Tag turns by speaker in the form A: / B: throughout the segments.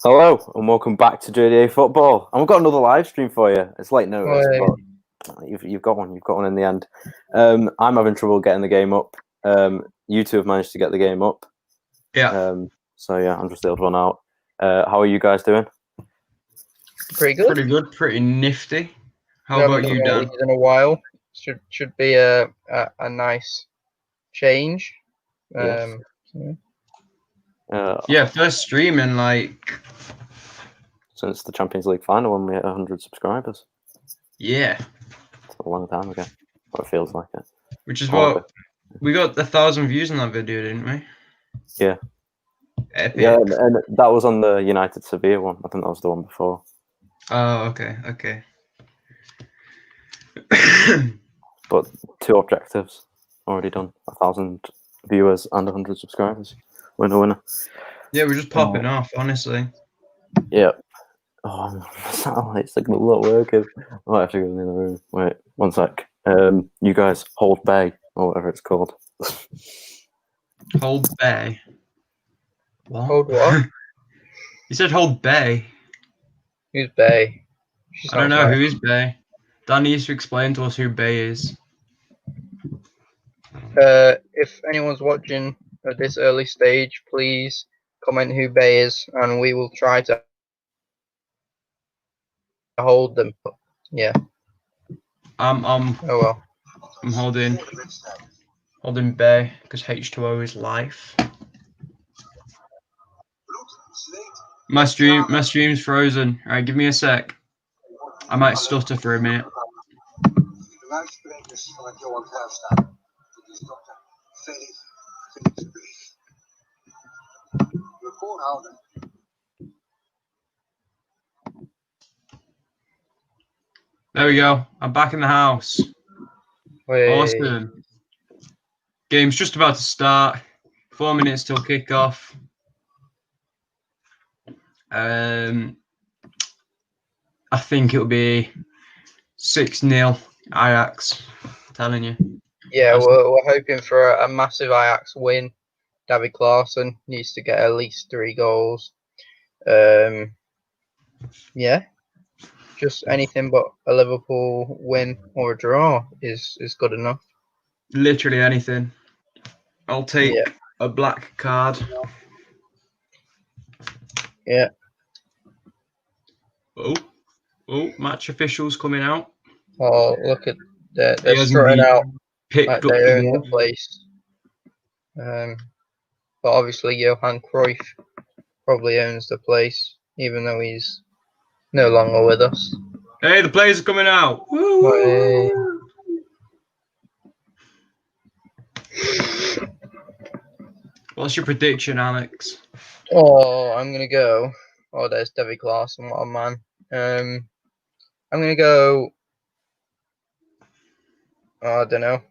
A: Hello and welcome back to J-Day-Football. And we've got another live stream for you. It's late notice, but you've got one. You've got one in the end. I'm having trouble getting the game up. You two have managed to get the game up.
B: Yeah.
A: So yeah, I'm just the odd one out. How are you guys doing?
C: Pretty good.
B: Pretty good. Pretty nifty. How about you, Dan?
C: In a while, should be a nice change.
A: Yes.
B: Yeah, first stream in like
A: since the Champions-League final when we hit 100 subscribers.
B: Yeah.
A: It's a long time ago. Or it feels like it.
B: Which is what we got 1,000 views on that video, didn't we?
A: Yeah.
B: Epic.
A: Yeah, and that was on the United Sevilla one. I think that was the one before.
B: Oh, okay.
A: But 2 objectives already done. 1,000 viewers and 100 subscribers. Winner.
B: Yeah, we're just popping off, honestly.
A: Yeah. Oh, it's like a lot of work. I might have to go in the other room. Wait, one sec. You guys hold Bay or whatever it's called.
B: Hold Bay. What?
C: Hold what?
B: You said hold Bay.
C: Who's Bay?
B: I don't know. Who is Bay? Dan needs to explain to us who Bay is.
C: If anyone's watching at this early stage, please comment who Bay is, and we will try to hold them. Yeah.
B: Oh
C: well.
B: I'm holding Bay because H2O is life. My stream's frozen. All right, give me a sec. I might stutter for a minute. There we go. I'm back in the house.
C: Wait.
B: Awesome. Game's just about to start. 4 minutes till kickoff. I think it'll be 6-0 Ajax. I'm telling you.
C: Yeah, we're hoping for a massive Ajax win. David Klaassen needs to get at least 3 goals. Yeah. Just anything but a Liverpool win or a draw is good enough.
B: Literally anything. I'll take a black card.
C: Yeah.
B: Oh, match officials coming out.
C: Oh, look at they're strutting out like they own the place. But obviously Johan Cruyff probably owns the place, even though he's no longer with us.
B: Hey, the players are coming out. Woo! What's your prediction, Alex?
C: Oh, I'm gonna go. Oh, there's David Klaassen, what a man. I'm gonna go. I don't know. I'm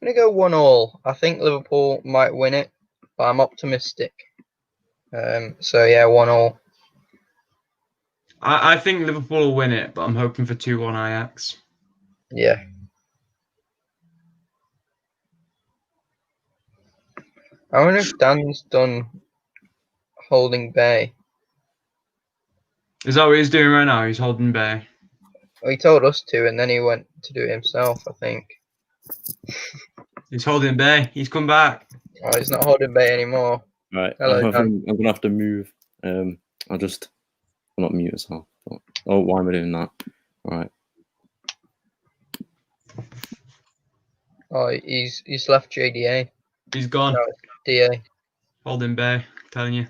C: gonna go 1-1. I think Liverpool might win it, but I'm optimistic. So yeah, 1-1.
B: I think Liverpool will win it, but I'm hoping for 2-1 Ajax.
C: Yeah. I wonder if Dan's done holding Bay.
B: Is that what he's doing right now? He's holding Bay.
C: Well, he told us to, and then he went to do it himself, I think.
B: He's holding Bay. He's come back.
C: Oh, he's not holding Bay anymore.
A: Right.
C: Hello,
A: I'm going to have to move. I'll not mute myself. Oh, why am I doing that? All right.
C: Oh, he's left JDA.
B: He's gone.
C: No, it's DA.
B: Holding Bay. I'm telling you.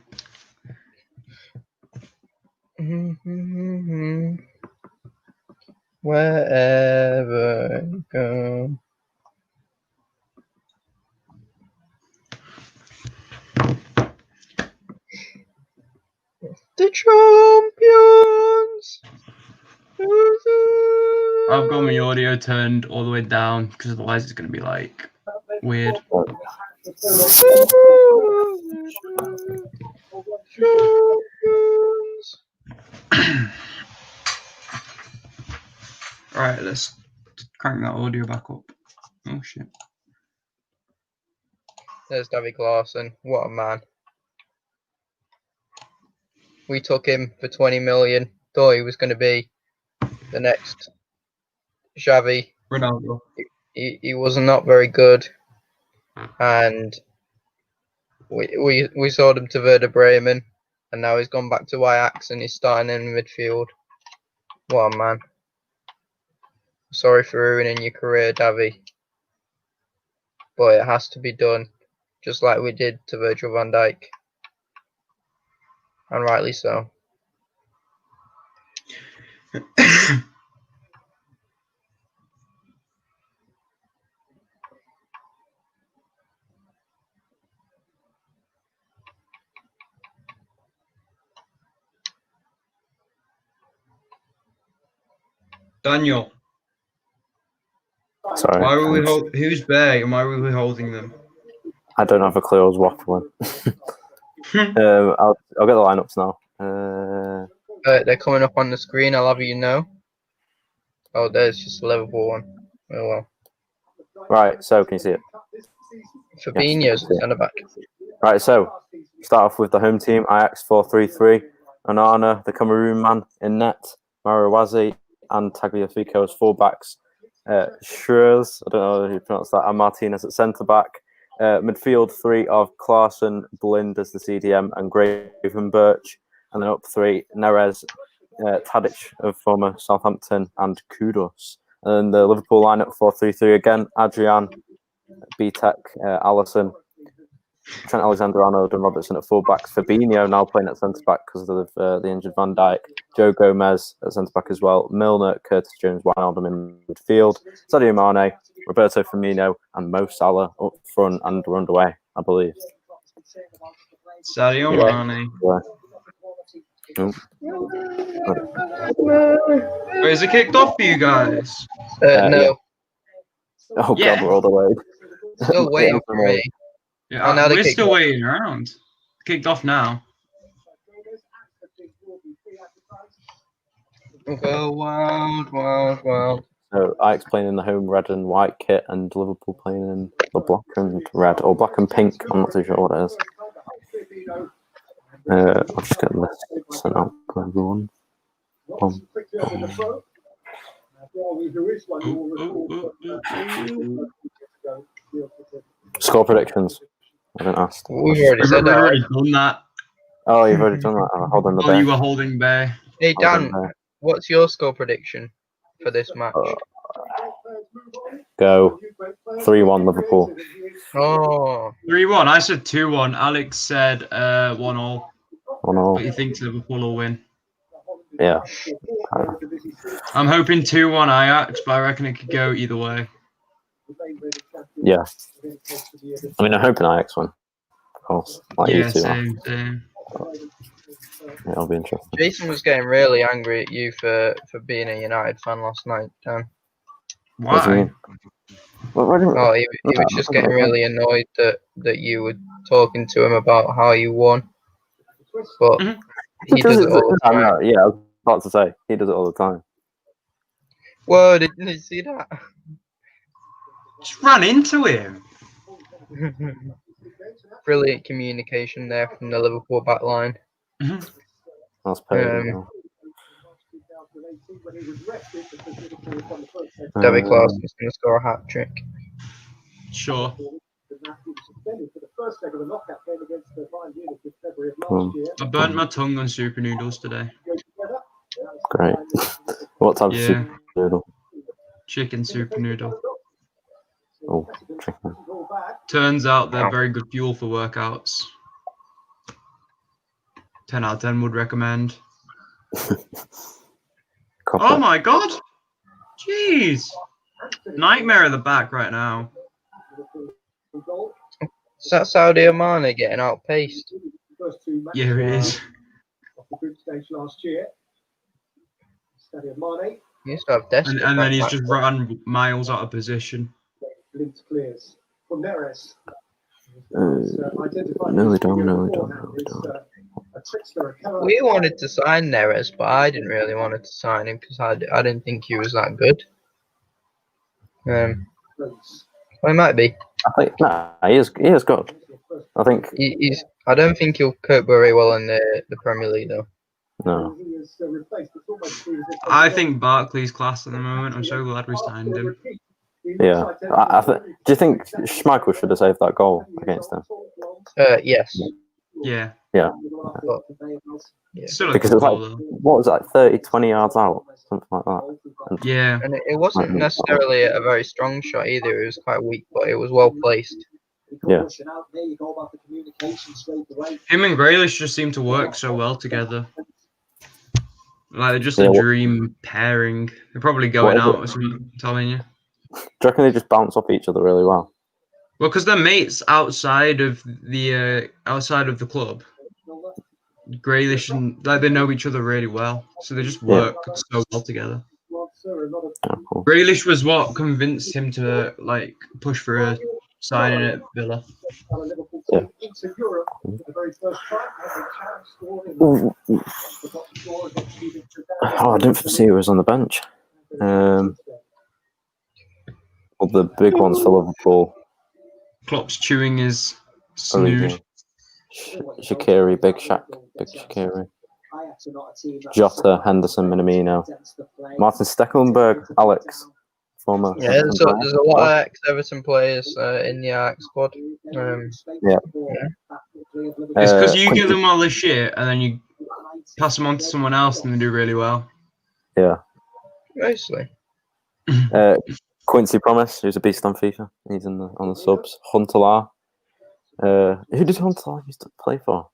C: Wherever you go. The champions.
B: I've got my audio turned all the way down because otherwise it's going to be like weird. Alright, let's crank that audio back up. Oh shit.
C: There's David Klaassen. What a man. we took him for 20 million. Thought he was going to be the next Xavi.
B: Ronaldo.
C: He was not very good, and we sold him to Werder Bremen, and now he's gone back to Ajax and he's starting in midfield. What a man! Sorry for ruining your career, Davy, but it has to be done, just like we did to Virgil van Dijk, and rightly so.
B: Daniel.
A: Sorry.
B: Why were we who's Bay and why were we holding them?
A: I don't have a clue. I was waffling. I'll get the lineups now.
C: They're coming up on the screen. I'll have you know. Oh, there's just a Liverpool one. Oh well.
A: Right. So can you see it?
C: Fabinho's centre back.
A: Right. So start off with the home team. Ajax 4-3-3. Onana, the Cameroon man, in net. Marawazi and Tagliafico as fullbacks. Schreurs, I don't know how you pronounce that, and Martinez at centre back. Midfield three of Klaassen, Blind as the CDM, and Gravenberch. And then up three, Neres, Tadic of former Southampton, and Kudus. And then the Liverpool lineup 4-3-3 again. Adrian, Bitek, Alisson, Trent Alexander-Arnold and Robertson at fullbacks. Fabinho now playing at centre back because of the injured Van Dijk. Joe Gomez at centre back as well. Milner, Curtis Jones, Wijnaldum in midfield. Sadio Mane, Roberto Firmino, and Mo Salah up front and we're underway, I believe.
B: Sadio Mane.
A: Yeah.
B: Wait, is it kicked off for you guys?
C: No.
A: Yeah. Oh
B: Yeah.
A: God, we're all the way.
C: Still waiting for me.
B: Yeah,
C: now
B: we're
C: they
B: still
C: kicked
B: waiting around. Kicked off now.
C: Go wild, wild, wild.
A: So Ajax playing in the home red and white kit, and Liverpool playing in the black and red, or black and pink. I'm not too sure what it is. I'll just get the list sent out for everyone. Score predictions. I didn't ask.
C: We've already said that.
B: already done that.
A: Oh, you've already done that. I'll hold on the
B: Oh, you
A: bay.
B: were holding Bay.
C: Hey Dan, what's your score prediction for this match?
A: Go 3-1 Liverpool.
C: Oh,
B: 3-1. I said 2-1. Alex said 1-0.
A: 1-0.
B: But he thinks Liverpool will win.
A: Yeah.
B: I'm hoping 2-1 Ajax, but I reckon it could go either way.
A: Yeah. I mean, I'm hoping Ajax win. Of course. Like you two.
B: Same.
A: Yeah, it'll be interesting.
C: Jason was getting really angry at you for being a United fan last night, Dan.
B: Why?
C: Oh, he was just getting really annoyed that you were talking to him about how you won. But he does it all the time.
A: Yeah, I was about to say, he does it all the time.
C: Whoa, didn't you see that?
B: Just ran into him.
C: Brilliant communication there from the Liverpool back line.
A: That's perfect.
C: David Claessen's going to score a hat trick.
B: Sure. I burnt my tongue on super noodles today.
A: Great. What type of super noodle?
B: Chicken super noodle.
A: Oh, chicken.
B: Turns out they're very good fuel for workouts. 10 out of 10 would recommend. Oh my god! Jeez! Nightmare at the back right now.
C: Is that Sadio Mane getting outpaced?
B: Yeah, it is.
C: He used to have desperate
B: And then he's just run miles out of position.
A: Nearly done.
C: We wanted to sign Neres, but I didn't really want to sign him because I didn't think he was that good. Well, he might be.
A: I think he is good. I think
C: he's. I don't think he'll cope very well in the Premier League though.
A: No.
B: I think Barkley's class at the moment. I'm so glad we signed him.
A: Yeah. Do you think Schmeichel should have saved that goal against them?
C: Yes.
B: Yeah.
A: Yeah.
C: But, yeah.
B: Still a
A: Because
B: good
A: it was
B: goal,
A: like,
B: though.
A: what was that, 30, 20 yards out? Something like that. And,
B: Yeah.
C: And it wasn't necessarily a very strong shot either. It was quite weak, but it was well placed.
A: Yeah.
B: Him and Grealish just seem to work so well together. Like, they're just a
A: Yeah,
B: dream pairing. They're probably going out or something, I'm telling you.
A: do you reckon they just bounce off each other really well?
B: Well, because they're mates outside of the club. Grealish and like they know each other really well, so they just work so well together.
A: Oh, cool.
B: Grealish was what convinced him to like push for a signing at Villa.
A: Yeah. Oh, I didn't see who was on the bench. Well, the big ones for Liverpool.
B: Klopp's chewing his snood.
A: Shaqiri, Big Shaqiri. Jota, Henderson, Minamino. Martin Stecklenburg, Alex. Former.
C: Yeah, there's a lot of ex-Everton players in the Ajax squad.
A: Yeah.
B: It's because you give them all this shit and then you pass them on to someone else and they do really well.
A: Yeah.
C: Mostly.
A: Quincy Promise, who's a beast on FIFA. He's on the subs. Huntelaar. Who did Huntelaar used to play for?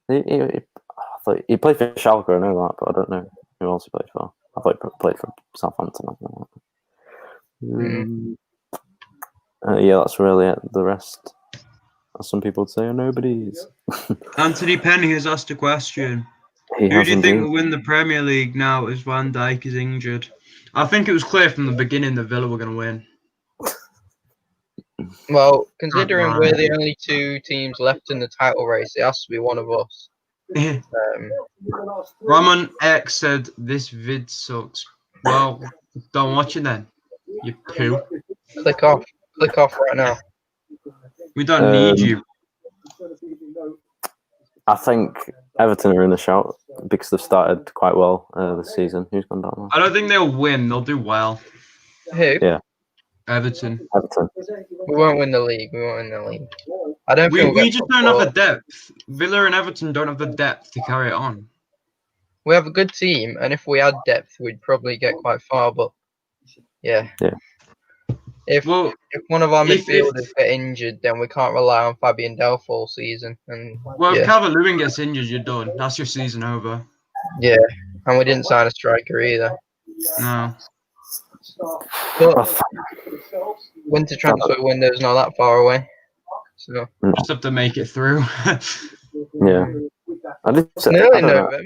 A: I thought he played for Schalke, I know that, but I don't know who else he played for. I thought he played for Southampton. Yeah, that's really it. The rest, as some people would say, are nobodies.
B: Anthony Penny has asked a question.
A: Who
B: do you think will win the Premier League now as Van Dijk is injured? I think it was clear from the beginning that Villa were going to win.
C: Well, considering we're the only two teams left in the title race, it has to be one of us.
B: Ramon X said, "This vid sucks." Well, don't watch it then. You poo.
C: Click off right now.
B: We don't need you.
A: I think Everton are in the shout because they've started quite well this season. Who's gone down there?
B: I don't think they'll win. They'll do well.
C: Who?
A: Yeah.
B: Everton.
C: We won't win the league. I don't think
B: we just don't have the depth. Villa and Everton don't have the depth to carry it on.
C: We have a good team, and if we had depth, we'd probably get quite far. But yeah. If one of our midfielders get injured, then we can't rely on Fabian Delph all season. And
B: if Calvert-Lewin gets injured, you're done. That's your season over.
C: Yeah, and we didn't sign a striker either.
B: No.
C: But winter transfer window's not that far away, so
B: just have to make it through.
A: Yeah.
C: Nearly November.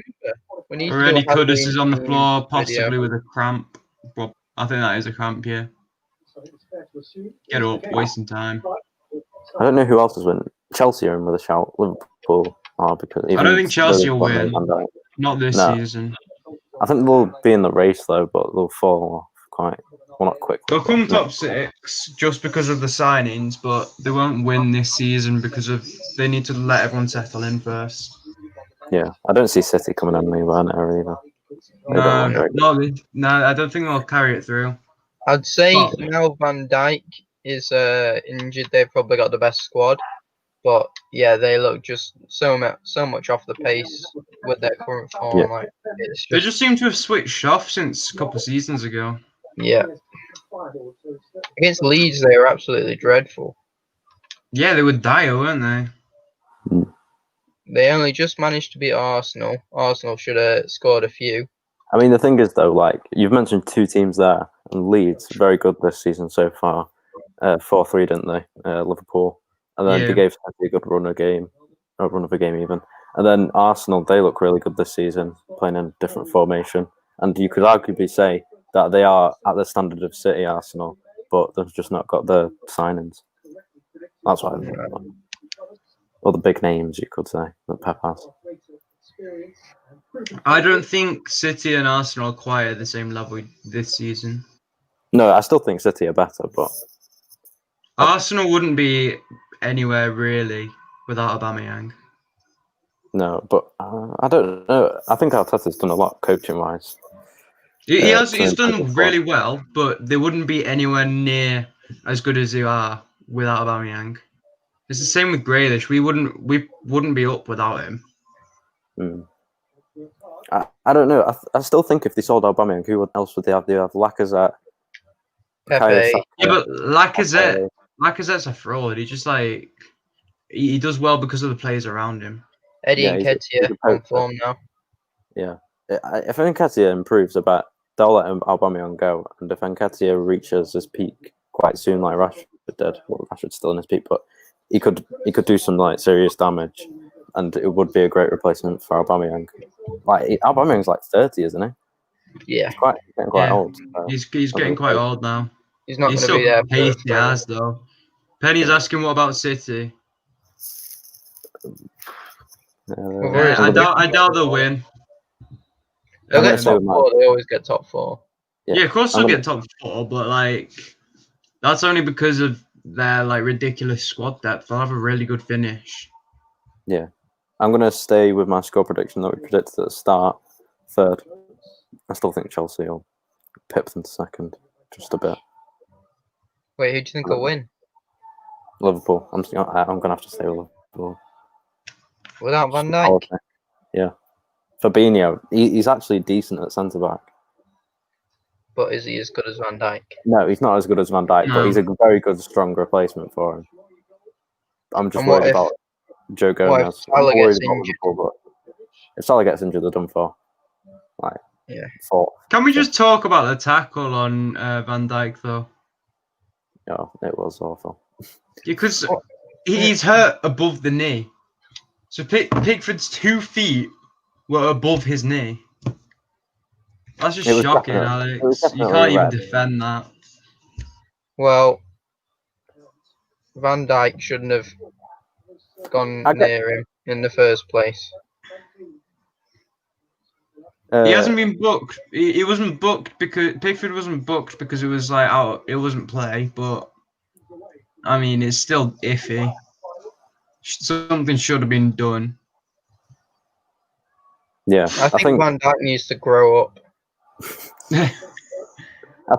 B: Already Kudus is on the floor, possibly with a cramp. Well, I think that is a cramp, yeah. Get up, wasting time.
A: I don't know who else has won. Chelsea are in with a shout. Liverpool are because
B: I don't think Chelsea will win. Not this season.
A: I think they'll be in the race though, but they'll fall off quite. Well, not quick.
B: They'll come top 6 just because of the signings, but they won't win this season because they need to let everyone settle in first.
A: Yeah, I don't see City coming on anywhere either.
B: No, I don't think they'll carry it through.
C: I'd say now Van Dijk is injured, they've probably got the best squad. But yeah, they look just so much off the pace with their current form.
A: Yeah.
C: Like
B: they just seem to have switched off since a couple of seasons ago.
C: Yeah. Against Leeds, they were absolutely dreadful.
B: Yeah, they were dire, weren't they?
C: They only just managed to beat Arsenal. Arsenal should have scored a few.
A: I mean, the thing is, though, like, you've mentioned 2 teams there, and Leeds, very good this season so far. 4-3, didn't they? Liverpool. And then they gave City a good run of a game even. And then Arsenal, they look really good this season, playing in a different formation. And you could arguably say that they are at the standard of City, Arsenal, but they've just not got the signings. That's what I think. Or the big names, you could say, that Pep has.
B: I don't think City and Arsenal are quite at the same level this season.
A: No, I still think City are better, but...
B: Arsenal wouldn't be anywhere, really, without Aubameyang.
A: No, but I don't know. I think Arteta's done a lot coaching-wise.
B: He's done really well, but they wouldn't be anywhere near as good as they are without Aubameyang. It's the same with Grealish. We wouldn't be up without him.
A: I don't know. I still think if they sold Aubameyang, who else would they have? They have Lacazette,
C: Pepe.
B: Yeah, but Lacazette's a fraud. He just he does well because of the players around him.
C: Eddie Nketiah on form now.
A: Yeah, if Nketiah improves a bit, they'll let Aubameyang go, and if Nketiah reaches his peak quite soon, like Rashford did, well, Rashford's still in his peak, but he could do some like serious damage, and it would be a great replacement for Aubameyang. Like Aubameyang's like 30, isn't he?
C: Yeah,
A: he's getting quite old. So
B: he's getting quite old now.
C: He's not going to be there.
B: Pacey has though. Penny's asking what about City. I doubt they'll win.
C: They'll get top 4. They always get top 4.
B: Yeah, of course they'll get top 4, but like that's only because of their like ridiculous squad depth. They'll have a really good finish.
A: Yeah, I'm gonna stay with my score prediction that we predicted at the start. 3rd. I still think Chelsea will pip them to 2nd, just a bit.
C: Wait, who do you think will win?
A: Liverpool. I'm gonna have to stay with Liverpool.
C: Without Van Dijk?
A: Yeah. Fabinho, he's actually decent at centre back.
C: But is he as good as Van Dijk?
A: No, he's not as good as Van Dijk, but he's a very good, strong replacement for him. I'm just worried about Joe Gomez. I'm worried about Liverpool, but if Salah gets injured, they're done for. Like,
C: yeah.
A: 4th.
B: Can we just talk about the tackle on Van Dijk though?
A: Yeah, it was awful.
B: Because he's hurt above the knee. So Pickford's 2 feet were above his knee. That's just shocking, Alex. You can't even defend that.
C: Well, Van Dijk shouldn't have gone near him in the first place.
B: He hasn't been booked. He wasn't booked because Pickford wasn't booked because it was like out. It wasn't play, but I mean it's still iffy. Something should have been done.
A: Yeah,
C: I think Van Dijk needs to grow up.
A: I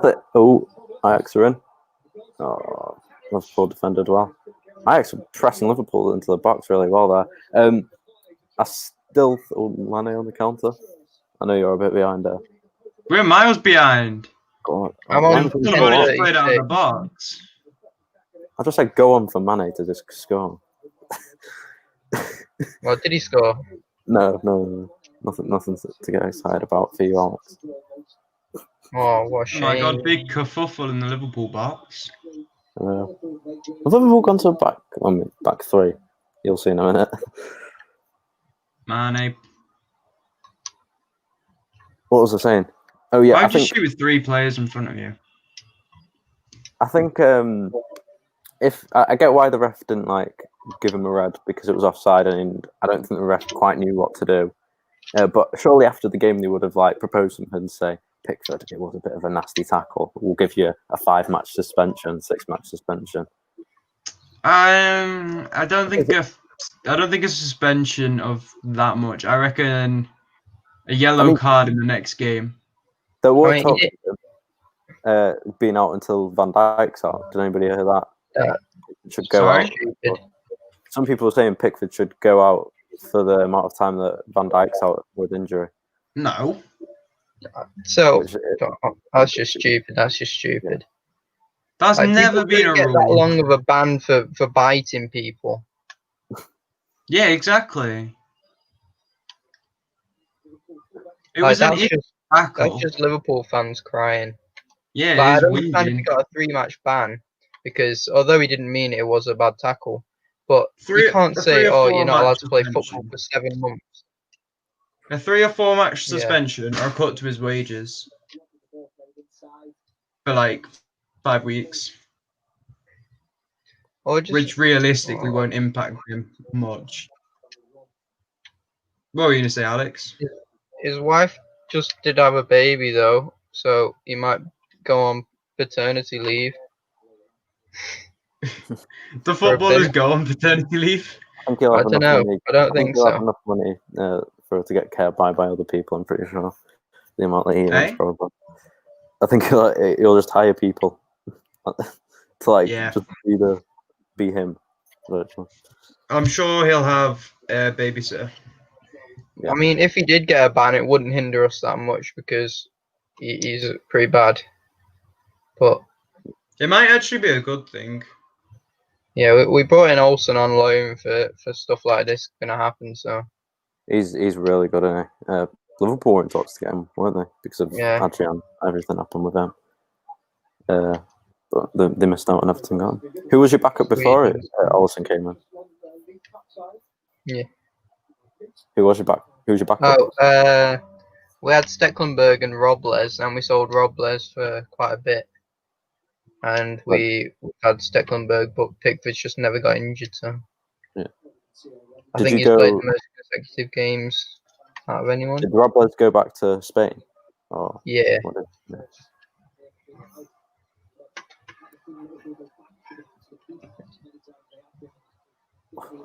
A: think. Oh, Ajax are in. Oh, Liverpool defended well. Ajax are pressing Liverpool into the box really well there. I still Mane on the counter. I know you're a bit behind there.
B: We're miles behind.
A: Go on.
C: I'm on.
B: Somebody just played out of the box.
A: I just said go on for Mane to just score.
C: Well, did he score?
A: No. Nothing to get excited about for you, Alex.
C: Oh, what a shame.
B: Oh my God, big kerfuffle in the Liverpool box.
A: Have Liverpool gone to back 3? You'll see in a minute.
B: Mane.
A: What was I saying? Oh yeah,
B: Why'd you shoot with 3 players in front of you?
A: I think if I get why the ref didn't give him a red because it was offside, and I don't think the ref quite knew what to do. But surely after the game they would have proposed something and say, Pickford, it was a bit of a nasty tackle. We'll give you a 5-match suspension, 6-match suspension.
B: I don't think a suspension of that much. I reckon a yellow card in the next game.
A: There were talks being out until Van Dijk's out. Did anybody hear that? Should go out. Some people were saying Pickford should go out for the amount of time that Van Dijk's out with injury.
B: No.
C: So that's just stupid.
B: That's never been a rule.
C: That long of a ban for biting people.
B: Yeah, exactly. It was
C: that's just Liverpool fans crying.
B: Yeah,
C: I don't understand if he got a 3-match ban because although he didn't mean it, it was a bad tackle. But you can't say, "Oh, you're not allowed to play football for 7 months."
B: A 3 or 4 match suspension or cut to his wages for 5 weeks, which realistically won't impact him much. What were you gonna say, Alex?
C: His wife just did have a baby though, so he might go on paternity leave.
B: The footballers go on paternity leave.
A: think he'll have
C: I don't
A: enough
C: know.
A: money.
C: I don't think
A: he'll
C: so.
A: have enough money for it to get cared by other people. I'm pretty sure the amount that he earns, probably. I think he'll just hire people to like just be him. Virtually.
B: I'm sure he'll have a babysitter.
C: Yeah. I mean, if he did get a ban, it wouldn't hinder us that much because he's pretty bad. But
B: it might actually be a good thing.
C: Yeah, we brought in Olsen on loan for stuff like this gonna happen. So
A: he's really good, isn't he? Liverpool were in talks to get him, weren't they? Because of Adrian, everything happened with them. But they missed out on everything on. Who was your backup before Olsen came in?
C: Yeah.
A: Who was your backup?
C: Oh, we had Stecklenburg and Robles, and we sold Robles for quite a bit. And we had Stecklenburg, but Pickford's just never got injured, so
A: yeah.
C: I think he's played the most consecutive games out of anyone.
A: Did Robles go back to Spain? Or
C: yeah.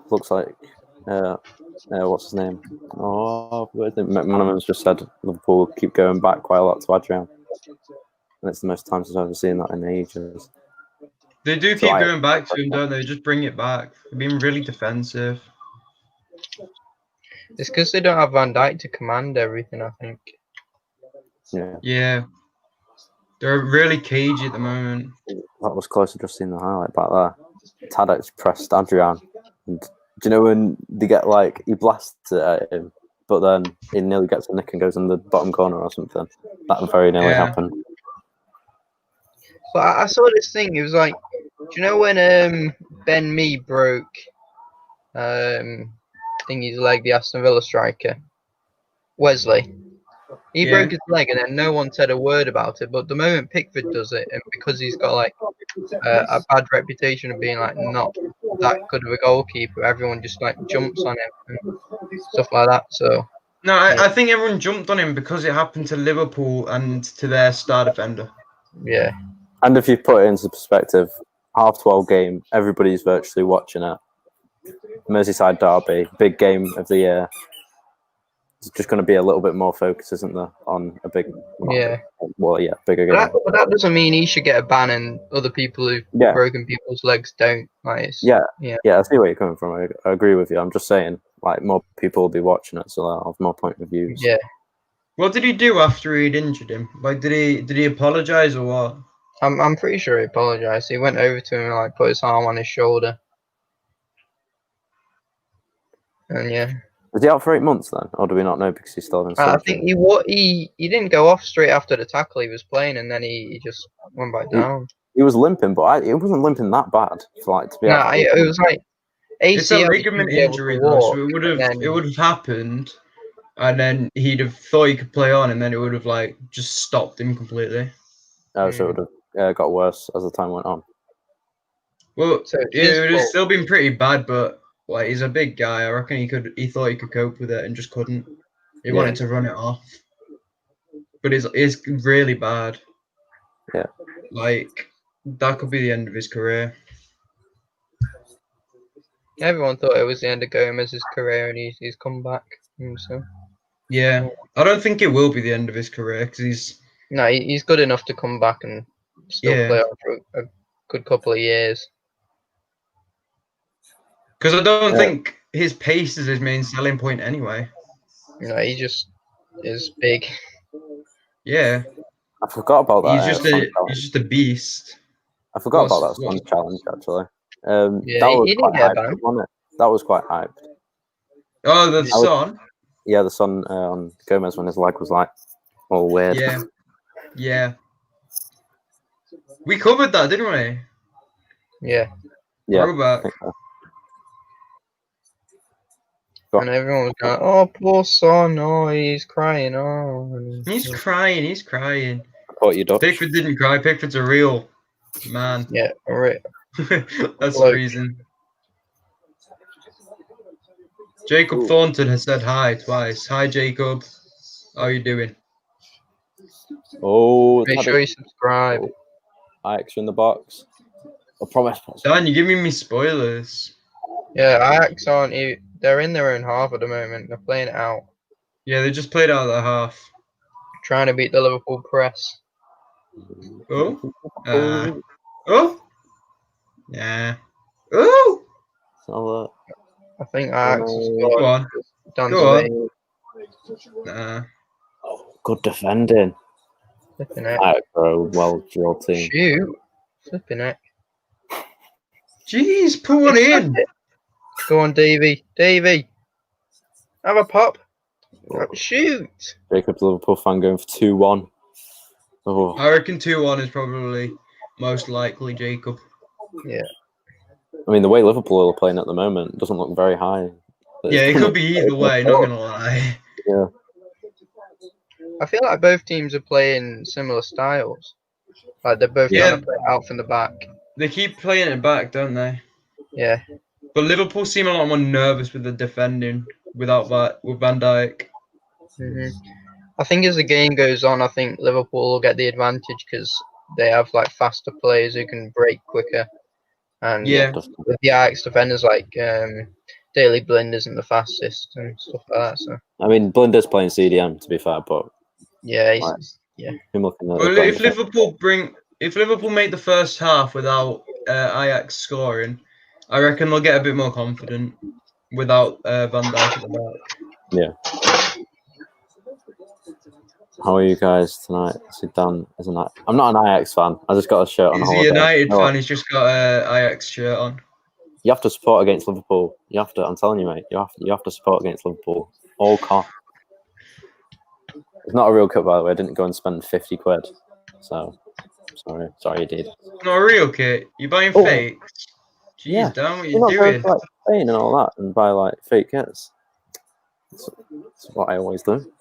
A: Looks like what's his name? Oh, McManaman's just said Liverpool keep going back quite a lot to Adrian. And it's the most times I've ever seen that in ages.
B: They do keep going back to him, don't they? Just bring it back. They're being really defensive.
C: It's because they don't have Van Dijk to command everything, I think.
B: Yeah. They're really cagey at the moment.
A: That was close to just seeing the highlight back there. Tadic pressed Adrian. And do you know when they get he blasts it at him, but then he nearly gets a nick and goes in the bottom corner or something? That very nearly happened.
C: But I saw this thing. It was like, do you know when Ben Mee broke thingy's leg, the Aston Villa striker, Wesley? He broke his leg, and then no one said a word about it. But the moment Pickford does it, and because he's got a bad reputation of being not that good of a goalkeeper, everyone just jumps on him and stuff like that. So
B: no, I think everyone jumped on him because it happened to Liverpool and to their star defender.
C: Yeah.
A: And if you put it into perspective, 12:30 game, everybody's virtually watching it. Merseyside derby, big game of the year. It's just going to be a little bit more focus, isn't there, on a big, bigger game.
C: But that doesn't mean he should get a ban, and other people who've broken people's legs don't. I see where
A: you're coming from. I agree with you. I'm just saying, more people will be watching it, so they'll have more point of views.
C: Yeah.
B: What did he do after he'd injured him? Did he apologize or what?
C: I'm pretty sure he apologized. He went over to him and put his arm on his shoulder. And
A: Was he out for 8 months then, or do we not know because he's still in surgery?
C: I think he didn't go off straight after the tackle. He was playing, and then he just went back down.
A: He was limping, but it wasn't limping that bad. To be
C: it was ACL.
B: It's a ligament injury, though, so it would have happened, and then he'd have thought he could play on, and then it would have just stopped him completely.
A: Oh, so it would have got worse as the time went on.
B: Well, it would have still been pretty bad, but he's a big guy. I reckon he thought he could cope with it and just couldn't. He wanted to run it off. But it's really bad.
A: Yeah.
B: That could be the end of his career.
C: Everyone thought it was the end of Gomez's career, and he's come back. So.
B: Yeah. I don't think it will be the end of his career because
C: he's good enough to come back and still play on for a good couple of years.
B: Because I don't think his pace is his main selling point anyway.
C: He just is big.
B: Yeah.
A: I forgot about that.
B: He's just a beast.
A: I forgot about that Sun challenge, actually.
C: He didn't get a ban.
A: That was quite hyped.
B: Oh, the Sun?
A: Yeah, the Sun on Gomez when his leg was all weird.
B: Yeah. Yeah. We covered that, didn't we?
C: Yeah.
A: Yeah.
C: And everyone was going, "Oh, poor Son! Oh, he's crying! Oh,
B: he's crying! He's crying!"
A: I thought you Dutch.
B: Pickford didn't cry. Pickford's a real man.
C: Yeah, all right.
B: That's the reason. Jacob Thornton has said hi twice. Hi, Jacob. How are you doing?
A: Oh,
C: make sure you subscribe.
A: Ajax in the box. I promise.
B: Dan, you're giving me spoilers.
C: Yeah, Ajax aren't. They're in their own half at the moment. They're playing it out.
B: Yeah, they just played out of their half.
C: Trying to beat the Liverpool press.
B: Oh. Oh. Yeah. Oh.
A: So,
C: I think Ajax has got
B: Go on.
C: Go
B: on.
A: oh, good defending.
C: Flipping it.
A: Ajax are a well-drilled team.
C: Shoot. Flipping it.
B: Jeez, put one in.
C: Go on, Davey. Davey. Have a pop. Shoot.
A: Jacob's Liverpool fan going for 2-1. Oh.
B: I reckon 2-1 is probably most likely, Jacob.
C: Yeah.
A: I mean, the way Liverpool are playing at the moment doesn't look very high.
B: Yeah, it could be either way, not going to lie.
A: Yeah.
C: I feel like both teams are playing similar styles. Like they're both trying to play it out from the back.
B: They keep playing it back, don't they?
C: Yeah.
B: But Liverpool seem a lot more nervous with the defending with Van Dijk.
C: I think as the game goes on, I think Liverpool will get the advantage because they have like faster players who can break quicker. And with the Ajax defenders like Daley Blind isn't the fastest and stuff like that. So
A: I mean, Blinder's playing CDM to be fair, but
C: yeah,
A: him looking at
B: well, if Liverpool make the first half without Ajax scoring, I reckon they'll get a bit more confident without Van Dijk at the back.
A: Yeah. How are you guys tonight? See, Dan isn't that? I'm not an Ajax fan. I just got a shirt on.
B: He's a United fan. He's just got an Ajax shirt on.
A: You have to support against Liverpool. You have to. I'm telling you, mate. You have to support against Liverpool. All cost. It's not a real kit, by the way. I didn't go and spend 50 quid. So, sorry, you did.
B: It's not a real kit. You're buying fakes. Jeez,
A: yeah.
B: Dan, what are
A: you
B: doing?
A: Go to, like, Spain and all that, and buy like fake kits. That's what I always do.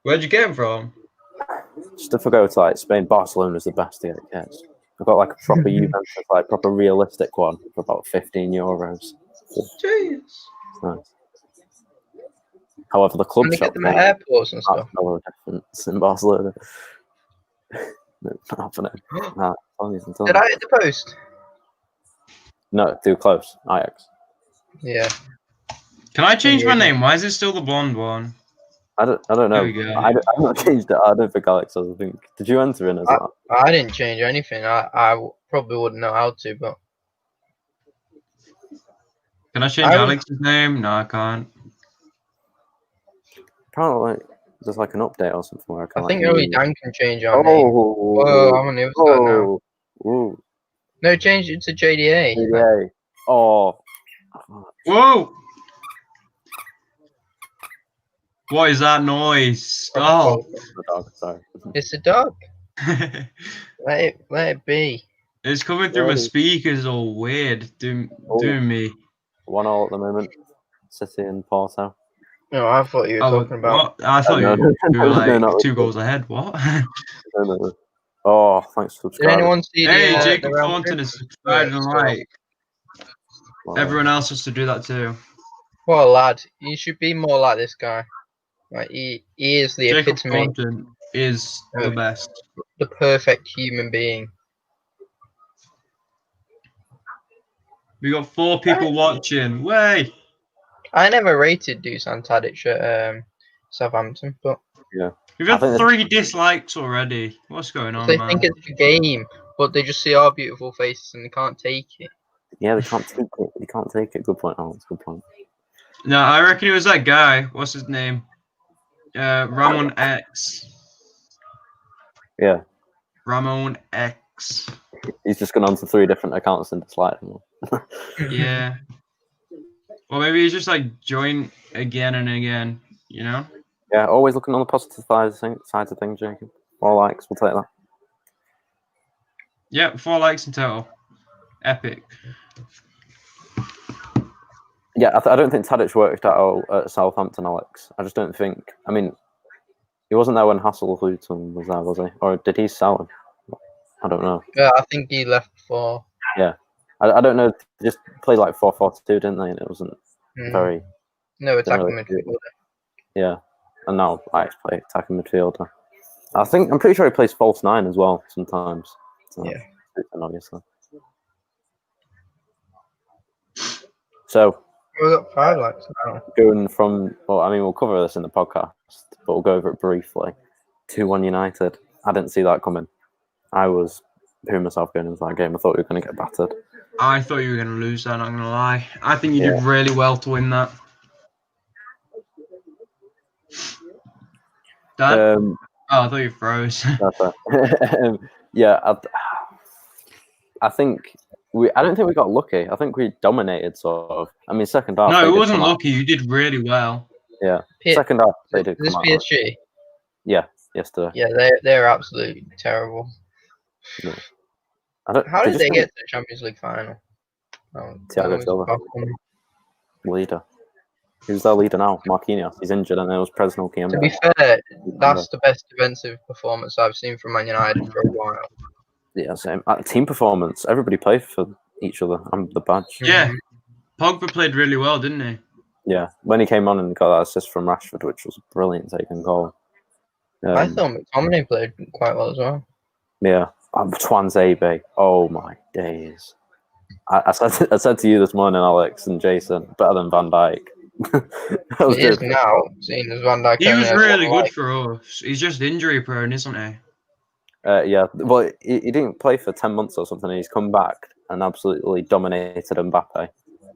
B: Where'd you get them from?
A: Just if I go to like Spain, Barcelona is the best to get kits. I've got like a proper Juventus, like proper realistic one for about €15.
B: Jeez.
A: Nice. However, the club shop
C: at the airports and stuff.
A: No difference in Barcelona. No, not happening. Nah,
C: did I hit the post?
A: No, too close. Ajax.
C: Yeah.
B: Can I change my name? Why is it still the blonde one?
A: I don't know.
B: There we go.
A: I've not changed it. I don't think Alex does. I think. Did you enter in as well?
C: I didn't change anything. I probably wouldn't know how to, but.
B: Can I change Alex's name? No, I can't.
A: Apparently, like, there's like an update or something where I can.
C: I think only Dan can change our name. Whoa, I'm on the other side now.
A: Ooh.
C: No, change it to JDA.
A: JDA. Oh.
B: Whoa. What is that noise? Oh.
A: It's the dog, sorry.
C: It's a dog. let it be.
B: It's coming through my speakers all weird. Doing me.
A: 1-1 at the moment. City and Porto.
C: No, I thought you were talking about.
B: What? I thought you were like 2 goals ahead. What?
A: No. Oh, thanks for subscribing.
C: Did anyone see
B: Hey, Jacob Thornton is subscribed and like. Everyone else has to do that too.
C: What a lad. You should be more like this guy. Like he is the
B: Jacob
C: epitome.
B: Thornton is the best.
C: The perfect human being.
B: We got 4 people watching. Way.
C: I never rated Dusan Tadic at Southampton, but
A: yeah,
B: we've had 3 dislikes already. What's going on?
C: They think it's a game, but they just see our beautiful faces and they can't take it.
A: Yeah, they can't take it. They can't take it. Good point, Alex. Good point.
B: No, I reckon it was that guy. What's his name? Ramon X.
A: Yeah.
B: Ramon X.
A: He's just gone on to 3 different accounts and disliked them.
B: Yeah. Well, maybe he's just like join again and again, you know?
A: Yeah, always looking on the positive side of things, Jacob. 4 likes, we'll take that.
B: Yep, 4 likes in total. Epic.
A: Yeah, I don't think Tadic worked out at Southampton, Alex. I just don't think. I mean, he wasn't there when Hasselhouten was there, was he? Or did he sell him? I don't know.
C: Yeah, I think he left for.
A: Yeah, I don't know. They just played like 4-4-2, didn't they? And it wasn't very.
C: No, attacking midfielder.
A: Yeah, and now I play attacking midfielder. I'm pretty sure he plays false 9 as well sometimes. So,
C: yeah,
A: obviously. So
C: we've got 5 likes now.
A: Going from, well, I mean, we'll cover this in the podcast, but we'll go over it briefly. 2-1 United. I didn't see that coming. I was pooing myself going into that game. I thought we were going to get battered.
B: I thought you were going to lose that, not going to lie. I think you did really well to win that. Dad? Oh, I thought you froze.
A: Yeah, I think I don't think we got lucky. I think we dominated, sort of. I mean, second half.
B: No, it wasn't lucky. You did really well.
A: Yeah, second half they did.
C: This PSG.
A: Yeah, yesterday.
C: Yeah, they're absolutely terrible.
A: Yeah.
C: How did they get to the Champions League final?
A: Thiago Silva, leader. Who's their leader now? Marquinhos. He's injured, and it was Presnel Kiemba.
C: To be fair, that's the best defensive performance I've seen from Man United for a while.
A: Yeah, same. Team performance. Everybody played for each other. I'm the badge.
B: Yeah, Pogba played really well, didn't he?
A: Yeah, when he came on and got that assist from Rashford, which was a brilliant taken goal.
C: I thought McTominay played quite well as well.
A: Yeah, Twanzebe. Oh my days! I said to you this morning, Alex and Jason, better than Van Dijk.
C: He is now, seeing as Van Dijk.
B: He was really good for us. He's just injury prone, isn't he?
A: Yeah, well, he didn't play for 10 months or something. He's come back and absolutely dominated Mbappe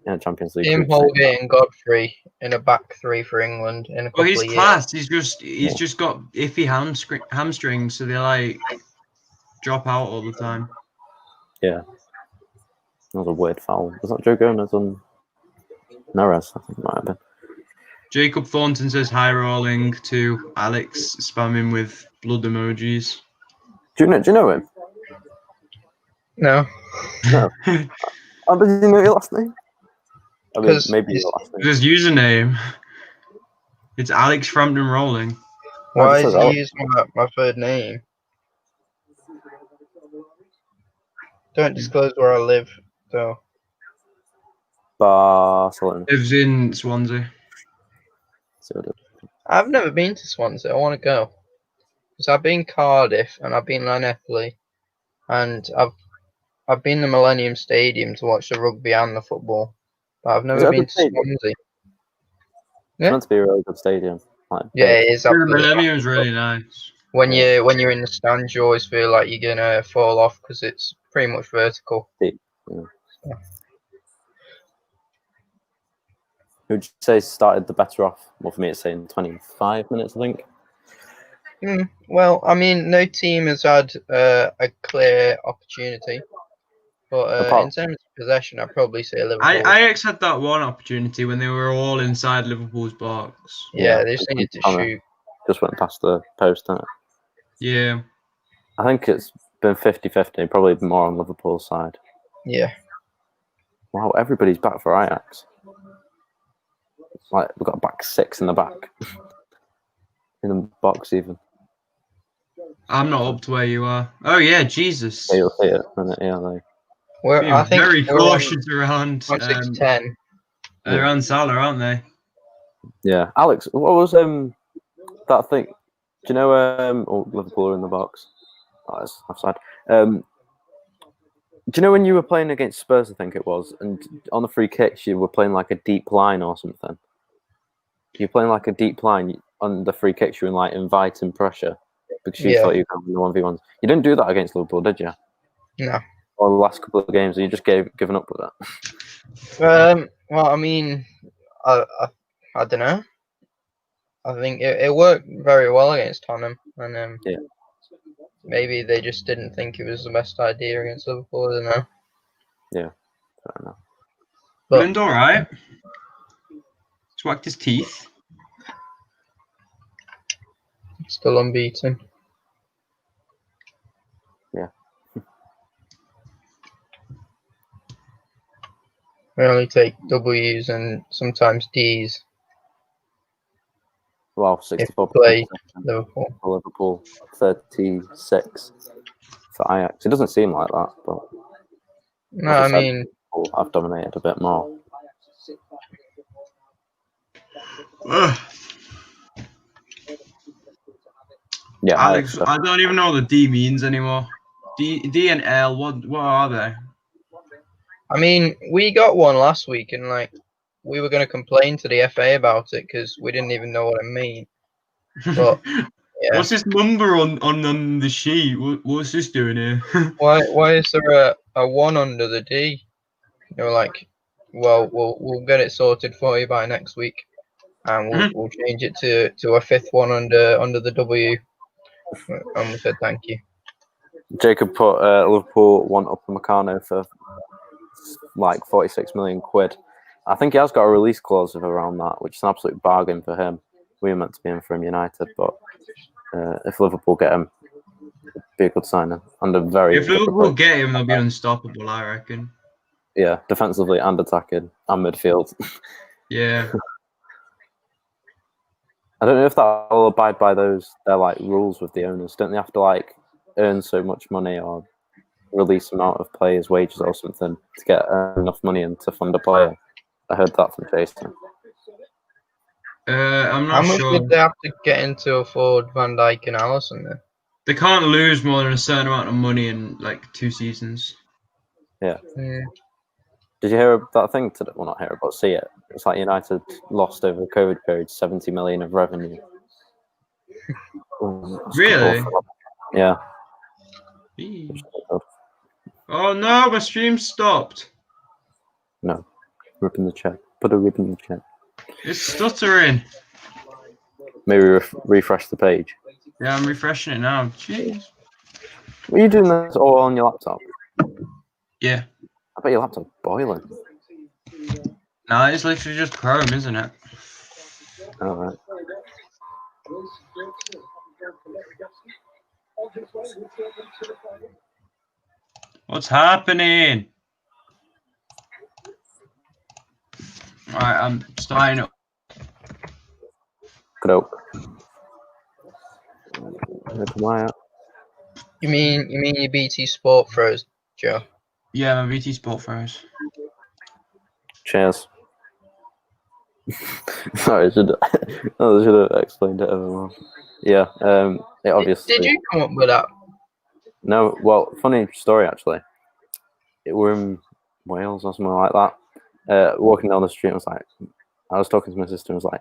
A: in the Champions League.
C: Him, Holgate, and Godfrey in a back 3 for England in a couple of years.
B: He's class. He's just got iffy hamstrings, so they like drop out all the time.
A: Yeah, that was a weird foul. Was that Joe Gomez on Neres? I think it might have been.
B: Jacob Thornton says hi rolling to Alex, spamming with blood emojis.
A: Do you know him?
C: No.
A: No. Oh, does he know your last name? I mean, maybe your last name.
B: His username. It's Alex Frampton Rolling.
C: Why is he using my third name? Don't disclose where I live, though.
A: Barcelona.
B: Lives in Swansea.
C: I've never been to Swansea. I want to go. Because I've been Cardiff and I've been Llanelli, and I've been to Millennium Stadium to watch the rugby and the football, but I've never been to Swansea.
A: It's meant to be a really good stadium.
C: Yeah, it is.
B: The Millennium's really nice.
C: When you're in the stands, you always feel like you're gonna fall off because it's pretty much vertical.
A: Yeah. Who'd you say started the better off? Well, for me, it's saying 25 minutes, I think.
C: Well, I mean, no team has had a clear opportunity, but in terms of possession, I'd probably say Liverpool.
B: Ajax had that one opportunity when they were all inside Liverpool's box.
C: Yeah, they just needed to shoot.
A: Just went past the post, didn't it?
B: Yeah.
A: I think it's been 50-50, probably more on Liverpool's side.
C: Yeah.
A: Wow, everybody's back for Ajax. It's like we've got a back 6 in the back. In the box, even.
B: I'm not up to where you are. Oh, yeah, Jesus.
A: Yeah, you'll see it, yeah,
C: I think
B: very cautious around
C: 6'10".
B: They're on Salah, aren't they?
A: Yeah. Alex, what was that thing? Do you know Liverpool are in the box? Oh, it's offside. Do you know when you were playing against Spurs, I think it was, and on the free kicks you were playing like a deep line or something? You're playing like a deep line on the free kicks, you were like inviting pressure because you thought you could win the 1v1s. You didn't do that against Liverpool, did you?
C: No.
A: Or the last couple of games, you just given up with
C: that? Well, I mean, I don't know. I think it worked very well against Tottenham, and maybe they just didn't think it was the best idea against Liverpool. I don't know. Yeah,
A: fair enough.
B: But all right. Swacked his teeth.
C: Still unbeaten.
A: Yeah.
C: We only take W's and sometimes D's.
A: Wow, 64
C: play Liverpool.
A: For Liverpool, 36 for Ajax. It doesn't seem like that, but
C: no, I mean,
A: I've dominated a bit more. Yeah,
B: Alex, I don't even know what the D means anymore. D and L, what are they?
C: I mean, we got one last week, and like we were going to complain to the FA about it because we didn't even know what it mean. But yeah.
B: What's this number on the sheet? What's this doing here?
C: Why is there a 1 under the D? They were like, well, we'll get it sorted for you by next week, and we'll change it to a 5th one under the W. And we said thank you.
A: Jacob put Liverpool want up Meccano for like 46 million quid. I think he has got a release clause of around that, which is an absolute bargain for him. We were meant to be in for him United, but if Liverpool get him, it'd be a good signing.
B: If Liverpool get him, they'll be unstoppable, I reckon.
A: Yeah, defensively and attacking and midfield.
B: Yeah.
A: I don't know if that will abide by their like rules with the owners. Don't they have to like earn so much money or release amount of players' wages or something to get enough money in to fund a player? I heard that from Jason.
B: I'm not
C: How much
B: sure.
C: would they have to get in to afford Van Dijk and Alisson then?
B: They can't lose more than a certain amount of money in like 2 seasons.
A: Yeah. Did you hear that thing today? Well, not hear it, but see it. It's like United lost over the COVID period 70 million of revenue.
B: Really?
A: Yeah.
B: Oh no, my stream stopped.
A: No. Rip in the chat. Put a rip in the chat.
B: It's stuttering.
A: Maybe refresh the page.
B: Yeah, I'm refreshing it now. Jeez.
A: Were you doing this all on your laptop?
B: Yeah.
A: I bet your laptop's boiling.
B: No, it's literally just Chrome, isn't it?
A: All right.
B: What's happening? Alright, I'm starting up.
A: Good hope.
C: You mean your BT Sport throws, Joe?
B: Yeah, my BT Sport throws.
A: Cheers. Sorry, I should have explained it more. Yeah, it obviously.
C: Did you come up with that?
A: No, well, funny story actually. It were in Wales or something like that. Walking down the street, I was talking to my sister. And I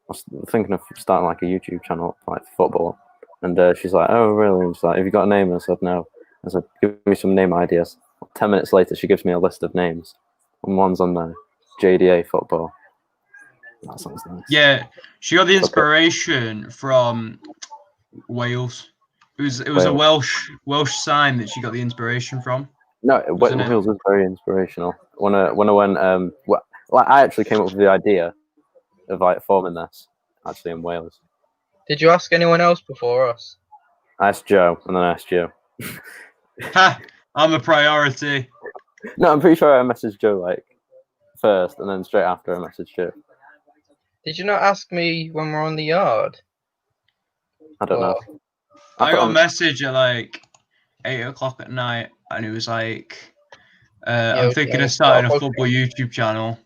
A: was thinking of starting like a YouTube channel, like football. And she's like, "Oh, really?" And she's like, "Have you got a name?" And I said, "No." I said, "Give me some name ideas." 10 minutes later, she gives me a list of names, and one's on there, J-D-A-football. That sounds nice.
B: Yeah, she got the inspiration from Wales. It was a Welsh sign that she got the inspiration from.
A: No, Wales was very inspirational. When I went, I actually came up with the idea of like forming this actually in Wales.
C: Did you ask anyone else before us?
A: I asked Joe, and then I asked you.
B: Ha! I'm a priority.
A: No, I'm pretty sure I messaged Joe like first, and then straight after I messaged you.
C: Did you not ask me when we're on the yard?
A: I don't know.
B: I got a message at like 8 o'clock at night, and it was like, "I'm thinking of starting a football YouTube channel,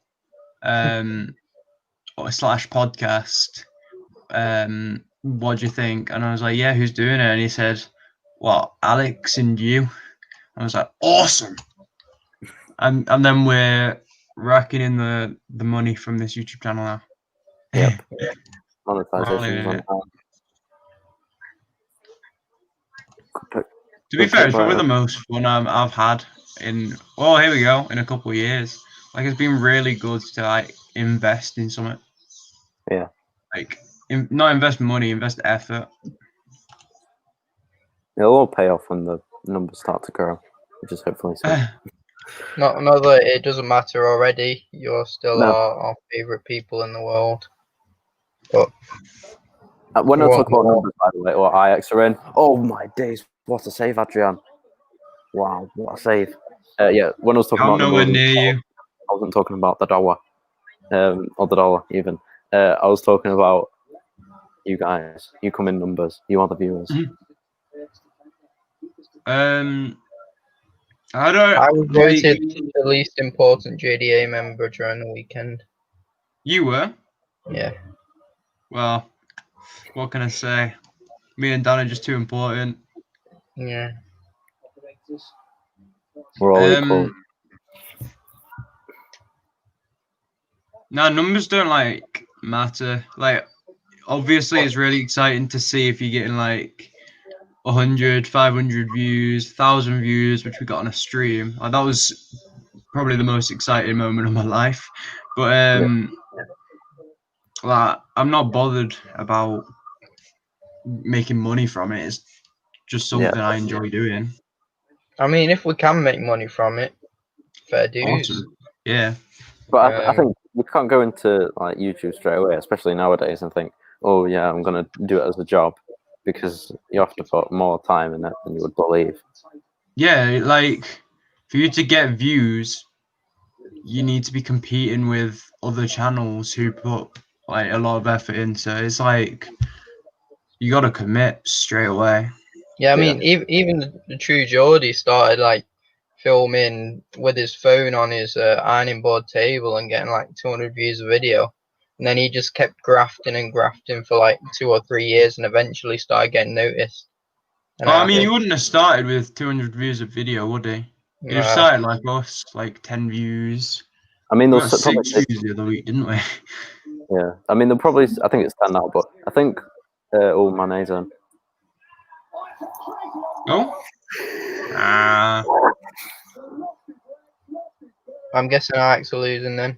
B: or / podcast. What do you think?" And I was like, "Yeah, who's doing it?" And he said, "What, Alex and you?" I was like, "Awesome!" And then we're racking in the money from this YouTube channel now.
A: Yep. Monetization on
B: To be fair, it's probably the most fun I've had in. Oh, here we go. In a couple of years, like it's been really good to like invest in something.
A: Yeah.
B: Like not invest money, invest effort.
A: It'll all pay off when the numbers start to grow, which is hopefully soon.
C: Not that it doesn't matter already. You're still our favourite people in the world. But
A: when I talk about numbers, by the way, or Ajax are in. Oh my days! What a save, Adrian! Wow, what a save! Yeah, when I was talking about
B: nowhere near you.
A: I wasn't talking about the dollar, or the dollar even. I was talking about you guys. You come in numbers. You are the viewers.
C: I was voted the least important JDA member during the weekend.
B: You were?
C: Yeah.
B: Well, what can I say? Me and Dan are just too important.
C: Yeah.
A: We're all equal.
B: No, numbers don't like matter. Like, obviously, it's really exciting to see if you're getting like 100, 500 views, 1,000 views, which we got on a stream. Like, that was probably the most exciting moment of my life. But like, I'm not bothered about making money from it. It's just something I enjoy doing.
C: I mean, if we can make money from it, fair dues.
B: Awesome. Yeah.
A: But I think you can't go into like YouTube straight away, especially nowadays, and think, "Oh yeah, I'm gonna do it as a job," because you have to put more time in it than you would believe.
B: Yeah, like for you to get views, you need to be competing with other channels who put like a lot of effort into. It's like you got to commit straight away.
C: Yeah, I mean, even the True Geordie started like filming with his phone on his ironing board table and getting like 200 views a video, and then he just kept grafting and grafting for like 2 or 3 years, and eventually started getting noticed. And
B: I mean, he wouldn't have started with 200 views a video, would he? He'd have started like us, like 10 views.
A: I mean,
B: we got 6 views the other week, didn't we?
A: Yeah, I mean, they'll probably. I think it's 10 now, but I think Mane's on.
B: Oh.
C: I'm guessing Ajax are losing then.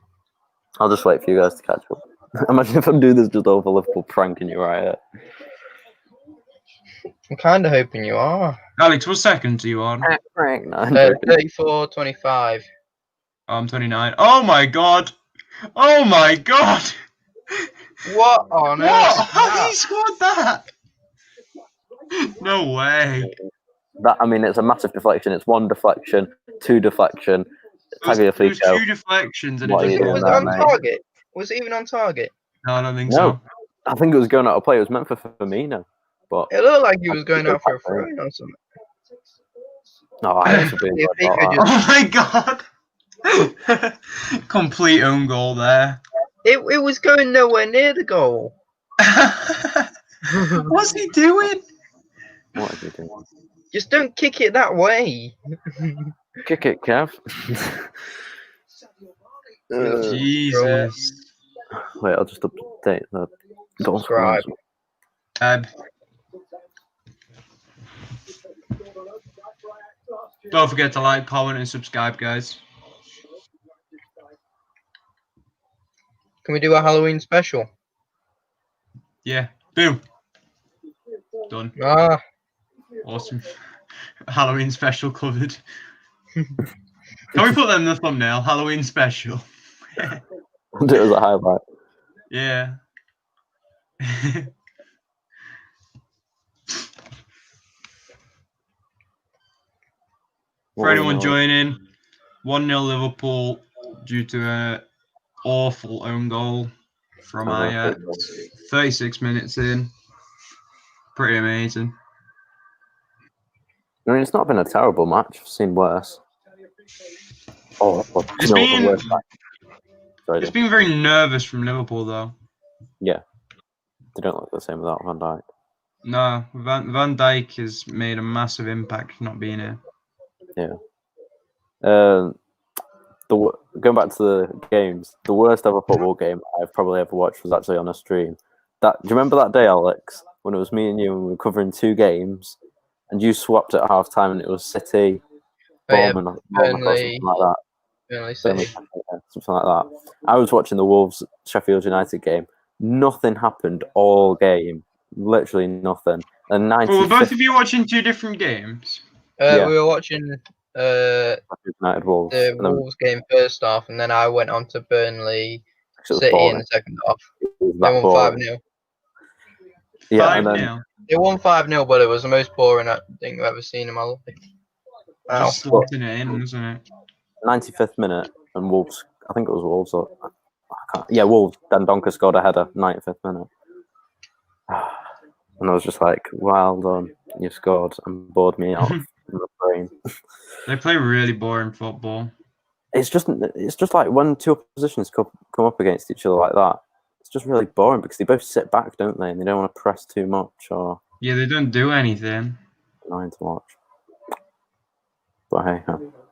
A: I'll just wait for you guys to catch up. Imagine if I'm doing this just over Liverpool pranking you right here.
C: I'm kind of hoping you are.
B: Alex, what second are you on?
C: 34-25.
B: I'm 29. Oh my god! Oh my god!
C: What on earth?
B: How he scored that? No way.
A: That, I mean, it's a massive deflection. It's 1 deflection, 2 deflection.
B: It was 2 deflections and
C: was it on target? Was it even on target?
B: No, I don't think so.
A: I think it was going out of play. It was meant for Firmino, but
C: it looked like he was going out for a throw-in or something.
A: No,
B: oh my god! Complete own goal there.
C: It was going nowhere near the goal.
B: What's he doing?
A: What is he doing?
C: Just don't kick it that way.
A: Kick it, Kev.
B: Jesus.
A: Wait, I'll just update the goal.
C: Subscribe.
B: Don't forget to like, comment, and subscribe, guys.
C: Can we do a Halloween special?
B: Yeah. Boom. Done. Awesome. Halloween special covered. Can we put that in the thumbnail? Halloween special.
A: I'll do it as a highlight.
B: Yeah. For anyone joining, 1-0 Liverpool due to an awful own goal from Ajax. 36 minutes in. Pretty amazing.
A: I mean, it's not been a terrible match. I've seen worse.
B: It's been very nervous from Liverpool, though.
A: Yeah. They don't look the same without Van Dijk.
B: No, Van Dijk has made a massive impact not being here.
A: Yeah. Going back to the games, the worst ever football game I've probably ever watched was actually on a stream. Do you remember that day, Alex, when it was me and you and we were covering 2 games, and you swapped at half time and it was City, Burnley, something like that. Something like that. I was watching the Wolves Sheffield United game. Nothing happened all game. Literally nothing. And
B: were both of you watching 2 different games?
C: We were watching
A: United Wolves.
C: The Wolves game first half, and then I went on to Burnley City in the second half. They won 5-0.
A: Yeah,
B: 5-0.
C: They won 5-0, but it was the most boring thing I've ever seen in my life.
B: Just slotting it in, wasn't it?
A: 95th minute, and Wolves. I think it was Wolves. Wolves. Then Donker scored a header. 95th minute, and I was just like, "Well done, you scored," and bored me out of the brain.
B: They play really boring football.
A: It's just like when 2 oppositions come up against each other like that. It's just really boring because they both sit back, don't they? And they don't want to press too much, or
B: yeah, they don't do anything.
A: Annoying to watch. But hey,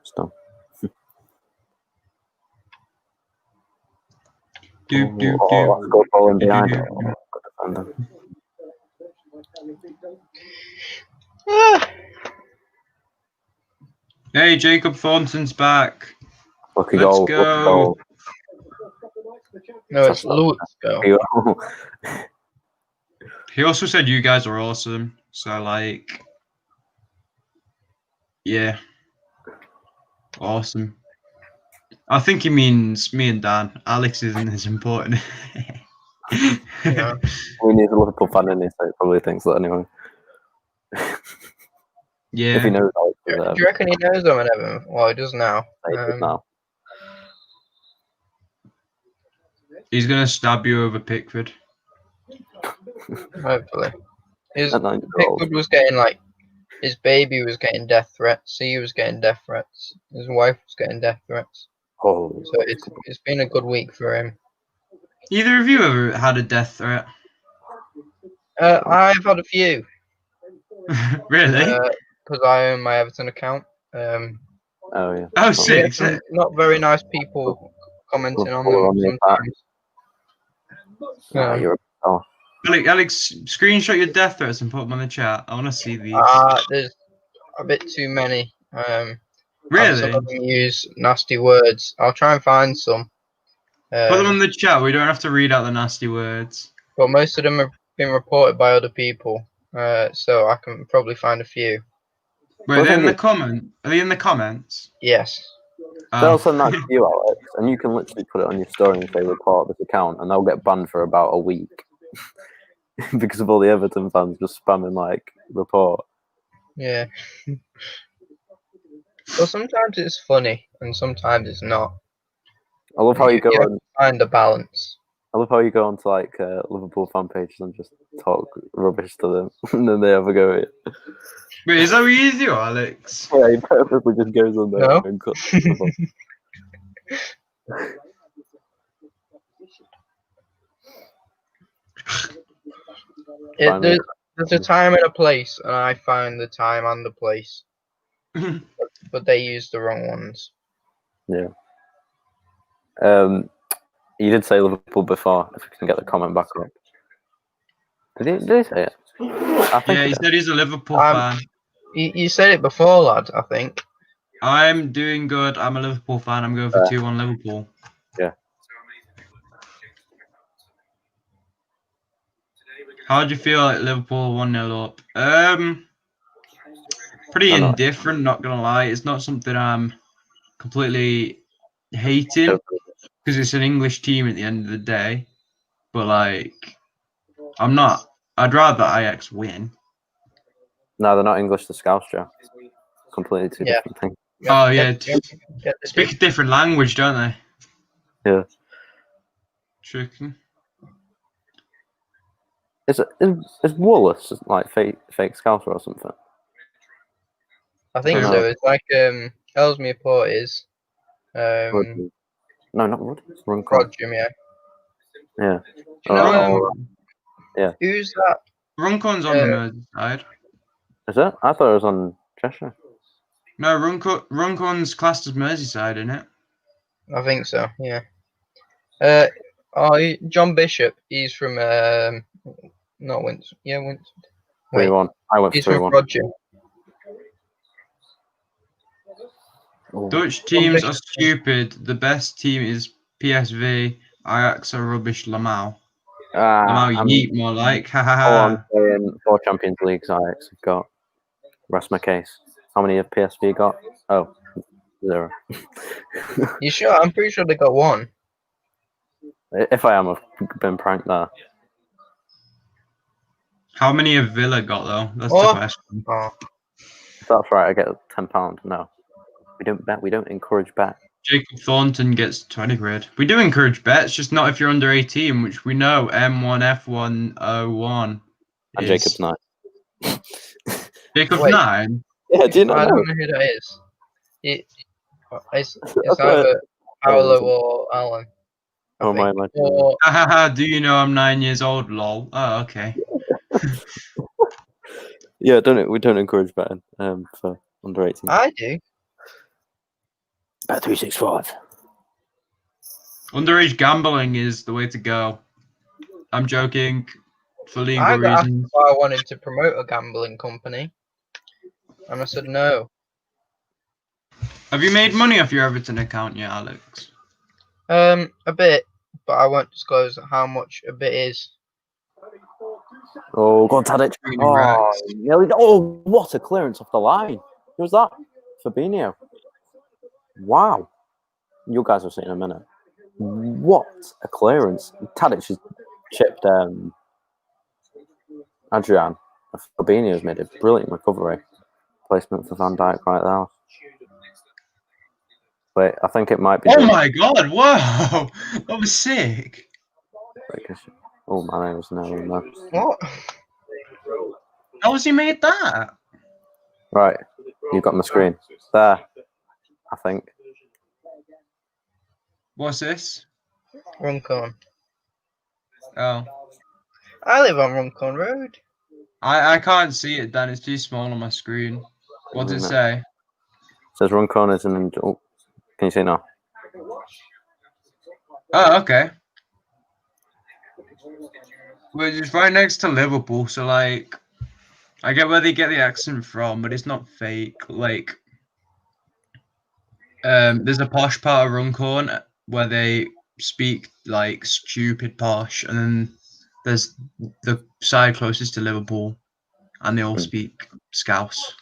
A: still. Let's go Holland behind. Good defender.
B: Hey, Jacob Thornton's back.
A: Lucky
B: Let's
A: goal.
B: go.
A: Lucky goal.
C: No, it's Lewis go.
B: He also said you guys are awesome. So, like, yeah. Awesome. I think he means me and Dan. Alex isn't as important.
C: Yeah.
A: We need a Liverpool fan in here, so he probably thinks that anyway.
B: Yeah.
A: If he knows Alex
C: Do
A: is there.
C: you reckon he knows I'm an Everton? Well, he does now.
A: He does now.
B: He's going to stab you over Pickford.
C: Hopefully. His
A: At 9-year-old.
C: Pickford was getting like, his baby was getting death threats. He was getting death threats. His wife was getting death threats.
A: Oh,
C: So it's been a good week for him.
B: Either of you ever had a death threat?
C: I've had a few.
B: Really?
C: Because I own my Everton account.
A: oh yeah.
B: Oh, sick.
C: Some not very nice people commenting on them sometimes.
A: You're a
B: Alex, screenshot your death threats and put them on the chat. I want to see these.
C: There's a bit too many.
B: Really?
C: Some of them use nasty words. I'll try and find some.
B: Put them on the chat. We don't have to read out the nasty words.
C: But most of them have been reported by other people. So I can probably find a few.
B: Wait, are they in the comment? Are they in the comments?
C: Yes.
A: They'll send that to you, Alex, and you can literally put it on your story and say report this account, and they'll get banned for about a week because of all the Everton fans just spamming like report.
C: Yeah. Well, sometimes it's funny and sometimes it's not.
A: I love how you go
C: have
A: on.
C: to find a balance.
A: I love how you go onto like Liverpool fan pages and just talk rubbish to them, and then they have a go at you.
B: Wait, is that what you do, Alex?
A: Yeah, he purposely just goes on there
C: No.
A: and cuts them off.
C: There's a time and a place, and I find the time and the place. But they use the wrong ones.
A: Yeah. You did say Liverpool before. If we can get the comment back up. Did he say it? I think
B: Yeah, he said he's a Liverpool fan.
C: You said it before, lad, I think.
B: I'm doing good. I'm a Liverpool fan. I'm going for 2-1 Liverpool.
A: Yeah.
B: How do you feel like Liverpool 1-0 up? Pretty indifferent, not gonna lie. It's not something I'm completely hating because it's an English team at the end of the day. But like, I'm not. I'd rather Ajax win.
A: No, they're not English to Scouse, Joe. Completely two different things.
B: Oh yeah, speak a different language, don't they?
A: Yeah.
B: Tricky.
A: Is Wallace like fake Scouser or something?
C: I think so. It's like Ellesmere Port is.
A: No, not Wood.
C: Rodgem, yeah.
A: Yeah.
C: You know,
A: yeah.
C: Who's that?
B: Runcorn's on the Merseyside.
A: Is it? I thought it was on Cheshire.
B: No, Runcorn's classed as Merseyside, isn't it?
C: I think so. Yeah. John Bishop. He's from not Windsor. Yeah, Windsor.
A: 3-1. I went
C: He's
A: for 3-1.
C: from Rodgem.
B: Dutch teams are stupid. The best team is PSV. Ajax are rubbish. Lamau. Lamau yeet more like.
A: I'm saying 4 Champions Leagues Ajax have got. Rest my case. How many have PSV got? Oh, 0.
C: You sure? I'm pretty sure they got 1.
A: If I am, I've been pranked there.
B: How many have Villa got though? That's the question.
A: If that's right, I get £10. No. We don't bet. We don't encourage bet.
B: Jacob Thornton gets 20 quid. We do encourage bets, just not if you're under 18, which we know M1F101.
A: And Jacob's 9.
B: Jacob's 9?
A: Yeah, do you know?
C: I don't know who that is. It's either Paolo or Alan.
A: Oh my
B: God. Do you know I'm 9 years old? Lol. Oh, okay.
A: Yeah, we don't encourage betting for under 18.
C: I do.
A: Bet 365.
B: Underage gambling is the way to go. I'm joking. For legal
C: I got asked
B: reasons.
C: if I wanted to promote a gambling company, and I said no.
B: Have you made money off your Everton account yet, Alex?
C: A bit, but I won't disclose how much a bit is.
A: Oh, God, Tadic. Oh, nearly. Oh, what a clearance off the line. Who was that? Fabinho. Wow. You guys will see in a minute. What a clearance. Tadic has chipped Adrian. Fabinho's made a brilliant recovery. Placement for Van Dijk right there. Wait, I think it might be.
B: Oh my God! Wow, that was sick.
A: Oh, my name was never in there.
C: What?
B: How has he made that?
A: Right, you've got my screen there. I think.
B: What's this?
C: Runcorn.
B: Oh,
C: I live on Runcorn Road.
B: I can't see it, Dan. It's too small on my screen. What does it say?
A: It says Runcorn is an. Oh, can you see now?
B: Oh, okay. We're just right next to Liverpool, so like, I get where they get the accent from, but it's not fake. Like, there's a posh part of Runcorn where they speak like stupid posh, and then there's the side closest to Liverpool, and they all speak Scouse.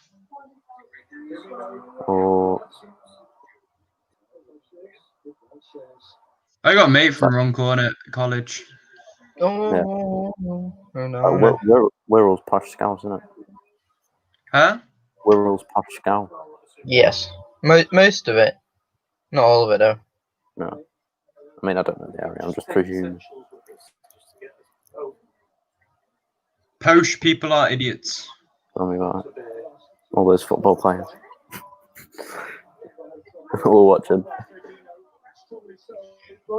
A: Oh.
B: I got a mate from Runcorn at college.
C: Oh, yeah. No.
A: Wirrell's posh Scouse, isn't it?
B: Huh?
A: Wirrell's posh Scouse.
C: Yes, most of it, not all of it though.
A: No, I mean I don't know the area. I'm just presuming.
B: Posh people are idiots.
A: Tell me about it. All those football players. We're watching.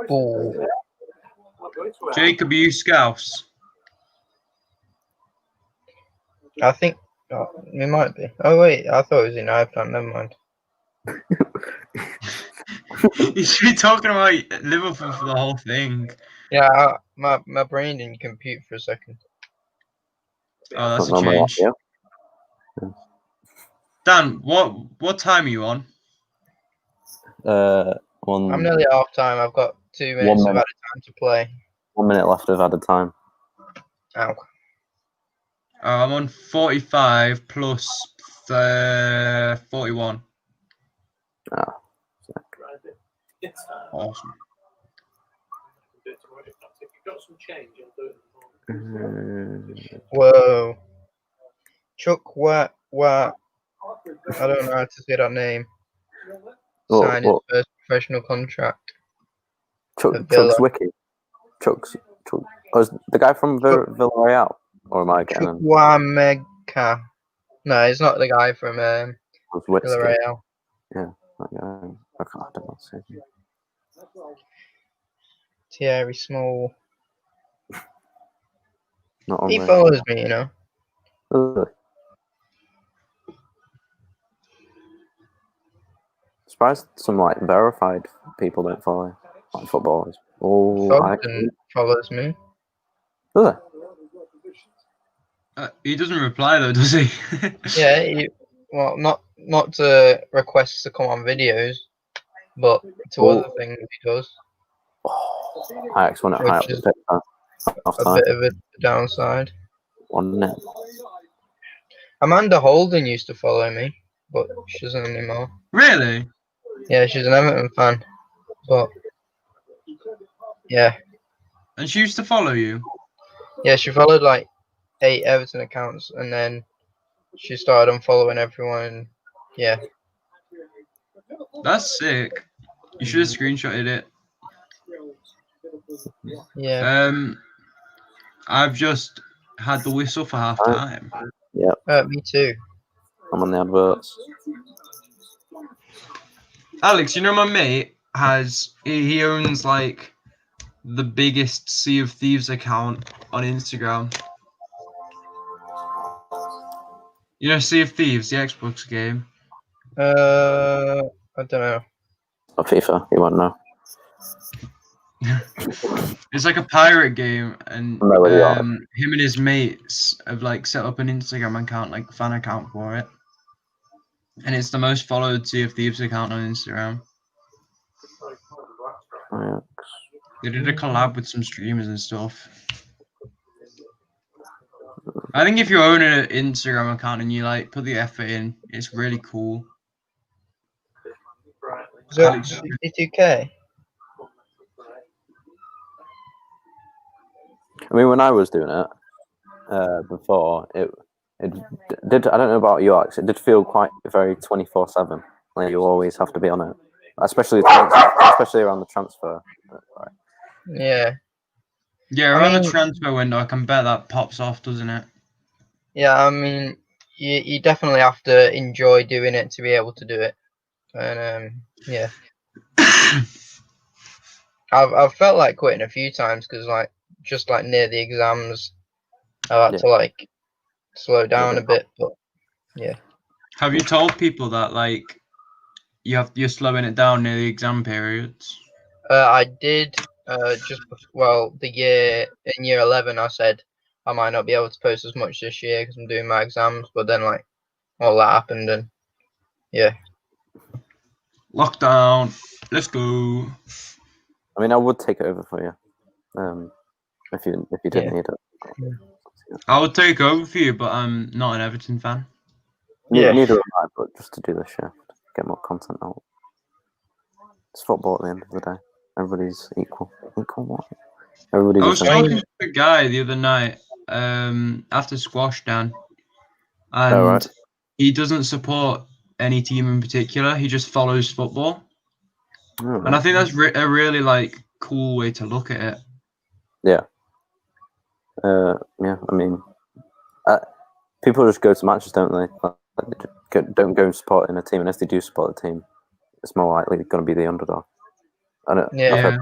C: Ooh.
B: Jacob, are you Scouse?
C: I think it might be. Oh wait, I thought it was in Iceland. Never mind.
B: You should be talking about Liverpool for the whole thing.
C: Yeah, my brain didn't compute for a second.
B: Oh, that's a change.
A: Yeah.
B: Dan, what time are you on?
C: I'm nearly at half time. I've got 2 minutes of added time to play.
A: 1 minute left of added time.
C: Ow.
B: I'm on 45 plus 41.
A: Oh.
B: Awesome.
C: Whoa. Chuck what? I don't know how to say that name. Signed his first professional contract.
A: Chuck's Wiki. Chuck's. Oh, is the guy from Villarreal? Or am I getting him?
C: Chukwuemeka. No, he's not the guy from Villarreal.
A: Yeah, that guy. I don't know.
C: Thierry Small.
A: Not on
C: He
A: there.
C: follows me, you know.
A: Surprised some like verified people don't follow, like footballers. Oh,
C: Fogden follows me.
A: Does
B: He doesn't reply though, does he?
C: Yeah, well, not to requests to come on videos, but to other things he does.
A: Ajax won it high up the pitch.
C: A bit of a downside.
A: 1-0.
C: Amanda Holden used to follow me, but she doesn't anymore.
B: Really?
C: Yeah, she's an Everton fan, but yeah.
B: And she used to follow you?
C: Yeah, she followed like 8 Everton accounts, and then she started unfollowing everyone. Yeah.
B: That's sick. You should have screenshotted it.
C: Yeah.
B: I've just had the whistle for half time.
A: Yep.
C: Me too.
A: I'm on the adverts.
B: Alex, you know my mate he owns like the biggest Sea of Thieves account on Instagram. You know Sea of Thieves, the Xbox game?
C: I don't know.
A: Not FIFA, you won't know.
B: It's like a pirate game, and him and his mates have like set up an Instagram account, like fan account for it, and it's the most followed Sea of Thieves account on Instagram.
A: Ajax.
B: They did a collab with some streamers and stuff. I think if you own an Instagram account and you like put the effort in, it's really cool.
C: So 62K.
A: I mean, when I was doing it before, it did. I don't know about you, Alex. It did feel quite very 24/7. Like you always have to be on it, especially around the transfer. Right.
C: Yeah.
B: Yeah, around the transfer window, I can bet that pops off, doesn't it?
C: Yeah, I mean, you definitely have to enjoy doing it to be able to do it, and yeah. I've felt like quitting a few times because just near the exams, I had to like slow down a bit, but yeah.
B: Have you told people that like you're slowing it down near the exam periods?
C: I did the year in year 11 I said I might not be able to post as much this year because I'm doing my exams, but then like all that happened and yeah.
B: Lockdown, let's go.
A: I mean, I would take it over for you, if you didn't need it.
B: I would take over for you, but I'm not an Everton fan.
A: Yeah, neither am I. But just to do the shift, get more content out. It's football at the end of the day. Everybody's equal. Equal what? Everybody's.
B: I was talking to a guy the other night after squash, Dan, and he doesn't support any team in particular. He just follows football. And I think that's a really like cool way to look at it.
A: Yeah. Yeah. I mean, people just go to matches, don't they? Don't go and support in a team, and if they do support a team, it's more likely going to be the underdog.
C: Yeah.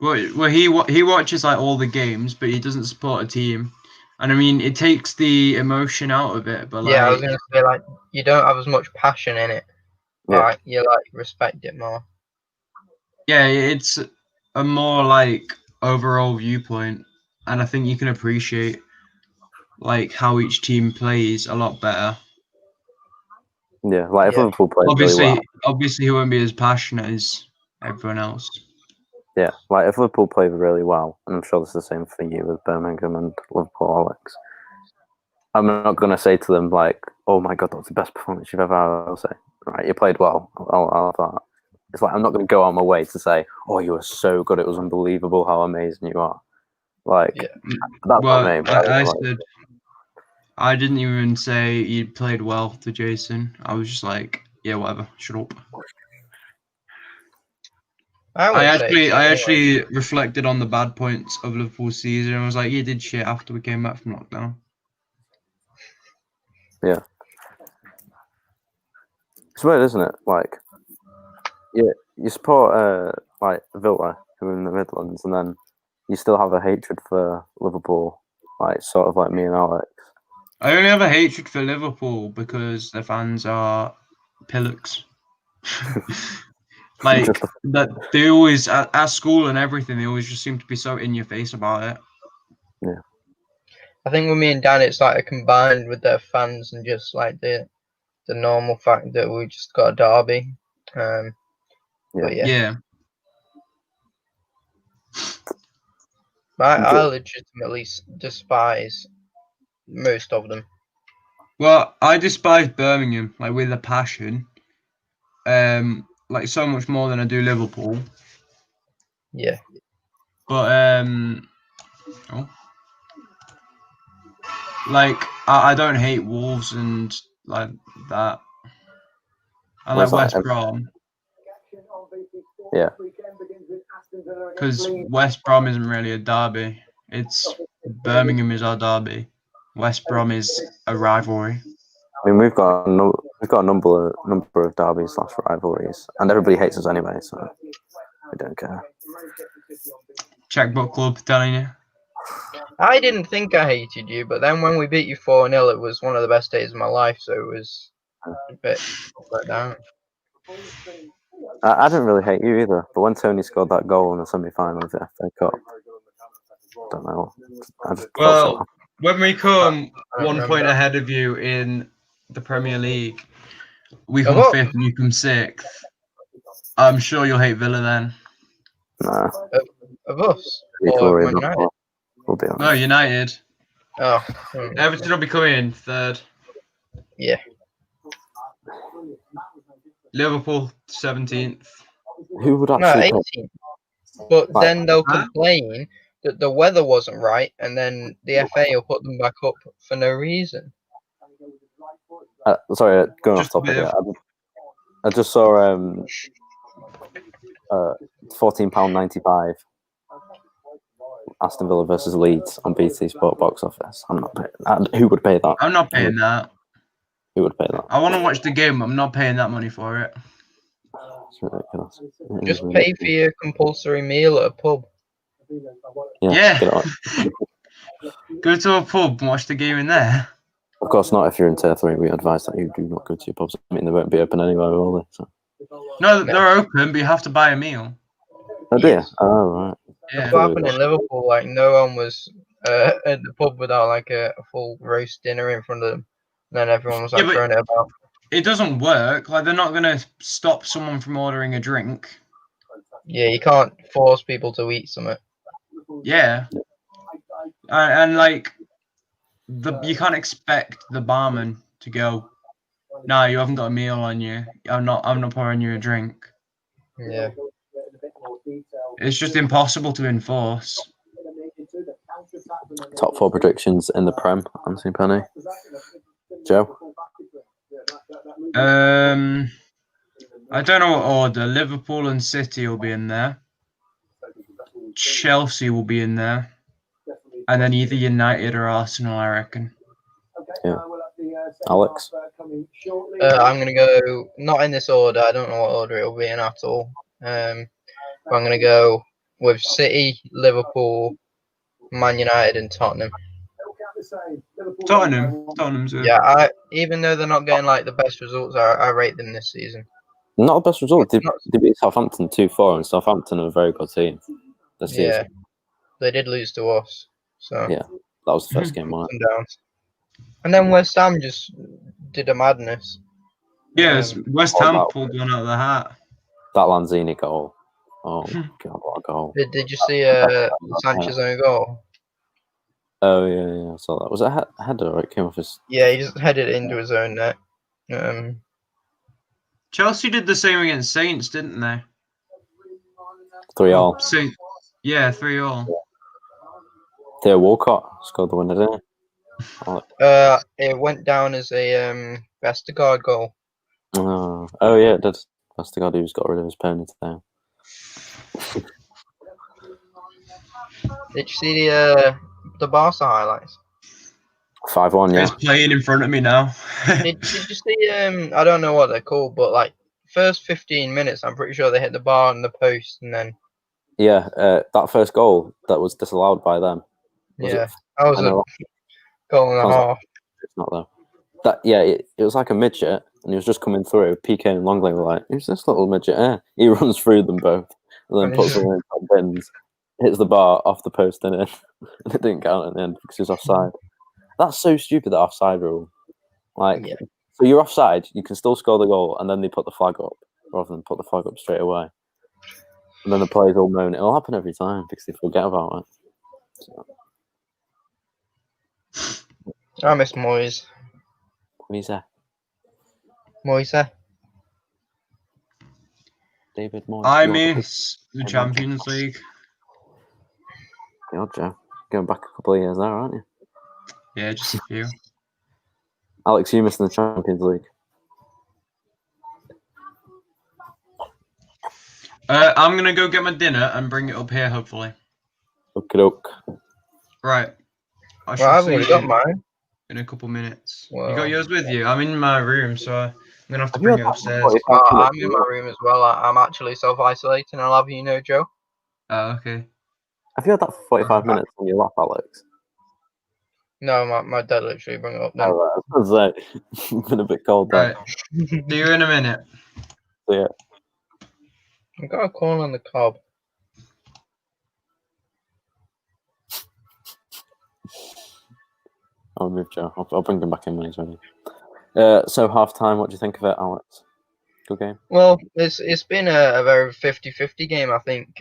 B: Well, he watches like all the games, but he doesn't support a team. And I mean, it takes the emotion out of it. But
C: yeah, I was gonna say like you don't have as much passion in it. Like you respect it more.
B: Yeah, it's a more like overall viewpoint, and I think you can appreciate like how each team plays a lot better.
A: Yeah, like if Liverpool play
B: obviously he won't be as passionate as everyone else.
A: Yeah, like if Liverpool play really well, and I'm sure it's the same for you with Birmingham and Liverpool, Alex. I'm not going to say to them like, "Oh my God, that's the best performance you've ever had." I'll say, "Right, you played well." I'll have that. It's like I'm not going to go on my way to say, "Oh, you were so good. It was unbelievable how amazing you are." Like that's what I mean.
B: I didn't even say you played well to Jason. I was just like, "Yeah, whatever. Shut up." I actually reflected on the bad points of Liverpool's season and was like, "You did shit after we came back from lockdown."
A: Yeah. It's weird, isn't it? Like, you support like Villa, who are in the Midlands, and then you still have a hatred for Liverpool, like sort of like me and Alex.
B: I only have a hatred for Liverpool because their fans are pillocks. Like that, they always at school and everything. They always just seem to be so in your face about it.
A: Yeah.
C: I think with me and Dan, it's like a combined with their fans and just like the normal fact that we just got a derby.
B: Yeah.
C: I legitimately despise most of them.
B: Well, I despise Birmingham like with a passion. Like so much more than I do Liverpool.
C: Yeah.
B: But like I don't hate Wolves and like that. I like West Brom.
A: Yeah.
B: Because West Brom isn't really a derby. It's Birmingham is our derby. West Brom is a rivalry.
A: I mean, we've got a number of derbies / rivalries, and everybody hates us anyway, so I don't care.
B: Checkbook Club telling you.
C: I didn't think I hated you, but then when we beat you 4-0, it was one of the best days of my life, so it was a bit let down.
A: I didn't really hate you either, but when Tony scored that goal in the semi-final of the FA Cup, don't know.
B: Well, when we come 1 point ahead of you in the Premier League, we come 5th and you come 6th. I'm sure you'll hate Villa then.
A: Nah.
C: Of us? Or Man United?
A: We'll be honest.
B: No, United.
C: Oh.
B: Everton will be coming in 3rd.
C: Yeah.
B: Liverpool 17th.
A: Who would actually?
C: No, 18th. But then they'll complain that the weather wasn't right, and then the FA will put them back up for no reason.
A: Sorry, going off topic. I just saw £14.95 Aston Villa versus Leeds on BT Sport box office. I'm not paying. Who would pay that?
B: I'm not paying that.
A: Who would pay that?
B: I want to watch the game. I'm not paying that money for it.
A: It's ridiculous.
C: Just pay for your compulsory meal at a pub.
B: Yeah. Go to a pub and watch the game in there.
A: Of course not. If you're in Tier 3, we advise that you do not go to your pubs. I mean, they won't be open anyway, will they? So.
B: No, they're open, but you have to buy a meal.
A: Oh dear. Oh right.
B: Yeah.
C: That's what happened in Liverpool. Like, no one was at the pub without like a full roast dinner in front of them. And then everyone was like throwing it about.
B: It doesn't work. Like, they're not going to stop someone from ordering a drink.
C: Yeah, you can't force people to eat something.
B: Yeah. And like, you can't expect the barman to go, "No, you haven't got a meal on you. I'm not pouring you a drink."
C: Yeah.
B: It's just impossible to enforce.
A: Top 4 predictions in the Prem, Anthony Penny. Joe?
B: I don't know what order. Liverpool and City will be in there. Chelsea will be in there. And then either United or Arsenal, I reckon.
A: Yeah. Alex?
C: I'm going to go, not in this order. I don't know what order it'll be in at all. But I'm going to go with City, Liverpool, Man United and Tottenham.
B: Tottenham's good.
C: Yeah, even though they're not getting like the best results, I rate them this season.
A: Not the best result. They beat Southampton 2-4, and Southampton are a very good team this season.
C: They did lose to us. So
A: yeah, that was the first game, wasn't
C: it? And then West Ham just did a madness.
B: Yes, West Ham pulled one out of the hat.
A: That Lanzini goal. Oh God, what a goal!
C: Did you see Sanchez own goal?
A: Oh yeah, I saw that. Was it a header or it came off his?
C: Yeah, he just headed it into his own net.
B: Chelsea did the same against Saints, didn't they?
A: 3-3.
B: Yeah, 3-3.
A: Theo Walcott scored the winner, didn't he?
C: It went down as a Vestergaard goal.
A: Oh yeah, it did. Vestergaard, who's got rid of his ponytail.
C: Did you see the Barca highlights?
A: 5-1, yeah.
B: It's playing in front of me now.
C: did you see? I don't know what they're called, but like first 15 minutes, I'm pretty sure they hit the bar and the post, and then.
A: Yeah, that first goal that was disallowed by them.
C: That was a goal and a half.
A: It's not though. It was like a midget, and he was just coming through. PK and Longley were like, "Who's this little midget?" He runs through them both, and then puts them in top bins, hits the bar off the post and in, and it didn't count at the end because he was offside. That's so stupid, that offside rule. So you're offside, you can still score the goal, and then they put the flag up rather than put the flag up straight away. And then the players all moan. It'll happen every time because they forget about it. So.
C: I miss Moyes. Moise.
A: David Moyes.
B: I miss the Champions League.
A: God, Joe. Going back a couple of years there, aren't you?
B: Yeah, just a few.
A: Alex, you missing the Champions League?
B: I'm going to go get my dinner and bring it up here, hopefully.
A: Okie-doke.
B: Right.
C: I've already got mine.
B: In a couple minutes.
C: Well,
B: you got yours with you? I'm in my room, so I'm going to have to bring it upstairs.
C: I'm in my room as well. I'm actually self-isolating, I'll have you know, Joe.
B: Oh, okay.
A: Have you had that for 45 minutes on your lap, Alex?
C: No, my dad literally brought it up now.
A: I was like, it's been a bit cold there.
B: Right. See you in a minute.
A: So, yeah.
C: I've got a corn on the cob.
A: I'll move Joe. I'll bring him back in when he's ready. So half time, what do you think of it, Alex? Good game.
C: Well, it's been a very 50-50 game. I think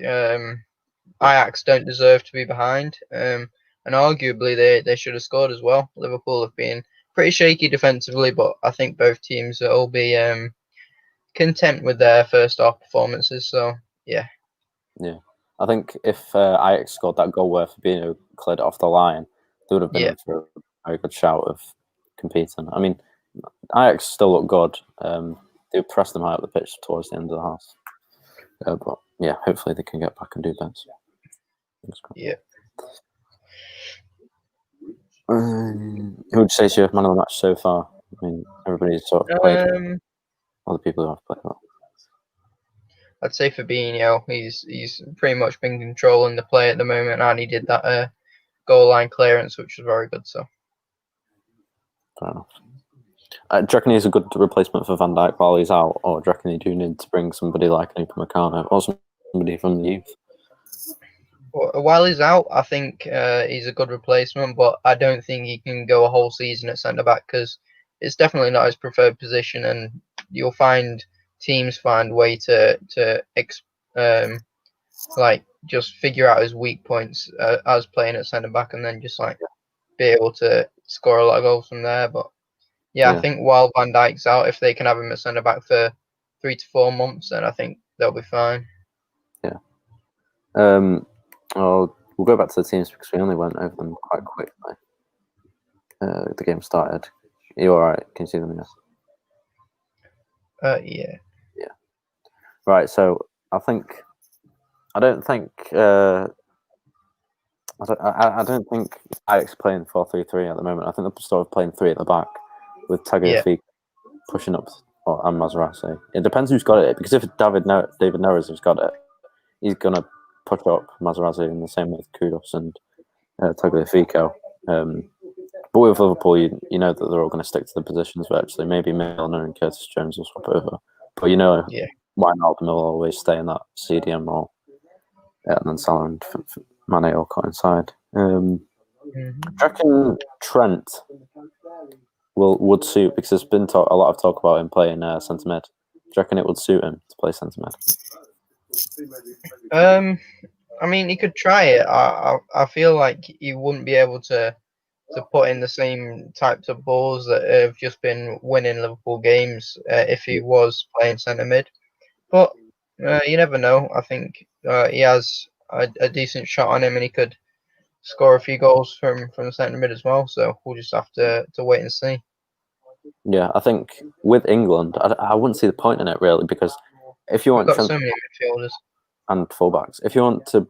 C: Ajax don't deserve to be behind, and arguably they should have scored as well. Liverpool have been pretty shaky defensively, but I think both teams will be content with their first half performances. So yeah.
A: I think if Ajax scored that goal where Fabinho cleared it off the line, they would have been in for a very good shout of competing. I mean, Ajax still look good. They pressed them high up the pitch towards the end of the half. But yeah, hopefully they can get back and do that.
C: Yeah.
A: Who would you say is your man of the match so far? I mean, everybody's sort of played. Other people who have played well.
C: I'd say Fabinho. He's pretty much been controlling the play at the moment, and he did that goal line clearance, which was very good. So.
A: Fair enough. Do you reckon he's a good replacement for Van Dijk while he's out, or do you reckon you do need to bring somebody like an Upamecano or somebody from the youth?
C: While he's out, I think he's a good replacement, but I don't think he can go a whole season at centre back because it's definitely not his preferred position, and you'll find teams find way to like just figure out his weak points as playing at centre back, and then just like be able to score a lot of goals from there. But yeah, I think while Van Dijk's out, if they can have him at centre back for 3 to 4 months, then I think they'll be fine.
A: Yeah. We'll go back to the teams because we only went over them quite quickly. The game started. Are you all right? Can you see them?
C: Yeah.
A: Yeah. Right. So I don't think Ajax playing 4-3-3 at the moment. I think they're sort of playing 3 at the back with Tagliafico pushing up and Masalah. It depends who's got it, because if David Neres has got it, he's gonna push up Masalah in the same way with Kudus and Tagliafico. But with Liverpool, you know that they're all going to stick to the positions virtually. Maybe Milner and Curtis Jones will swap over, but Wijnaldum will always stay in that CDM role. And then Salah and Mane all cut inside. Do you reckon Trent would suit, because there's been a lot of talk about him playing centre mid? Do you reckon it would suit him to play centre mid?
C: I mean, he could try it. I feel like he wouldn't be able to put in the same types of balls that have just been winning Liverpool games if he was playing centre mid. But you never know. I think he has a decent shot on him, and he could score a few goals from the centre mid as well. So we'll just have to wait and see.
A: Yeah, I think with England, I wouldn't see the point in it really, because if you want
C: We've got so many midfielders
A: and fullbacks, if you want to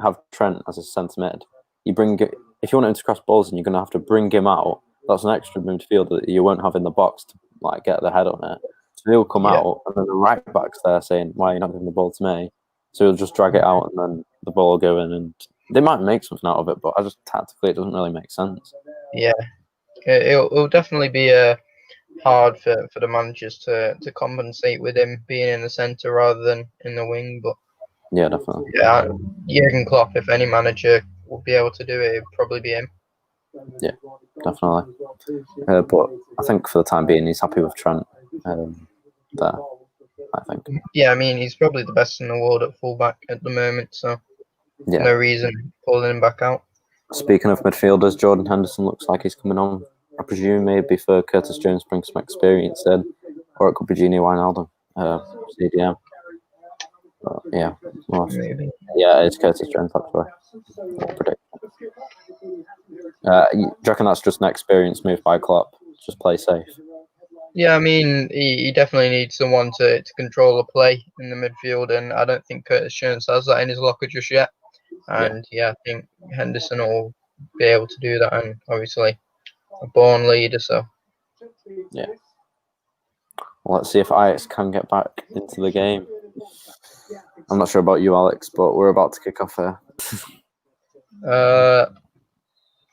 A: have Trent as a centre mid, if you want him to cross balls, and you're going to have to bring him out. That's an extra midfielder that you won't have in the box to get the head on it. So he'll come out, and then the right back's there saying, "Why are you not giving the ball to me?" So he'll just drag it out, and then the ball will go in, and they might make something out of it. But tactically, it doesn't really make sense.
C: Yeah, it'll definitely be hard for the managers to compensate with him being in the centre rather than in the wing. But
A: yeah, definitely.
C: Yeah, Jurgen Klopp, if any manager would be able to do it, it'd probably be him.
A: Yeah, definitely. But I think for the time being, he's happy with Trent there, I think.
C: Yeah, I mean, he's probably the best in the world at fullback at the moment, so no reason pulling him back out.
A: Speaking of midfielders, Jordan Henderson looks like he's coming on. I presume maybe for Curtis Jones to bring some experience in, or it could be Gini Wijnaldum, CDM. But yeah,
C: maybe.
A: Yeah, it's Curtis Jones actually. Do you reckon that's just an experience move by Klopp? Just play safe.
C: Yeah, I mean, he definitely needs someone to control the play in the midfield, and I don't think Curtis Jones has that in his locker just yet. And I think Henderson will be able to do that, and obviously a born leader. So
A: yeah. Well, let's see if Ajax can get back into the game. I'm not sure about you, Alex, but we're about to kick off here.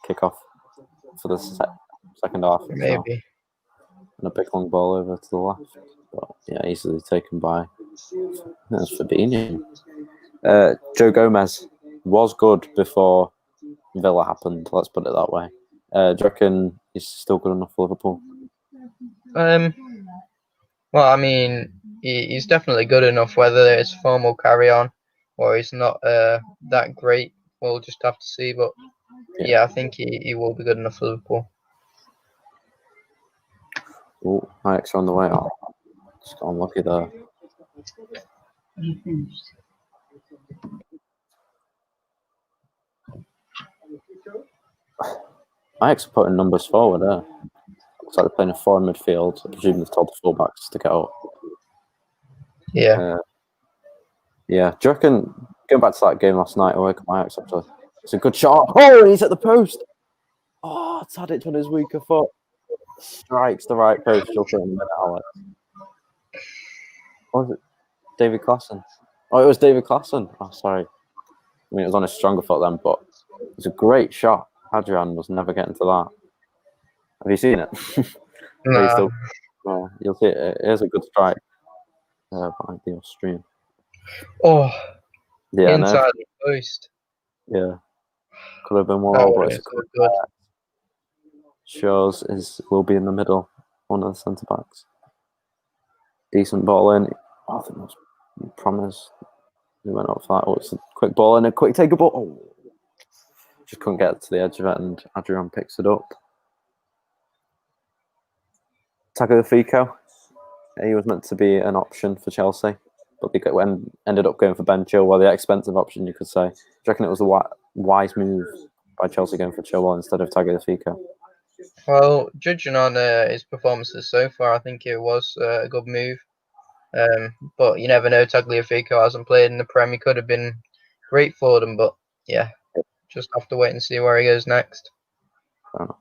A: Kick off for the second half.
C: Maybe.
A: And a big long ball over to the left. But yeah, easily taken by That's Fabinho. Joe Gomez was good before Villa happened. Let's put it that way. Do you reckon he's still good enough for Liverpool?
C: Well, I mean, he's definitely good enough. Whether his form will carry on or he's not that great, we'll just have to see. But yeah, I think he will be good enough for Liverpool.
A: Oh, Ajax are on the way out. Just got unlucky there. Ajax are putting numbers forward there. Looks like they're playing a 4 in midfield. I presume they've told the fullbacks to get out.
C: Yeah.
A: Yeah. Do you reckon, going back to that game last night, away from Ajax, actually, it's a good shot. Oh, he's at the post. Oh, it's had it on his weaker foot. Strikes the right post just in the minute, Alex. What was it? David Klassen. Oh, it was David Klassen. Oh, sorry. I mean, it was on his stronger foot then, but it was a great shot. Adrian was never getting to that. Have you seen it?
C: Nah.
A: You'll see it. It is a good strike by the stream.
C: Oh,
A: yeah,
C: inside the post.
A: Yeah, could have been more, but it's
C: good.
A: Shows will be in the middle, one of the centre backs. Decent ball in. Oh, I think that was promise. He went up for that. Oh, it's a quick ball in, a quick take a ball. Oh, just couldn't get to the edge of it, and Adrian picks it up. Tagliafico. He was meant to be an option for Chelsea, but they ended up going for Ben Chilwell, the expensive option, you could say. Do you reckon it was a wise move by Chelsea going for Chilwell instead of Tagliafico?
C: Well, judging on his performances so far, I think it was a good move. But you never know. Tagliafico hasn't played in the Prem. He could have been great for them, but yeah, just have to wait and see where he goes next.
A: Fair enough.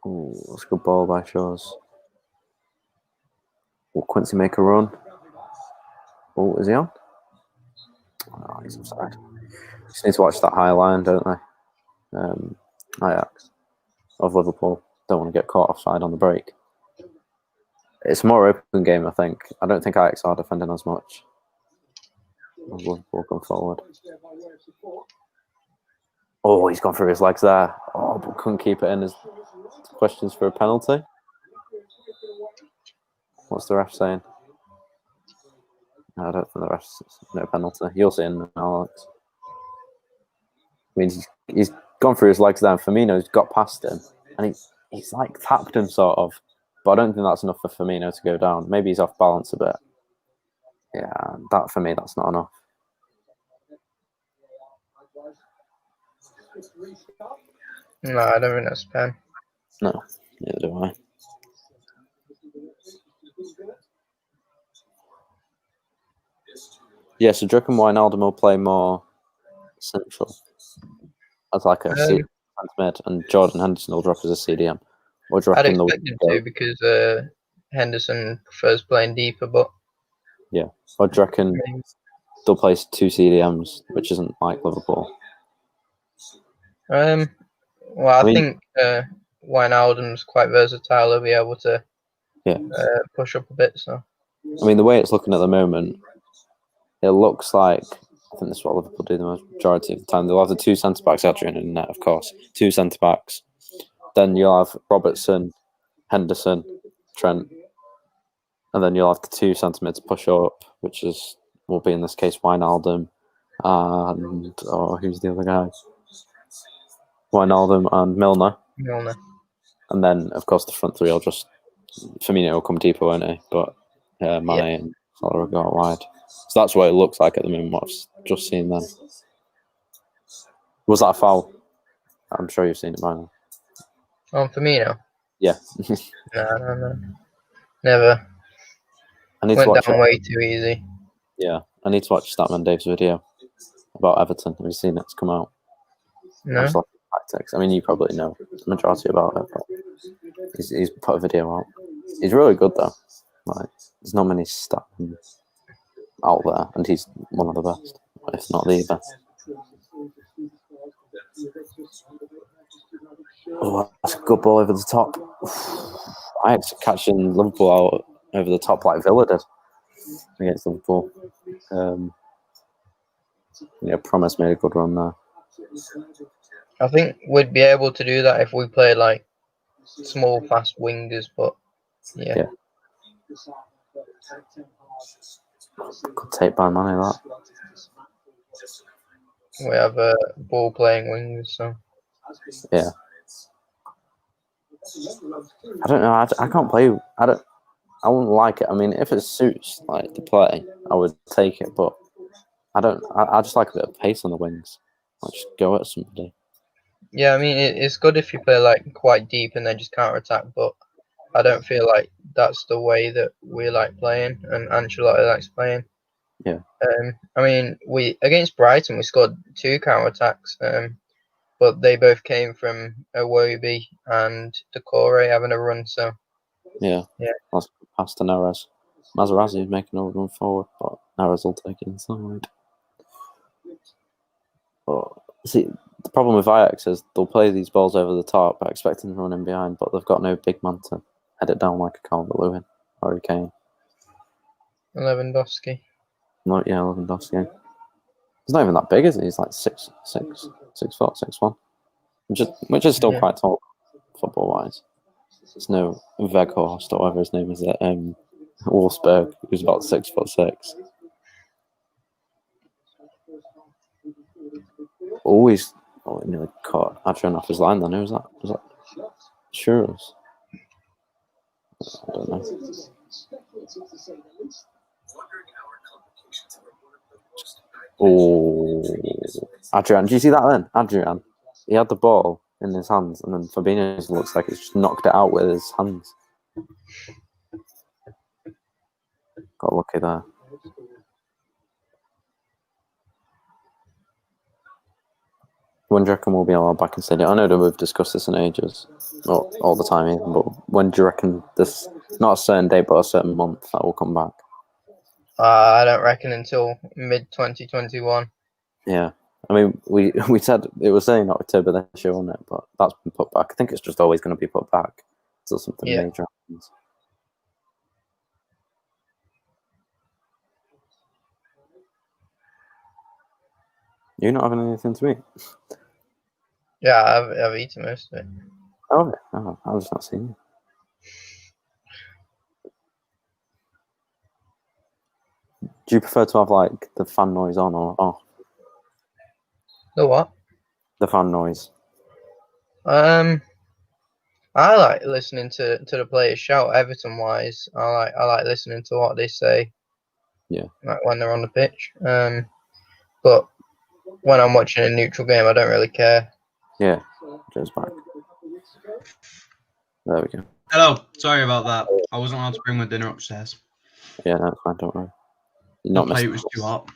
A: Oh, that's a good ball by Shaws. Will Quincy make a run? Oh, is he on? Oh, he's offside. Just need to watch that high line, don't they? Ajax of Liverpool don't want to get caught offside on the break. It's a more open game, I think. I don't think Ajax are defending as much. Liverpool going forward. Oh, he's gone through his legs there. Oh, but couldn't keep it in. His questions for a penalty. What's the ref saying? No, I don't think the ref's no penalty. You'll see in Alex. I mean, he's gone through his legs there. Firmino's got past him, and he's like tapped him sort of. But I don't think that's enough for Firmino to go down. Maybe he's off balance a bit. Yeah, that for me, that's not enough.
C: No, I don't think that's pen.
A: No, neither do I. Yeah, so do you reckon Wijnaldum will play more central as like a centre mid, and Jordan Henderson will drop as a CDM? Or do you reckon
C: I'd expect him to, because Henderson prefers playing deeper, but
A: yeah. Or do you reckon they'll play 2 CDMs, which isn't like Liverpool?
C: Well, I think Wijnaldum's quite versatile. He'll be able to push up a bit. So,
A: I mean, the way it's looking at the moment, it looks like, I think this is what Liverpool do the majority of the time. They'll have the 2 centre backs, Adrian and net, of course. 2 centre backs. Then you'll have Robertson, Henderson, Trent, and then you'll have the 2 centre mids push up, which will be in this case Wijnaldum and who's the other guy? Wijnaldum and Milner. And then, of course, the front 3 will just Firmino will come deeper, won't he? But Mane and Salah will go out wide. So that's what it looks like at the moment. What I've just seen then. Was that a foul? I'm sure you've seen it by now.
C: On Firmino?
A: Yeah.
C: No. Never.
A: I need
C: Went
A: to watch
C: down way too easy.
A: Yeah, I need to watch Statman Dave's video about Everton. Have you seen it? It's come out.
C: No.
A: Tactics. I mean, you probably know the majority about it, but he's put a video out. He's really good though. Like, there's not many Statman out there, and he's one of the best, if not the best. Oh, that's a good ball over the top. Ajax catching Liverpool out over the top like Villa did against Liverpool. Promise made a good run there.
C: I think we'd be able to do that if we play like small, fast wingers, but yeah.
A: Good take by Mane, that.
C: We have ball playing wingers, so
A: yeah. I don't know. I can't play. I wouldn't like it. I mean, if it suits like the play, I would take it. But I don't. I just like a bit of pace on the wings. Like just go at somebody.
C: Yeah, I mean it's good if you play like quite deep and then just counter attack. But I don't feel like that's the way that we like playing and Ancelotti likes playing.
A: Yeah.
C: I mean, we against Brighton we scored 2 counter attacks. But they both came from Iwobi and Decore having a run. So
A: yeah. That's past to Neres. Materazzi is making a run forward, but Neres will take it inside. But see, the problem with Ajax is they'll play these balls over the top, expecting to run in behind, but they've got no big man to head it down like a Calvert-Lewin or a Kane.
C: Lewandowski.
A: Lewandowski. He's not even that big, is he? He's like 6'4", 6'1", which is still quite tall, football-wise. There's no Weghorst or whatever his name is at Wolfsburg, who's about 6'6". Always nearly caught Adrian off his line then. Who was that? Was that Churros? I don't know. Oh, Adrian, do you see that then? Adrian, he had the ball in his hands, and then Fabinho looks like he's just knocked it out with his hands. Got lucky there. When do you reckon we'll be allowed back in stadium? I know that we've discussed this in ages, all the time even, but when do you reckon this, not a certain date, but a certain month that will come back?
C: I don't reckon until mid-2021.
A: Yeah. I mean, we said, it was saying October this year, wasn't it? But that's been put back. I think it's just always going to be put back until something major happens. You're not having anything to eat?
C: Yeah, I've eaten most of it.
A: Oh, I've just not seen you. Do you prefer to have like the fan noise on or off?
C: The what?
A: The fan noise.
C: I like listening to the players shout. Everton wise, I like listening to what they say.
A: Yeah.
C: Like when they're on the pitch. But when I'm watching a neutral game, I don't really care.
A: Yeah. Joe's back. There we go.
B: Hello. Sorry about that. I wasn't allowed to bring my dinner upstairs.
A: Yeah, no, it's fine. Don't worry.
B: The plate was too hot.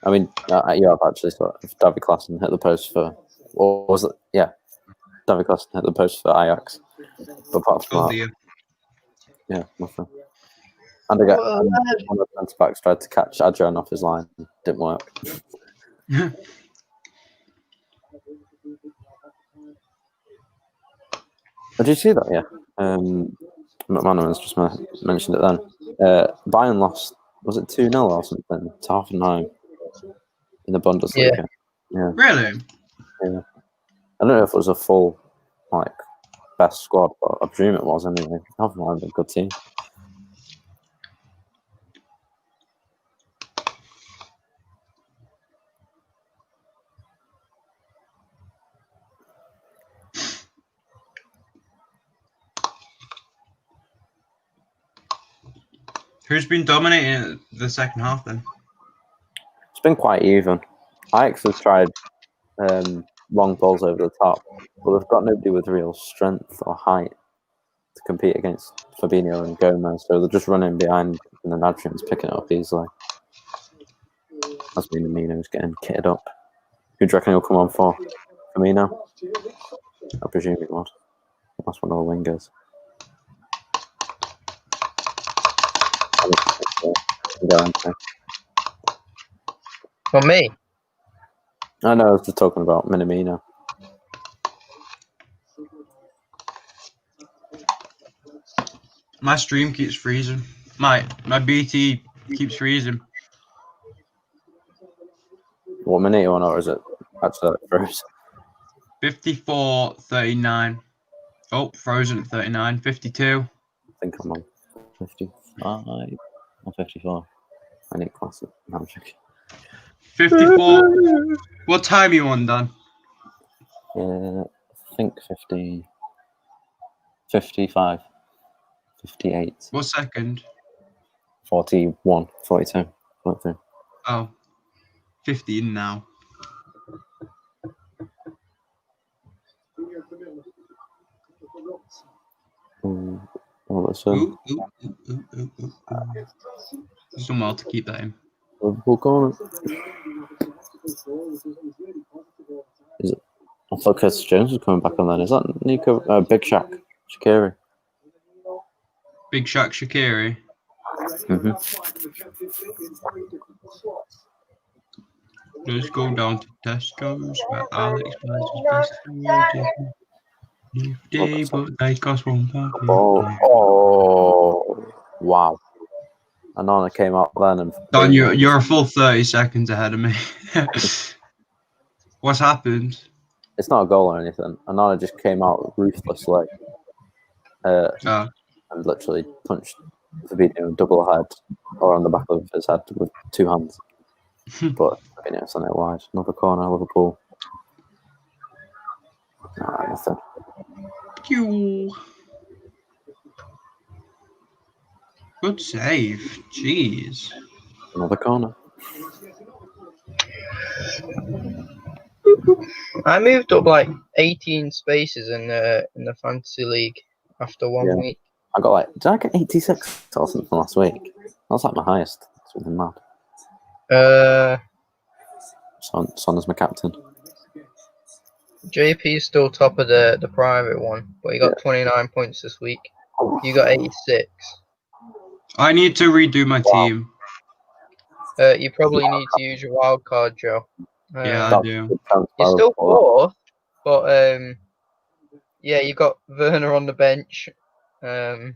A: I mean, you have actually thought if David Klaassen hit the post for, or was it? Yeah, David Klaassen hit the post for Ajax. But apart from that, yeah, nothing. And again, one of the centre backs tried to catch Adrian off his line. Didn't work. Did you see that? Yeah. McManaman's just mentioned it then. Bayern lost, was it 2-0 or something, to Hoffenheim in the Bundesliga? Yeah.
B: Really?
A: Yeah. I don't know if it was a full, like, best squad, but I presume it was anyway. Hoffenheim's a good team.
B: Who's been dominating the second half then?
A: It's been quite even. Ajax have tried long balls over the top, but they've got nobody with real strength or height to compete against Fabinho and Gomez, so they're just running behind and then Adrian's picking it up easily. That's Minamino's getting kitted up. Who do you reckon he'll come on for? Firmino? I presume he would. That's one of the wingers.
C: For me?
A: I know, I was just talking about Minamino.
B: My stream keeps freezing. My BT keeps freezing.
A: What minute you on, or is it actually froze?
B: 54:39. Oh, frozen at 39. 52.
A: I think I'm on 55 or 54. I need classes. No, I'm joking.
B: 54. What time are you on, Dan?
A: I think 50, 55, 58.
B: What second?
A: 41, 42, 43.
B: Oh, 15 now.
A: What was
B: Ooh. Somewhere to keep that in.
A: Liverpool corner. Is it? I thought Curtis Jones was coming back on then. Is that Nico? Big Shaq, Shaqiri.
B: Big Shaq Shaqiri. Let's go down to Tesco's where Alex buys his best food. Day, but they cost £1.
A: Oh, wow. Anana came out then and...
B: Dan, you're a full 30 seconds ahead of me. What's happened?
A: It's not a goal or anything. Anana just came out ruthlessly and literally punched Fabinho double head or on the back of his head with two hands. But Fabinho sent it wide. Another corner, Liverpool. Nah, nothing.
B: Good save. Jeez.
A: Another corner.
C: I moved up like 18 spaces in the fantasy league after 1 week.
A: I got like, did I get 86 or something last week? That's like my highest. Something mad. Son is my captain.
C: JP is still top of the private one, but he got 29 points this week. You got 86.
B: I need to redo my team.
C: You probably need to use your wild card, Joe.
B: Yeah, I do.
C: You're still fourth, but yeah, you got Werner on the bench, De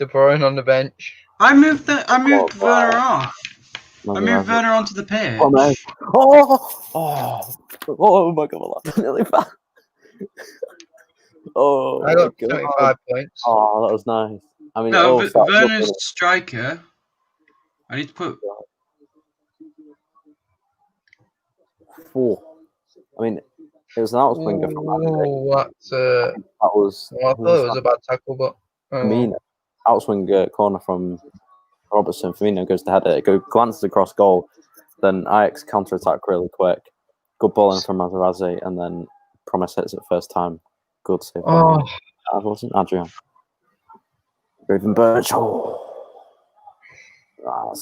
C: Bruyne on the bench.
B: I moved Werner off. I moved Werner onto the pitch.
A: Oh my god, that's nearly bad.
C: I got 75 points.
A: Oh, that was nice. I mean,
B: no, Werner's striker. I need to put
A: 4. I mean, it was an out swinger from that.
C: That
A: was.
C: Well, I thought it was a bad tackle, but
A: Firmino, out swinger corner from Robertson. Firmino goes to header. It glances across goal. Then Ajax counter attack really quick. Good ball in from Materazzi, and then Promise hits it first time. Good save.
C: Oh,
A: I wasn't Adrian. Raven Birch. That's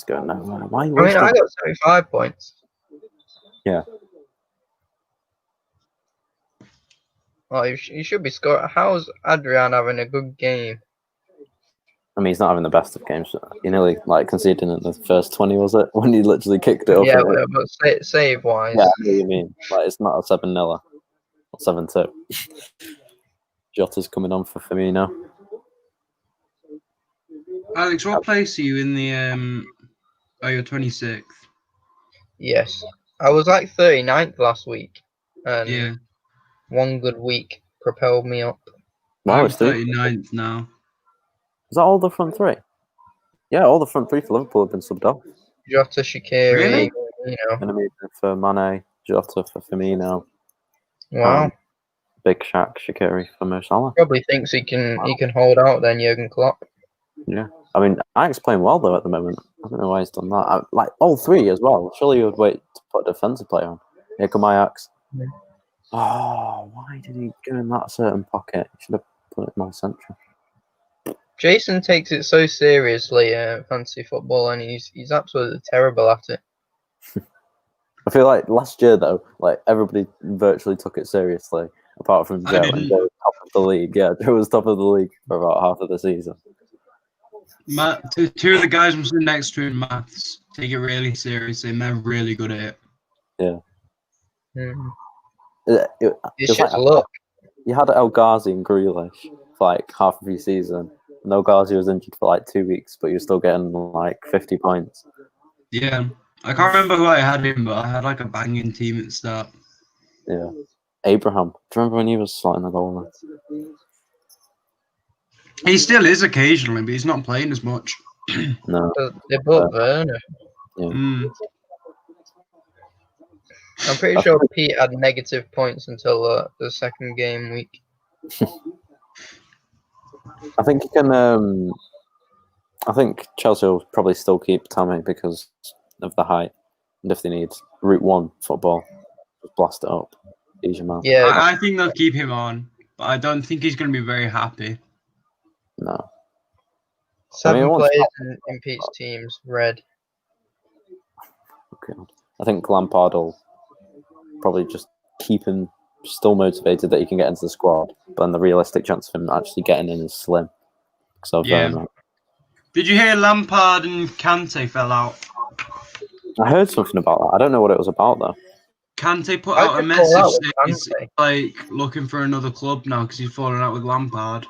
A: going nowhere. Why?
C: I got 75 points.
A: Yeah.
C: Oh, you should be scoring. How's Adrian having a good game?
A: I mean, he's not having the best of games. He nearly conceded in the first 20, was it? When he literally kicked it up.
C: Yeah, but save wise.
A: Yeah, I know what you mean. It's not a 7-0 or 7-2. Jota's coming on for Firmino.
B: Alex, what place are you in the you're 26th?
C: Yes. I was like 39th last week. And
B: yeah.
C: One good week propelled me up.
B: I'm 39th now.
A: Is that all the front three? Yeah, all the front three for Liverpool have been subbed off.
C: Jota, Shaqiri,
B: really?
A: Firmino for Mane, Jota for Firmino.
C: Wow.
A: Big Shaq, Shaqiri for Mosalah.
C: Probably thinks he can hold out then, Jurgen Klopp.
A: Yeah. I mean, Ajax playing well though at the moment. I don't know why he's done that. Like all three as well. Surely you would wait to put a defensive player on. Here come Ajax. Yeah. Oh, why did he go in that certain pocket? He should have put it more central.
C: Jason takes it so seriously, fantasy football, and he's absolutely terrible at it.
A: I feel like last year though, everybody virtually took it seriously, apart from Joe. And Joe was top of the league. Yeah, Joe was top of the league for about half of the season.
B: Two of the guys I'm sitting next to in maths take it really seriously, and they're really good at it.
A: Yeah.
C: Mm-hmm.
A: It's just luck. You had El Ghazi and Grealish for half of your season, No Ghazi was injured for like 2 weeks, but he was still getting like 50 points.
B: Yeah. I can't remember who I had him, but I had like a banging team at the start.
A: Yeah. Abraham. Do you remember when he was slotting the goal?
B: He still is occasionally, but he's not playing as much.
A: No.
C: They're both Werner.
A: Yeah.
C: I'm pretty sure Pete had negative points until the second game week.
A: I think you can. I think Chelsea will probably still keep Tammy because of the height, and if they need Route 1 football, just blast it up. Easy man.
C: Yeah,
B: I think they'll keep him on, but I don't think he's going to be very happy.
A: No.
C: 7 players in Pete's teams, red.
A: Okay. I think Lampard will probably just keep him still motivated that he can get into the squad, but then the realistic chance of him actually getting in is slim. So
B: yeah. Did you hear Lampard and Kante fell out?
A: I heard something about that. I don't know what it was about though.
B: Kante put out a message saying he's like looking for another club now because he's fallen out with Lampard.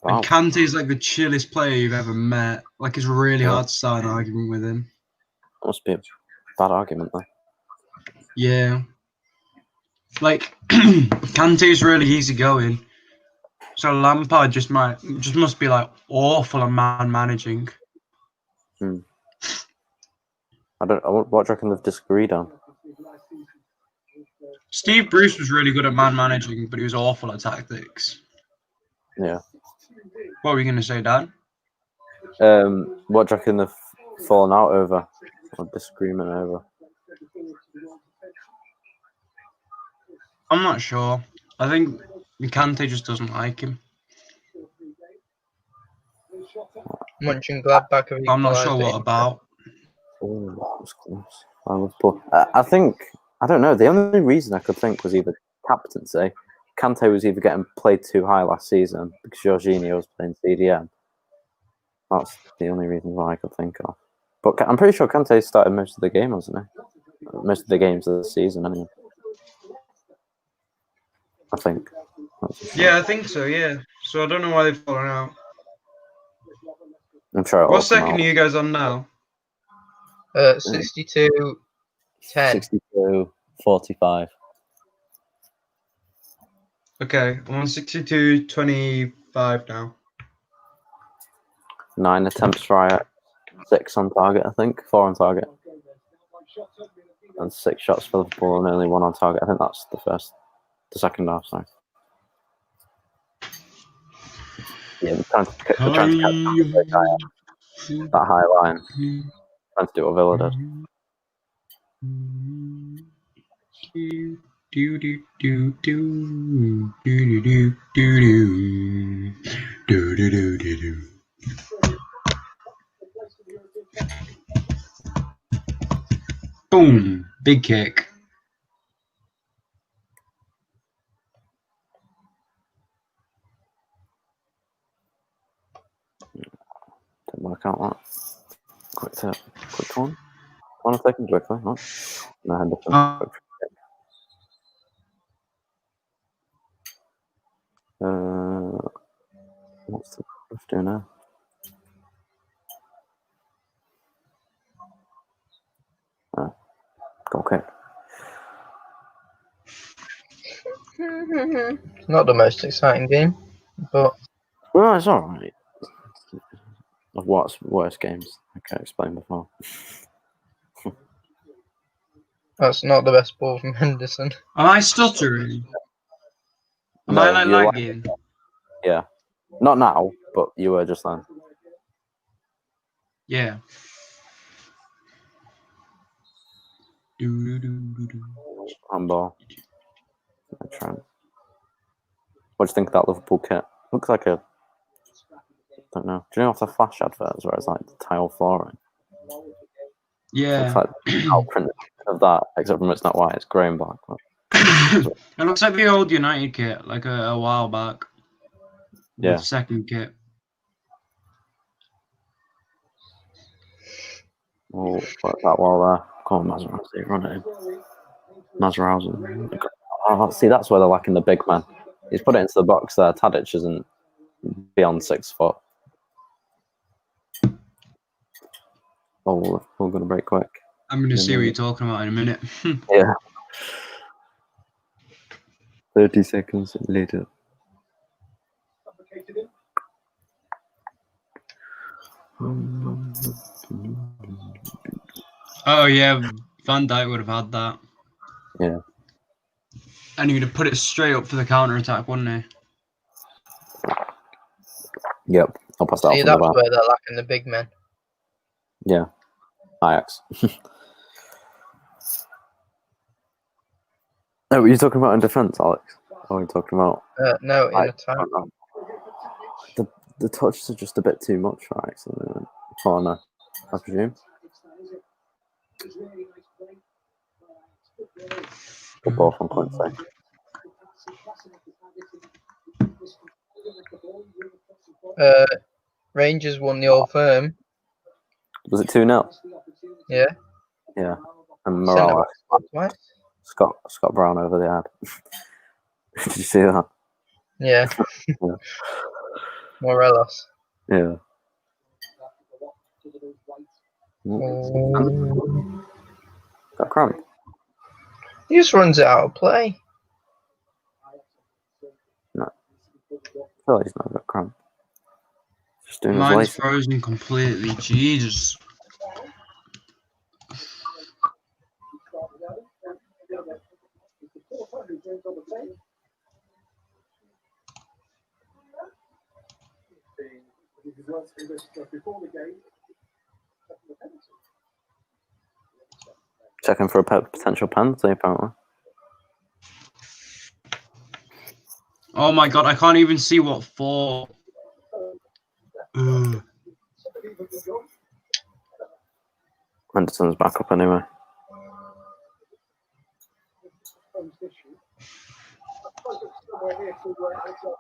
B: Wow. And Kante's like the chillest player you've ever met. Like it's really hard to start an argument with him.
A: That must be a bad argument though.
B: Yeah. Like Kante's really easy going. So Lampard just must be like awful at man managing.
A: I don't. What do you reckon they've disagreed on?
B: Steve Bruce was really good at man managing, but he was awful at tactics.
A: Yeah.
B: What were you going to say, Dan?
A: What do you reckon they've fallen out over or disagreement over?
B: I'm not sure. I think Kante just doesn't like him.
C: Mönchengladbach.
B: I'm not sure what about.
A: Oh, that was close. I think, I don't know, the only reason I could think was either captaincy. Kante was either getting played too high last season because Jorginho was playing CDM. That's the only reason why I could think of. But I'm pretty sure Kante started most of the game, wasn't he? Most of the games of the season, anyway. I think.
B: Yeah, I think so, yeah. So I don't know why they've fallen out.
A: I'm sure.
B: What second are you guys on now?
C: 62-10.
A: 62-45.
B: Okay, I'm on 62-25 now.
A: 9 attempts for Ajax, 6 on target, I think. 4 on target. And 6 shots for Liverpool and only 1 on target. I think that's the second half, sorry. Yeah, they're trying to catch that high line. Trying to do what Villa did.
B: Boom! Big kick.
A: Didn't work out that. Quick one. 1 second quickly. No, Henderson. What's the ref doing now? Goal kick.
C: Not the most exciting game, but
A: well, it's all right. I've watched worse games. I can't explain before.
C: That's not the best ball from Henderson.
B: Am I stuttering? Am I like lagging?
A: Yeah. Not now, but you were just then.
B: Yeah.
A: Handball. What do you think of that Liverpool kit? Looks like a... I don't know. Do you know off the Flash adverts where it's like the tile flooring?
B: Yeah.
A: It's like the print of that, except for it's not white, it's grey and black.
B: It looks like the old United kit, like a while back.
A: Yeah.
B: The second kit.
A: Oh, what's that wall there? Come on, Mazraoui, run it in. Mazraoui. Oh, see, that's where they're lacking the big man. He's put it into the box there. Tadic isn't beyond 6 foot. Oh, we're going to break quick.
B: I'm going to see what you're talking about in a minute.
A: Yeah. 30 seconds later.
B: Oh, yeah. Van Dijk would have had that.
A: Yeah.
B: And he would have put it straight up for the counter-attack, wouldn't he?
A: Yep. I'll pass that
C: See,
A: off.
C: that's where they're lacking the big men.
A: Yeah. Ajax. No, were you talking about in defence, Alex? Or are you talking about...
C: No, in attack.
A: The touches are just a bit too much for Ajax. Corner, I presume. Good ball from Quincy.
C: Rangers won the Old Firm.
A: Was it 2-0?
C: Yeah.
A: Yeah. And Mosalah.
C: What?
A: Scott Brown over the ad. Did you see that?
C: Yeah.
A: Yeah.
C: Morelos.
A: Yeah. Got cramp.
C: He just runs it out of play.
A: No. I feel like he's not got cramp. Just doing his
B: Mine's
A: lace.
B: frozen completely. Jesus.
A: Checking for a potential penalty, apparently.
B: Oh my god, I can't even see what for.
A: Henderson's back up anyway.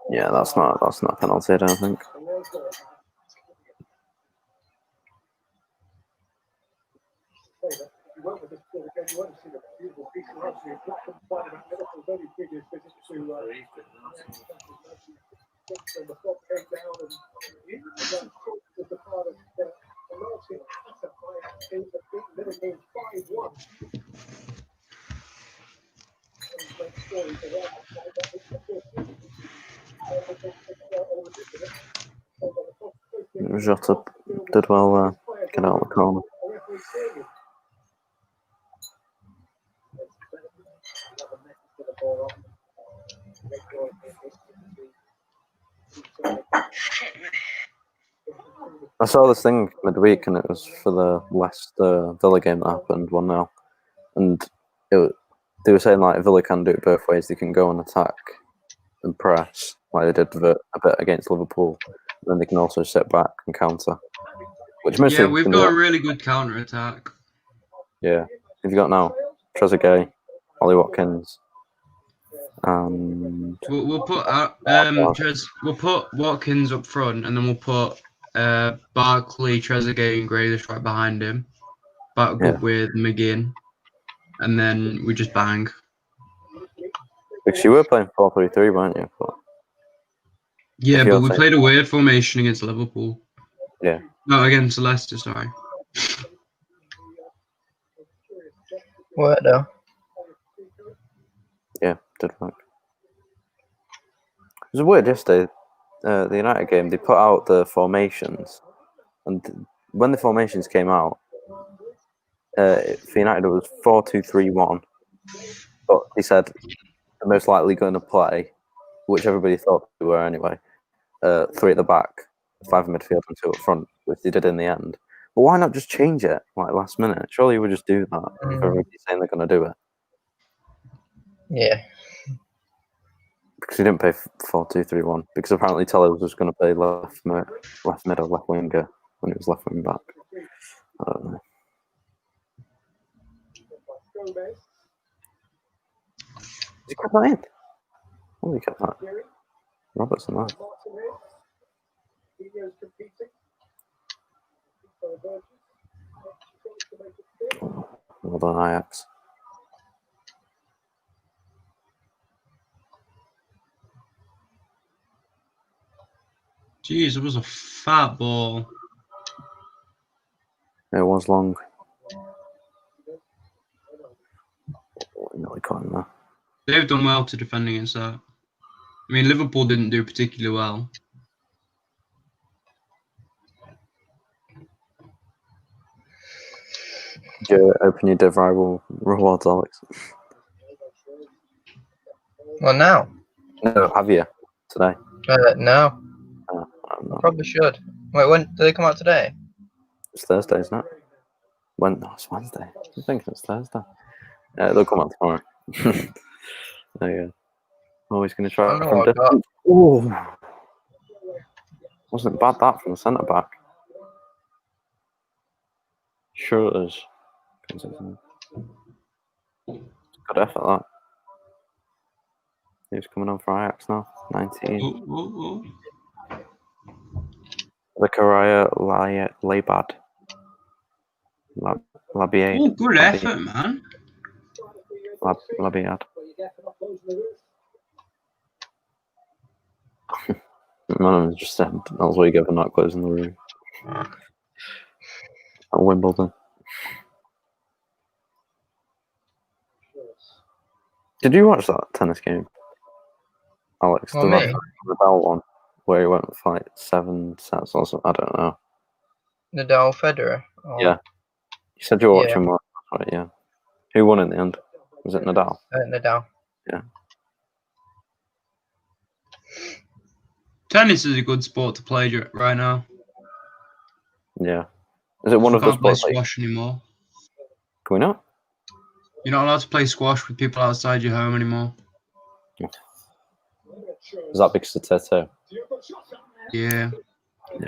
A: Yeah, that's not a penalty, I don't think. Jota did well get out of the corner. I saw this thing midweek, and it was for the Leicester Villa game that happened 1-0, and they were saying like Villa can do it both ways. They can go and attack and press like they did a bit against Liverpool, and then they can also sit back and counter. Which most
B: yeah, we've got a really good counter attack.
A: Yeah, who've you got now? Trezeguet, Ollie Watkins.
B: We'll put we'll put Watkins up front, and then we'll put Barkley, Trezeguet, and Grealish right behind him. Back up with McGinn, and then we just bang.
A: Because you were playing 4-3-3, weren't you?
B: Yeah, but we played a weird formation against Liverpool.
A: Yeah.
B: No, against Leicester, sorry.
C: What though?
A: Yeah, did work. It was weird yesterday. The United game, they put out the formations, and when the formations came out, for United it was 4-2-3-1. But they said they're most likely going to play, which everybody thought they were anyway. 3 at the back, 5 in midfield, and 2 up front, which they did in the end. But why not just change it like last minute? Surely you would just do that if everybody's saying they're going to do it.
C: Yeah.
A: Because he didn't play 4-2-3-1. Because apparently Teller was just going to play left mid or left winger when it was left wing back. I don't know. He kept that in. Oh, he kept that. Robertson, that. Well done, Ajax.
B: Jeez, it was a fat ball.
A: It was long. Nearly caught him there.
B: They've done well to defend against that. I mean, Liverpool didn't do particularly well.
A: Joe, open your div rival rewards, Alex.
C: Well, now.
A: No, have you today?
C: No. Probably should. Wait, when do they come out today?
A: It's Thursday, isn't it? It's Wednesday. I'm thinking it's Thursday. They'll come out tomorrow. There you go. Always going to try it from distance. Oh, wasn't bad that from the centre back. Sure it is. Good effort that. He's coming on for Ajax now. 19. Zakaria Labad. Labiad.
B: Oh, good effort, man.
A: Labiad. Man, just said that's what you get for not closing the room. At Wimbledon. Did you watch that tennis game, Alex?
C: Well, me?
A: The Bell one, where he went with like 7 sets or something. I don't know.
C: Nadal Federer? Or...
A: Yeah. You said you were watching one, right? Yeah. Who won in the end? Was it Nadal?
C: Nadal.
A: Yeah.
B: Tennis is a good sport to play right now.
A: Yeah. Is it one of the sports?
B: Can't play squash anymore.
A: Can we not?
B: You're not allowed to play squash with people outside your home anymore.
A: Is that because of Teto?
B: Yeah.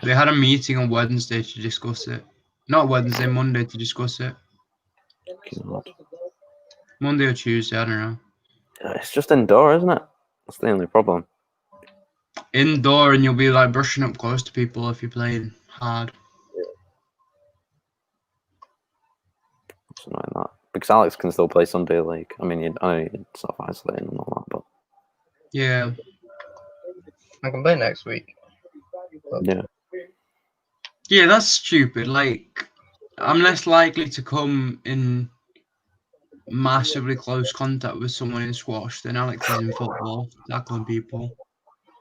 B: They had a meeting on Wednesday to discuss it. Not Wednesday, Monday to discuss it.
A: God.
B: Monday or Tuesday, I don't know.
A: It's just indoor, isn't it? That's the only problem.
B: Indoor, and you'll be like brushing up close to people if you're playing hard.
A: It's annoying that. Because Alex can still play Sunday League. I mean, I know you're self-isolating and all that, but...
B: Yeah.
C: I can play next week. But...
A: Yeah.
B: Yeah, that's stupid. Like, I'm less likely to come in massively close contact with someone in squash than Alex is in football, tackling people.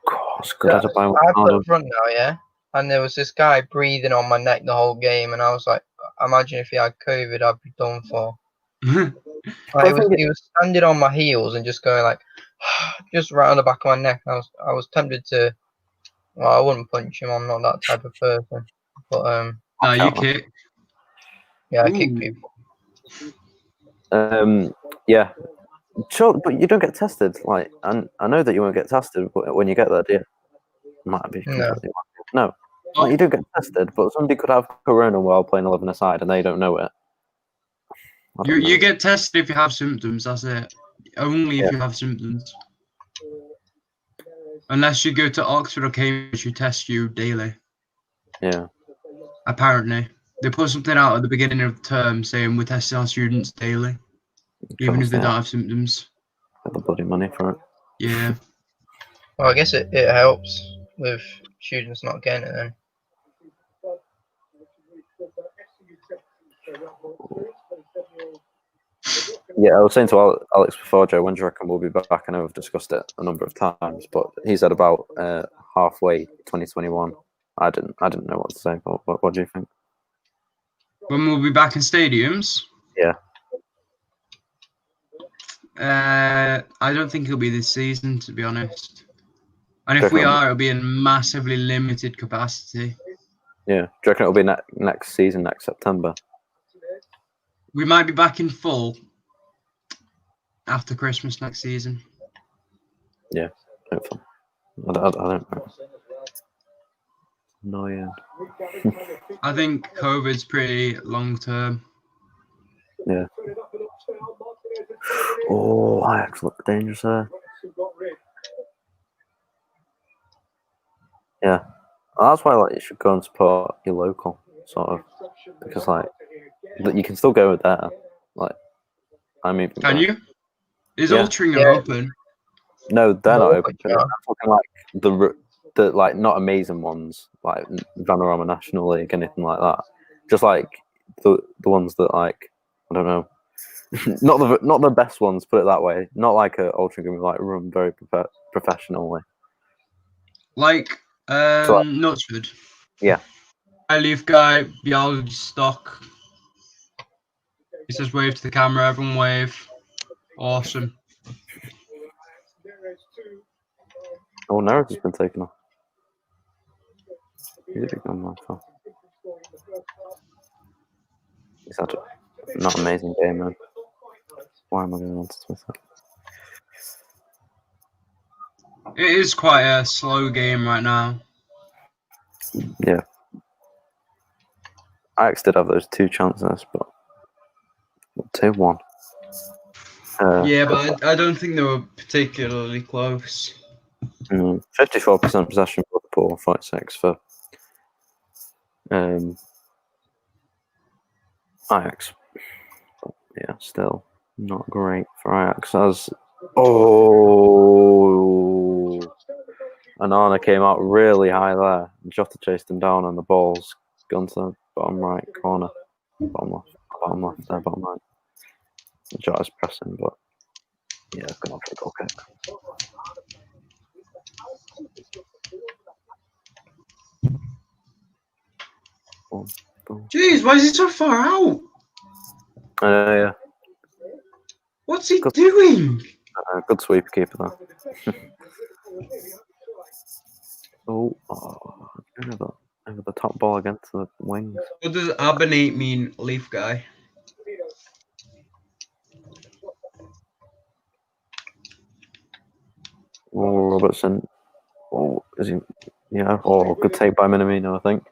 A: Of course, good at
C: I put front now, yeah? And there was this guy breathing on my neck the whole game, and I was like, imagine if he had COVID, I'd be done for. Like, he was standing on my heels and just going like, just right on the back of my neck. I was tempted to. Well, I wouldn't punch him. I'm not that type of person. But
B: you kick.
C: Yeah, I kick people.
A: Yeah. Sure, but you don't get tested. Like, and I know that you won't get tested when you get there, do you? Might be. No. Like, you don't get tested, but somebody could have corona while playing 11 aside, and they don't know it.
B: You get tested if you have symptoms. That's it. Only if you have symptoms. Unless you go to Oxford or Cambridge, who test you daily.
A: Yeah.
B: Apparently, they put something out at the beginning of the term saying we're testing our students daily, even if they don't have symptoms.
A: Get the bloody money for it.
B: Yeah.
C: Well, I guess it helps with students not getting it then.
A: Yeah, I was saying to Alex before, Joe, when do you reckon we'll be back? I know we've discussed it a number of times, but he said about halfway 2021. I didn't know what to say, but what do you think?
B: When we'll be back in stadiums?
A: Yeah.
B: I don't think it'll be this season, to be honest. And if we are, it'll be in massively limited capacity.
A: Yeah. Do you reckon it'll be next season, next September?
B: We might be back in full after Christmas next season.
A: Yeah, hopefully. I don't know. Annoying.
B: I think COVID's pretty long term.
A: Yeah. Oh, Ajax look dangerous there. Yeah. Well, that's why you should go and support your local, sort of. Because you can still go there.
B: Can you? Is Altrincham open?
A: No, they're not open. I'm talking the not amazing ones, like Vanarama National League, anything like that. Just like the ones that like I don't know, not the best ones. Put it that way. Not like a ultra game like run very professionally.
B: Like
A: So,
B: Knutsford.
A: Yeah.
B: I leave guy Bialystok. He says wave to the camera. Everyone wave. Awesome.
A: Oh, Narrative has been taken off. He's a big man, so. He's had not an amazing game, man. Why am I going on to Twitter?
B: It is quite a slow game right now.
A: Yeah. Ajax did have those 2 chances, but 2-1.
B: Yeah, but I don't think they were particularly close.
A: 54% possession for Liverpool, 46 for Ajax. But yeah, still not great for Ajax. Anana came out really high there. Jota chased him down, and the ball's gone to the bottom right corner. Bottom left there, bottom right. Jota's pressing, but yeah, gone off for a goal kick.
B: Jeez, why is he so far out?
A: Yeah.
B: What's he doing?
A: Good sweep keeper there. over the top ball against the wings.
B: What does abonate mean, leaf guy?
A: Oh, Robertson. Oh, is he? Yeah. Oh, good take by Minamino, I think.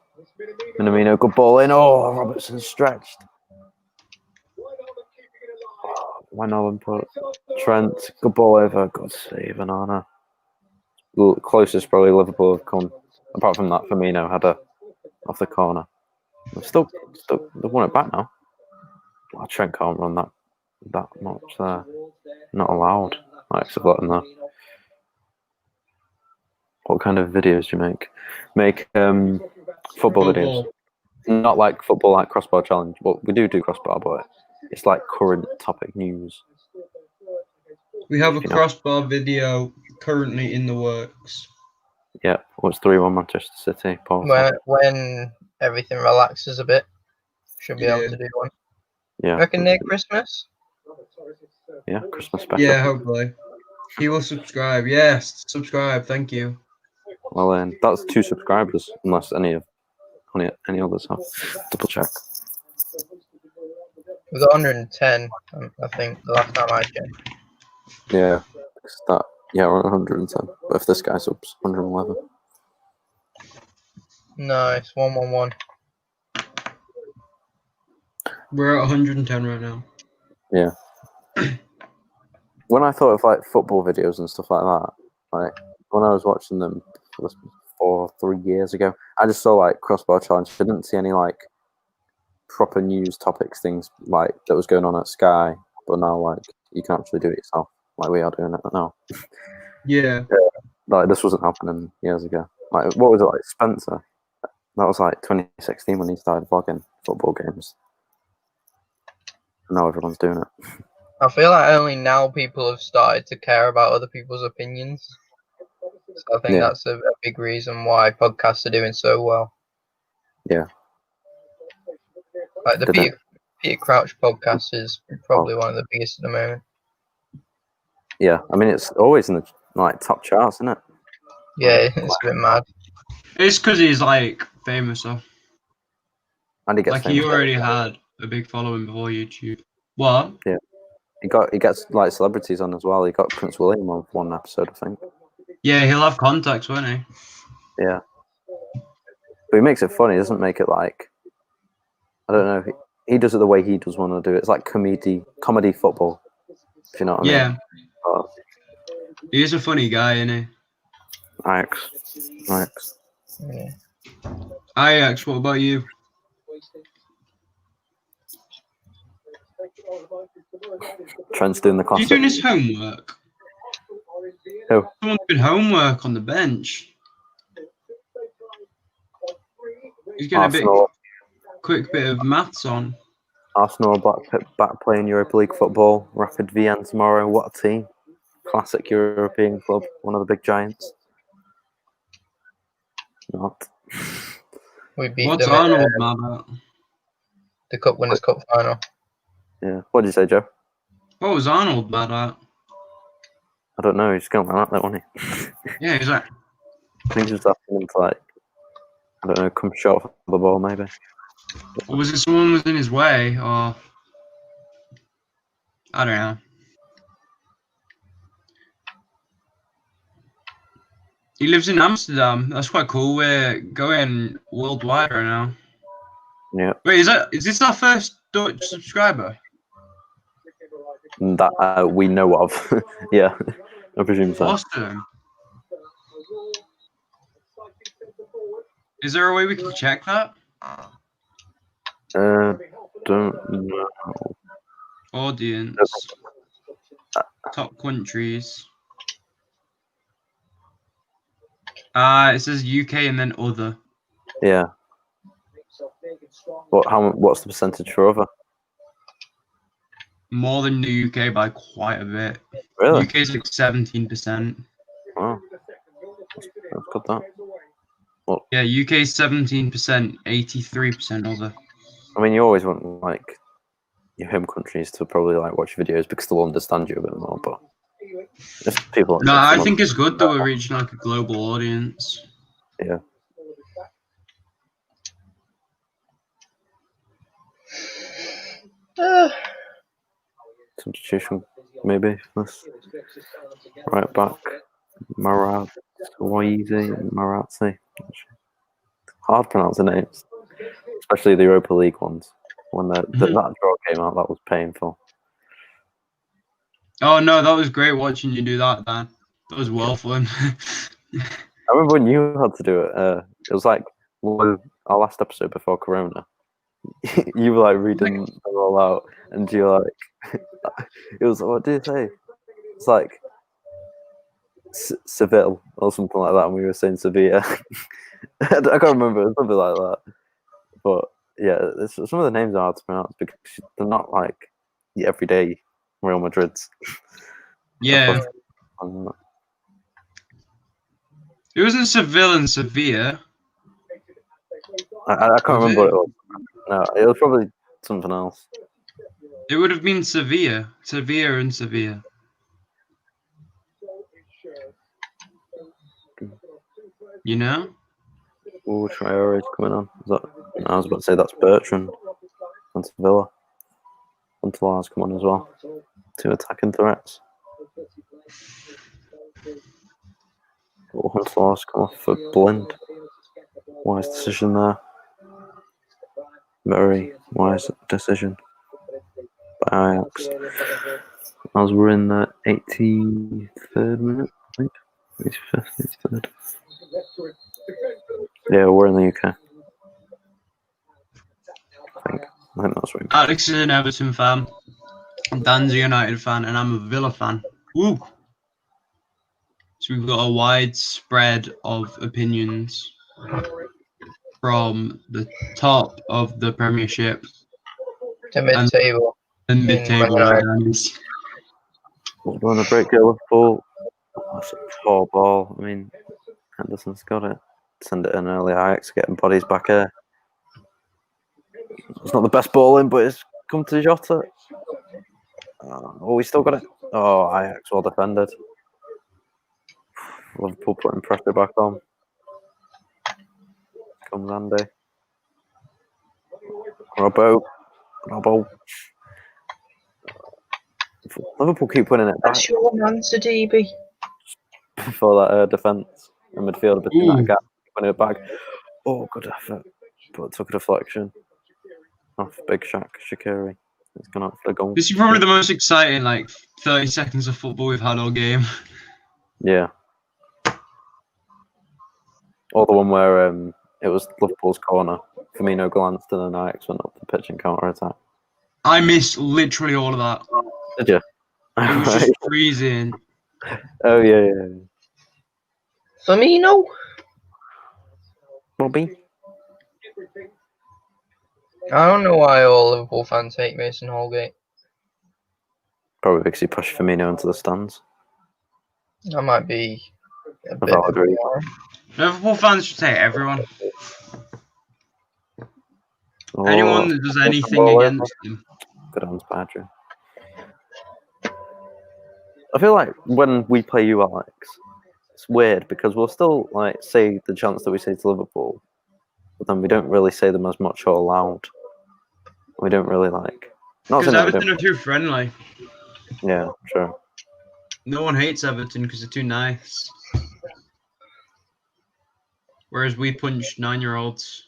A: Minamino, good ball in. Oh, Robertson stretched. Why not put Trent? Good ball over. Good save, Anana. Closest probably Liverpool have come. Apart from that, Firmino had a off the corner. Still, they've won it back now. Oh, Trent can't run that much there. Not allowed. I've forgotten that. What kind of videos do you make? Make football videos. Not like football, like crossbar challenge. Well, we do crossbar, but it's like current topic news.
B: We have a crossbar video currently in the works.
A: Yeah, what's 3-1 Manchester City?
C: When everything relaxes a bit, should be able to do one.
A: Yeah.
C: Reckon near Christmas?
A: Yeah, Christmas special.
B: Yeah, hopefully. He will subscribe. Yes, subscribe. Thank you.
A: Well, that's 2 subscribers, unless any others have. Double check.
C: We got 110, I think, the last time I checked.
A: Yeah, we're at 110. But if this guy subs, 111.
C: No, it's 111.
B: We're at 110 right now.
A: Yeah. When I thought of like football videos and stuff like that, like when I was watching them 3 years ago, I just saw like crossbar challenge. I didn't see any like proper news topics things like that was going on at Sky, but now like you can actually do it yourself, like we are doing it now.
B: Yeah.
A: Like this wasn't happening years ago. Like what was it like Spencer? That was like 2016 when he started vlogging football games. Now everyone's doing it.
C: I feel like only now people have started to care about other people's opinions. So I think that's a big reason why podcasts are doing so well.
A: Yeah.
C: Like the Peter Crouch podcast is probably one of the biggest at the moment.
A: Yeah, I mean it's always in the like top charts, isn't it?
C: Yeah, it's a bit mad.
B: It's because he's like famous, though.
A: And he gets
B: like he already had a big following before YouTube. What?
A: Yeah, he gets like celebrities on as well. He got Prince William on one episode, I think.
B: Yeah, he'll have contacts, won't he?
A: Yeah, but he makes it funny. He doesn't make it like I don't know. He does it the way he does want to do it. It's like comedy football. If you know what I mean.
B: He's a funny guy, isn't he?
A: Ajax.
C: Yeah.
B: Ajax, what about you?
A: Trent's doing the classic.
B: He's doing his homework.
A: Who?
B: Someone's doing homework on the bench. He's getting a bit quick bit of maths on.
A: Arsenal back playing Europa League football. Rapid Vienna tomorrow. What a team! Classic European club. One of the big giants. Not.
C: We beat
B: What's
C: them
B: Arnold
C: in
B: mad at?
C: the Cup Winners' Cup final.
A: Yeah. What did you say, Joe?
B: What was Arnold mad at?
A: I don't know. He's going like that, wasn't he?
B: Yeah, he's like,
A: I think he's just asking him to, like, I don't know, come short for the ball, maybe.
B: was it someone was in his way, or I don't know. He lives in Amsterdam. That's quite cool. We're going worldwide right now.
A: Yeah.
B: Wait, is this our first Dutch subscriber?
A: That we know of. Yeah, I presume so.
B: Awesome. Is there a way we can check that?
A: Don't know.
B: Audience. Top countries. It says UK and then other.
A: Yeah. What's the percentage for other?
B: More than the UK by quite a bit.
A: Really?
B: UK is like 17%.
A: Wow. That's good, that. Well,
B: Yeah, UK is 17%, 83% other.
A: I mean, you always want, like, your home countries to probably, like, watch videos because they'll understand you a bit more, but if people...
B: No, I think it's good that we're reaching, like, a global audience.
A: Yeah. Substitution, maybe. Right back. Marazzi. Hard pronouncing names. Especially the Europa League ones. When that draw came out, that was painful.
B: Oh, no, that was great watching you do that, Dan. That was well fun.
A: I remember when you had to do it. It was like our last episode before Corona. You were like reading them all out, and you were like, it was, what did you say? It's like Seville or something like that, and we were saying Sevilla. I can't remember, it was something like that. But yeah, some of the names are hard to pronounce because they're not like the everyday Real Madrids.
B: Yeah. It wasn't Seville and Sevilla.
A: I can't remember what it was. No, it was probably something else.
B: It would have been Sevilla. Sevilla and Sevilla. You know?
A: Oh, Traore's coming on. I was about to say that's Bertrand from Sevilla. Huntelaar's come on as well. 2 attacking threats. Oh, Huntelaar's come off for Blind. Wise decision there. Very wise decision by Ajax. As we're in the 83rd minute, I think. 85th, 83rd. Yeah, we're in the UK. I think that's right.
B: Alex is an Everton fan. Dan's a United fan, and I'm a Villa fan. Woo! So we've got a wide spread of opinions from the top of the Premiership
C: to mid-table.
B: and mid-table.
A: We're going to break Liverpool. That's a poor ball. I mean, Henderson's got it. Send it in early. Ajax getting bodies back here. It's not the best ball in, but it's come to Jota. Oh, we still got it. Oh, Ajax well defended. Liverpool putting pressure back on. Comes Andy. Robbo. Liverpool keep winning it back.
C: That's your man, DB.
A: For that defence and midfielder between that gap. Winning it back. Oh, good effort. But took a deflection. Off Big Shaqiri. It's gone out for the goal.
B: This is probably the most exciting, 30 seconds of football we've had all game.
A: Yeah. Or the one where it was Liverpool's corner. Firmino glanced and then Ajax went up the pitch and counter-attack.
B: I missed literally all of that.
A: Did you?
B: It was just freezing.
A: Oh, yeah.
C: Firmino?
A: Bobby?
C: I don't know why all Liverpool fans hate Mason Holgate.
A: Probably because he pushed Firmino into the stands.
C: That might be a bit
A: Valid reason.
B: Liverpool fans should hate everyone.
A: Oh,
B: Anyone that does anything against him.
A: Good on Badger. I feel like when we play you, Alex, it's weird because we'll still like say the chants that we say to Liverpool, but then we don't really say them as much or loud. We don't really like.
B: Because Everton are too friendly.
A: Yeah, sure.
B: No one hates Everton because they're too nice. Whereas we punch 9-year-olds.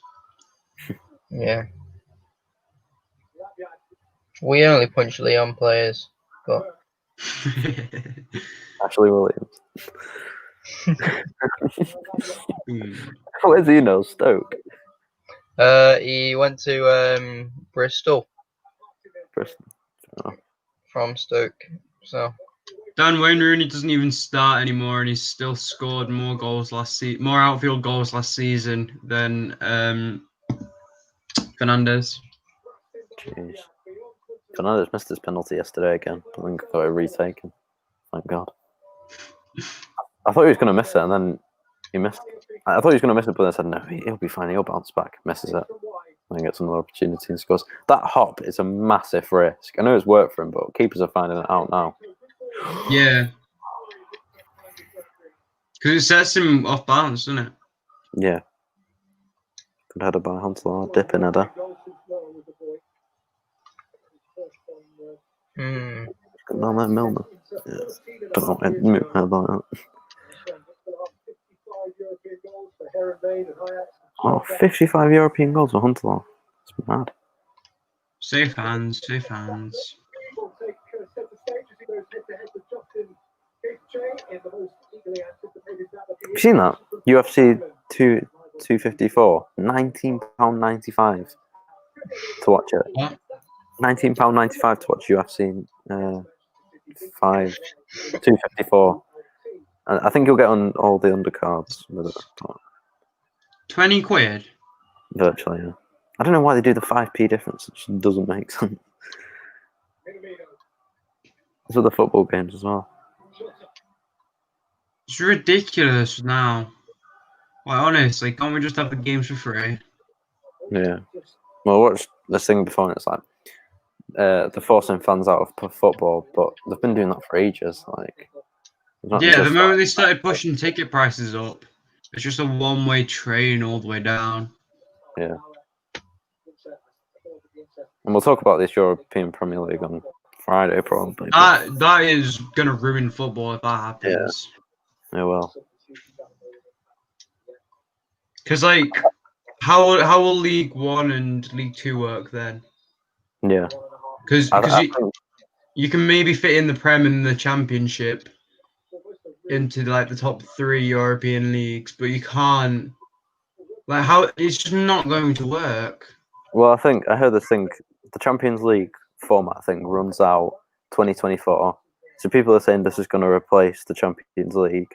C: Yeah. We only punch Leon players, but
A: Ashley Williams. Where's he now? Stoke.
C: He went to Bristol.
A: Bristol. Oh.
C: From Stoke. So
B: Dan Wayne Rooney doesn't even start anymore, and he's still scored more goals more outfield goals last season than Fernandes.
A: Jeez. Fernandes missed his penalty yesterday again. I think got it retaken. Thank God. I thought he was going to miss it, and then he missed. I thought he was going to miss it, but then I said no, he'll be fine. He'll bounce back. Misses it, and gets another opportunity and scores. That hop is a massive risk. I know it's worked for him, but keepers are finding it out now.
B: Yeah, because it sets him off balance, doesn't it?
A: Yeah. Good header by Huntelaar, dipping header. No, that Milner. Yeah. Don't know move like that. Oh, 55 European goals for Huntelaar. It's mad.
B: Safe hands, safe hands.
A: Have you seen that? UFC 254, £19.95 to watch it.
B: What?
A: £19.95 to watch UFC 254. I think you'll get on all the undercards with it.
B: 20 quid?
A: Virtually, yeah. I don't know why they do the 5p difference. It just doesn't make sense. There's other football games as well.
B: It's ridiculous now. Like, honestly, can't we just have the games for free?
A: Yeah. Well, I watched this thing before, and it's like they're forcing fans out of football, but they've been doing that for ages. Like,
B: yeah, the moment they started pushing ticket prices up, it's just a one-way train all the way down.
A: Yeah. And we'll talk about this European Premier League on Friday, probably.
B: That is gonna ruin football if that happens.
A: Yeah, well.
B: Because like, how will League One and League Two work then?
A: Yeah.
B: Because you can maybe fit in the Prem and the Championship into like the top 3 European leagues, but you can't. Like, how it's just not going to work.
A: Well, I heard this thing. The Champions League format thing runs out 2024. So people are saying this is going to replace the Champions League,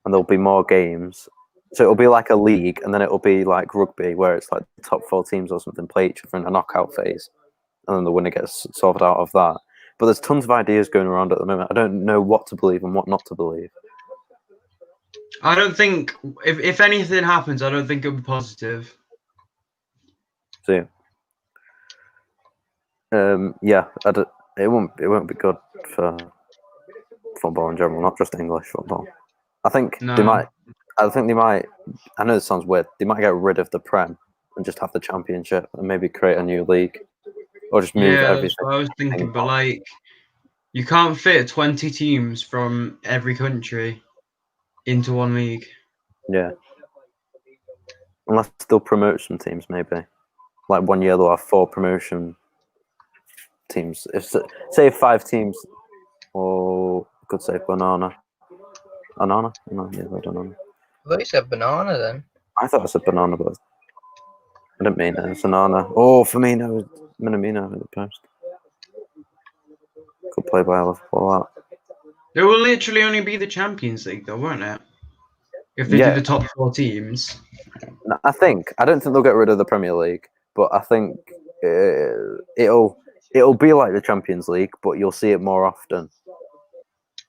A: and there'll be more games. So it'll be like a league, and then it'll be like rugby, where it's like the top 4 teams or something play each other in a knockout phase, and then the winner gets sorted out of that. But there's tons of ideas going around at the moment. I don't know what to believe and what not to believe.
B: I don't think if anything happens, I don't think it'll be positive.
A: So yeah, it won't be good for football in general, not just English football. I think they might. I know this sounds weird. They might get rid of the Prem and just have the Championship and maybe create a new league, or just move everything.
B: That's what I was thinking, but like, you can't fit 20 teams from every country into one league.
A: Yeah, unless they'll promote some teams, maybe. Like 1 year they'll have 4 promotion teams. Say 5 teams, or I could say banana. No, yeah, I don't know.
C: I thought you said banana then.
A: I thought I said banana, but I didn't mean it. It's banana. Oh, Firmino, Minamino at the post. Good play by Liverpool.
B: It will literally only be the Champions League, though, won't it? If they do the top 4 teams.
A: I don't think they'll get rid of the Premier League, but I think it'll be like the Champions League, but you'll see it more often.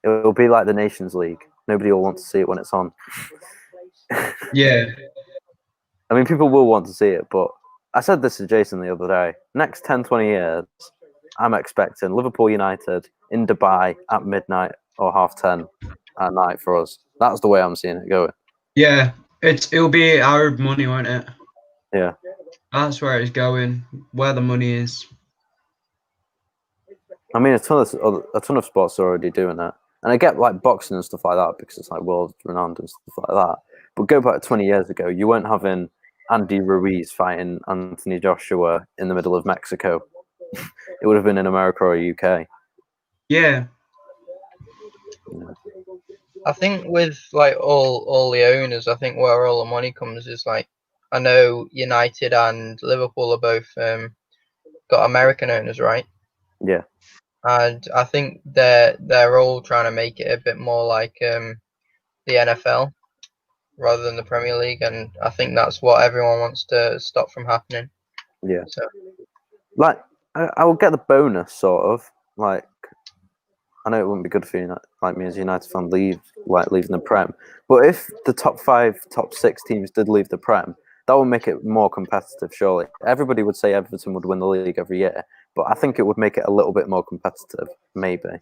A: It'll be like the Nations League. Nobody will want to see it when it's on.
B: Yeah.
A: I mean, people will want to see it, but I said this to Jason the other day. Next 10, 20 years, I'm expecting Liverpool United in Dubai at midnight or 10:30 at night for us. That's the way I'm seeing it going.
B: Yeah, it'll be Arab money, won't it?
A: Yeah.
B: That's where it's going, where the money is.
A: I mean, a ton of sports are already doing that. And I get like boxing and stuff like that because it's like world renowned and stuff like that. But go back 20 years ago, you weren't having Andy Ruiz fighting Anthony Joshua in the middle of Mexico. It would have been in America or UK.
B: Yeah.
C: I think with like all the owners, I think where all the money comes is like, I know United and Liverpool are both got American owners, right?
A: Yeah.
C: And I think they're all trying to make it a bit more like the NFL rather than the Premier League, and I think that's what everyone wants to stop from happening.
A: Yeah.
C: So,
A: like, I will get the bonus sort of. Like, I know it wouldn't be good for you, like me as a United fan, leaving the Prem. But if the top 5, top 6 teams did leave the Prem, that would make it more competitive, surely. Everybody would say Everton would win the league every year, but I think it would make it a little bit more competitive, maybe.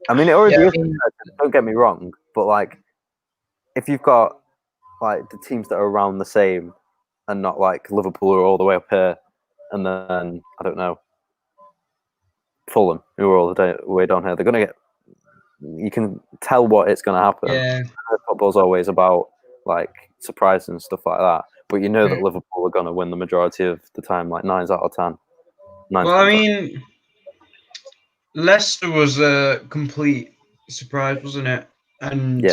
A: I mean, it already is competitive, don't get me wrong, but like, if you've got like the teams that are around the same and not like Liverpool are all the way up here, and then, I don't know, Fulham, who are all the way down here, they're going to get, you can tell what it's going to happen.
B: Yeah.
A: Football's always about like surprises and stuff like that, but you know that Liverpool are going to win the majority of the time, like 9 out of 10.
B: Well, I mean, Leicester was a complete surprise, wasn't it? And
A: yeah.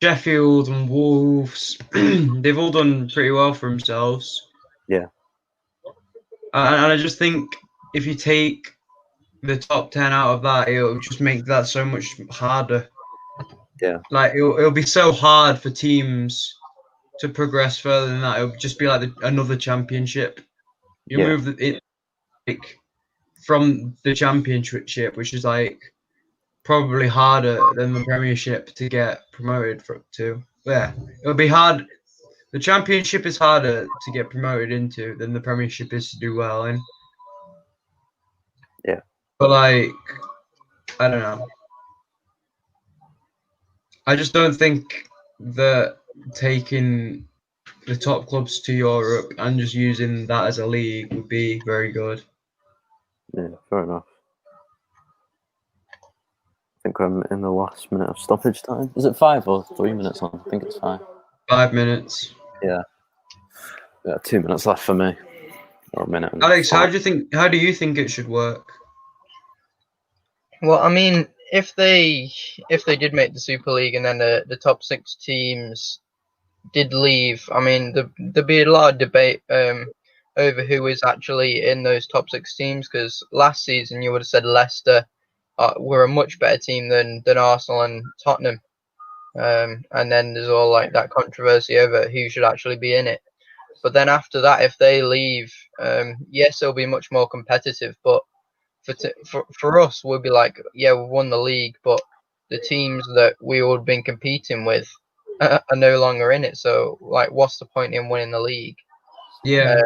B: Sheffield and Wolves, they've all done pretty well for themselves.
A: Yeah.
B: And I just think if you take the top 10 out of that, it'll just make that so much harder.
A: Yeah.
B: Like, it'll be so hard for teams to progress further than that. It'll just be like another championship. You move it like from the championship, which is like probably harder than the Premiership to get promoted to. Yeah, it'll be hard. The Championship is harder to get promoted into than the Premiership is to do well in.
A: Yeah.
B: But like, I don't know. I just don't think that taking the top clubs to Europe and just using that as a league would be very good.
A: Yeah, fair enough. I think I'm in the last minute of stoppage time. Is it 5 or 3 minutes on? I think it's 5.
B: 5 minutes.
A: Yeah. 2 minutes left for me. Or a minute.
B: Alex, how do you think it should work?
C: Well, I mean, if they did make the Super League and then the top 6 teams did leave, I mean, there'd be a lot of debate over who is actually in those top 6 teams, because last season you would have said Leicester were a much better team than Arsenal and Tottenham, and then there's all like that controversy over who should actually be in it. But then after that, if they leave, yes, it'll be much more competitive, but for us, we'll be like, yeah, we won the league, but the teams that we would have been competing with are no longer in it. So, like, what's the point in winning the league?
B: Yeah.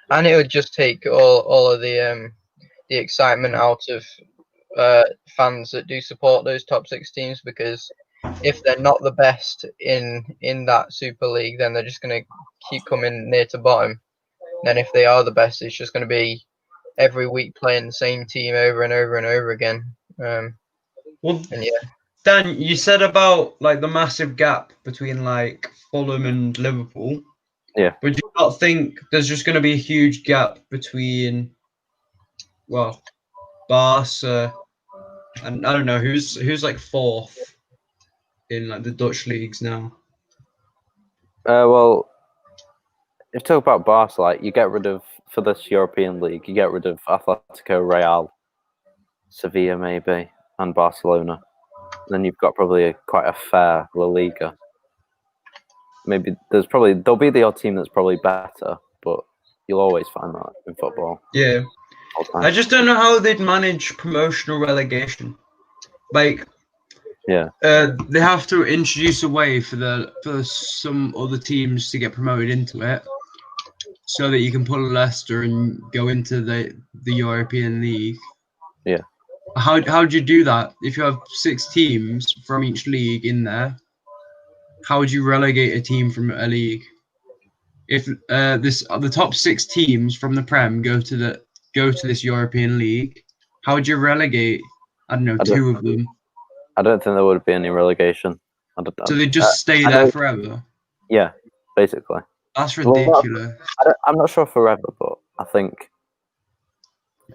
C: And it would just take all of the excitement out of fans that do support those top 6 teams, because if they're not the best in that Super League, then they're just going to keep coming near to bottom. Then if they are the best, it's just going to be every week playing the same team over and over and over again.
B: Well,
C: and yeah,
B: Dan, you said about like the massive gap between like Fulham and Liverpool.
A: Yeah.
B: Would you not think there's just going to be a huge gap between, well, Barca and I don't know who's like 4th in like the Dutch leagues now?
A: Well, if you talk about Barca, like you get rid of, for this European League, you get rid of Atletico, Real, Sevilla maybe, and Barcelona. Then you've got probably quite a fair La Liga. Maybe there'll be the odd team that's probably better, but You'll always find that in football.
B: Yeah. I just don't know how they'd manage promotional relegation. Like,
A: yeah,
B: they have to introduce a way for some other teams to get promoted into it, so that you can pull Leicester and go into the European League.
A: Yeah.
B: How do you do that if you have 6 teams from each league in there? How would you relegate a team from a league? If the top 6 teams from the Prem go to this European League, how would you relegate? I don't know, 2 of them.
A: I don't think there would be any relegation.
B: So they just stay there forever.
A: Yeah, basically.
B: That's ridiculous.
A: I'm not sure forever, but I think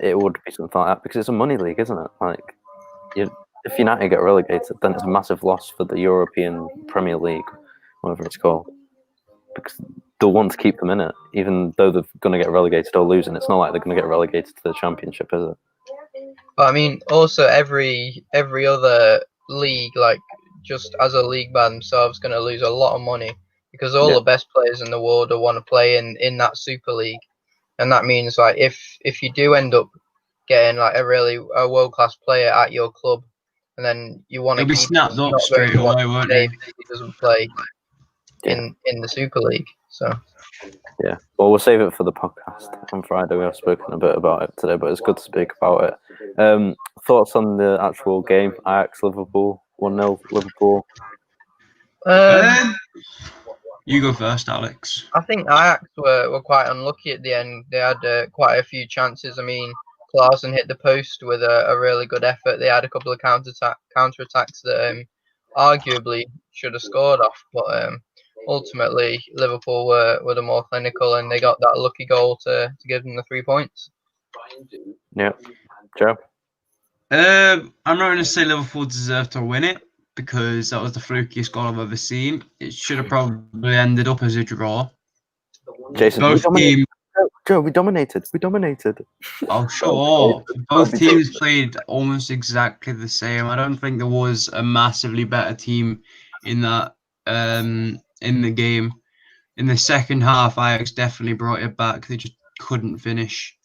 A: it would be something like that because it's a money league, isn't it? Like, if United get relegated, then it's a massive loss for the European Premier League, whatever it's called, because they'll want to keep them in it, even though they're going to get relegated or losing. It's not like they're going to get relegated to the Championship, is it?
C: But I mean, also every other league, like just as a league by themselves, going to lose a lot of money because all the best players in the world will want to play in that Super League, and that means like if you do end up getting like a world class player at your club, and then you want to
B: be snapped up straight away, won't they?
C: He doesn't play in the Super League, so.
A: Yeah, well, we'll save it for the podcast on Friday. We have spoken a bit about it today, but it's good to speak about it. Thoughts on the actual game? Ajax Liverpool 1-0 Liverpool.
B: You go first, Alex.
C: I think Ajax were quite unlucky at the end. They had quite a few chances. I mean, Klaassen hit the post with a really good effort. They had a couple of counter attacks that arguably should have scored off, but ultimately Liverpool were the more clinical, and they got that lucky goal to give them the 3 points.
A: Yeah, Joe.
B: I'm not going to say Liverpool deserved to win it because that was the flukiest goal I've ever seen. It should have probably ended up as a draw.
A: Jason, Joe, we dominated.
B: Oh, sure. Both teams played almost exactly the same. I don't think there was a massively better team in that in the game. In the second half, Ajax definitely brought it back. They just couldn't finish,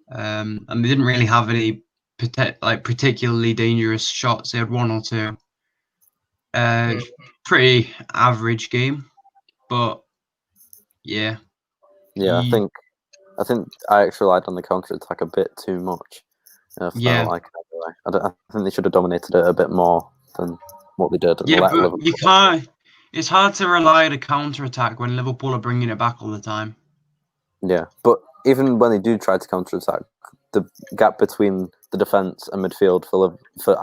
B: and they didn't really have any particularly dangerous shots. They had 1 or 2. Pretty average game, but yeah.
A: Yeah, I think Ajax relied on the counter attack a bit too much.
B: Yeah.
A: I think they should have dominated it a bit more than what they did.
B: Yeah, but you can't. It's hard to rely on a counter attack when Liverpool are bringing it back all the time.
A: Yeah, but even when they do try to counter attack, the gap between the defence and midfield for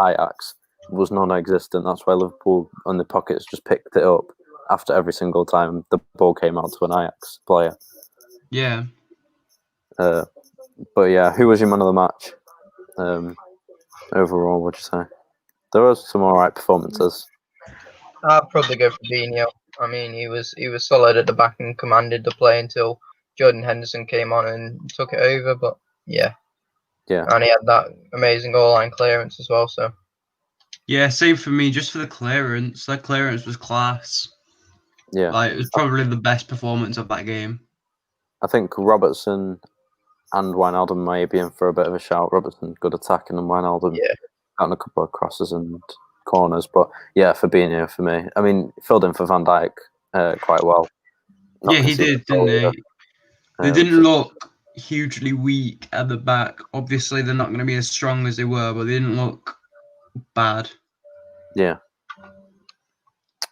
A: Ajax was non-existent. That's why Liverpool on the pockets just picked it up after every single time the ball came out to an Ajax player.
B: Yeah.
A: But yeah, who was your man of the match? Overall, what'd you say? There was some alright performances.
C: I'd probably go for Fabinho. I mean, he was solid at the back and commanded the play until Jordan Henderson came on and took it over. But yeah, and he had that amazing goal line clearance as well. So
B: yeah, same for me. Just for the clearance, that clearance was class.
A: Yeah,
B: like it was probably the best performance of that game.
A: I think Robertson and Wijnaldum may be in for a bit of a shout. Robertson good attacking, and Wijnaldum gotten a couple of crosses and corners. But yeah, Fabinho for me. I mean, filled in for Van Dijk quite well.
B: Yeah, he did, didn't he? They didn't look hugely weak at the back. Obviously, they're not going to be as strong as they were, but they didn't look bad.
A: Yeah.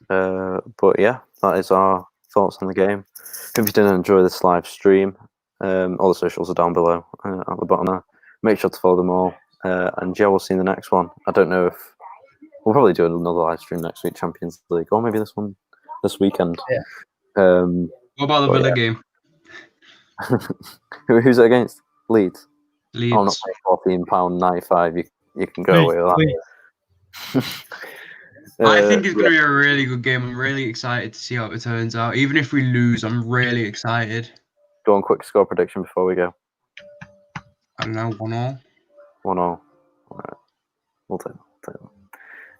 A: But yeah, that is our thoughts on the game. If you didn't enjoy this live stream, all the socials are down below at the bottom there. Make sure to follow them all. And yeah, we'll see you in the next one. I don't know if we'll probably do another live stream next week, Champions League, or maybe this weekend.
C: Yeah.
B: What about the Villa game?
A: Who's it against? Leeds.
B: Leeds.
A: Oh, not £14.95. You can go away with that.
B: I think it's going to be a really good game. I'm really excited to see how it turns out. Even if we lose, I'm really excited.
A: Go on, quick score prediction before we go.
B: I don't know, 1-1.
A: 1-1. All right. We'll take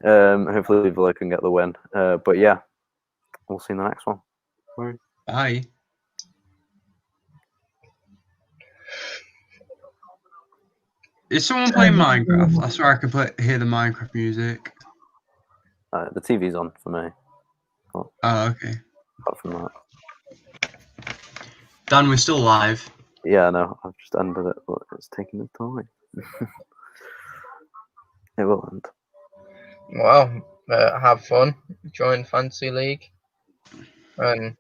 A: that. Hopefully Villa can get the win. But yeah, we'll see you in the next one.
B: Bye. Is someone playing Minecraft? I swear I can hear the Minecraft music.
A: The TV's on for me.
B: Oh, okay.
A: Apart from that.
B: Dan, we're still live.
A: Yeah, no, I've just ended it, but it's taking the time. It will end.
C: Well, have fun. Join Fantasy League. And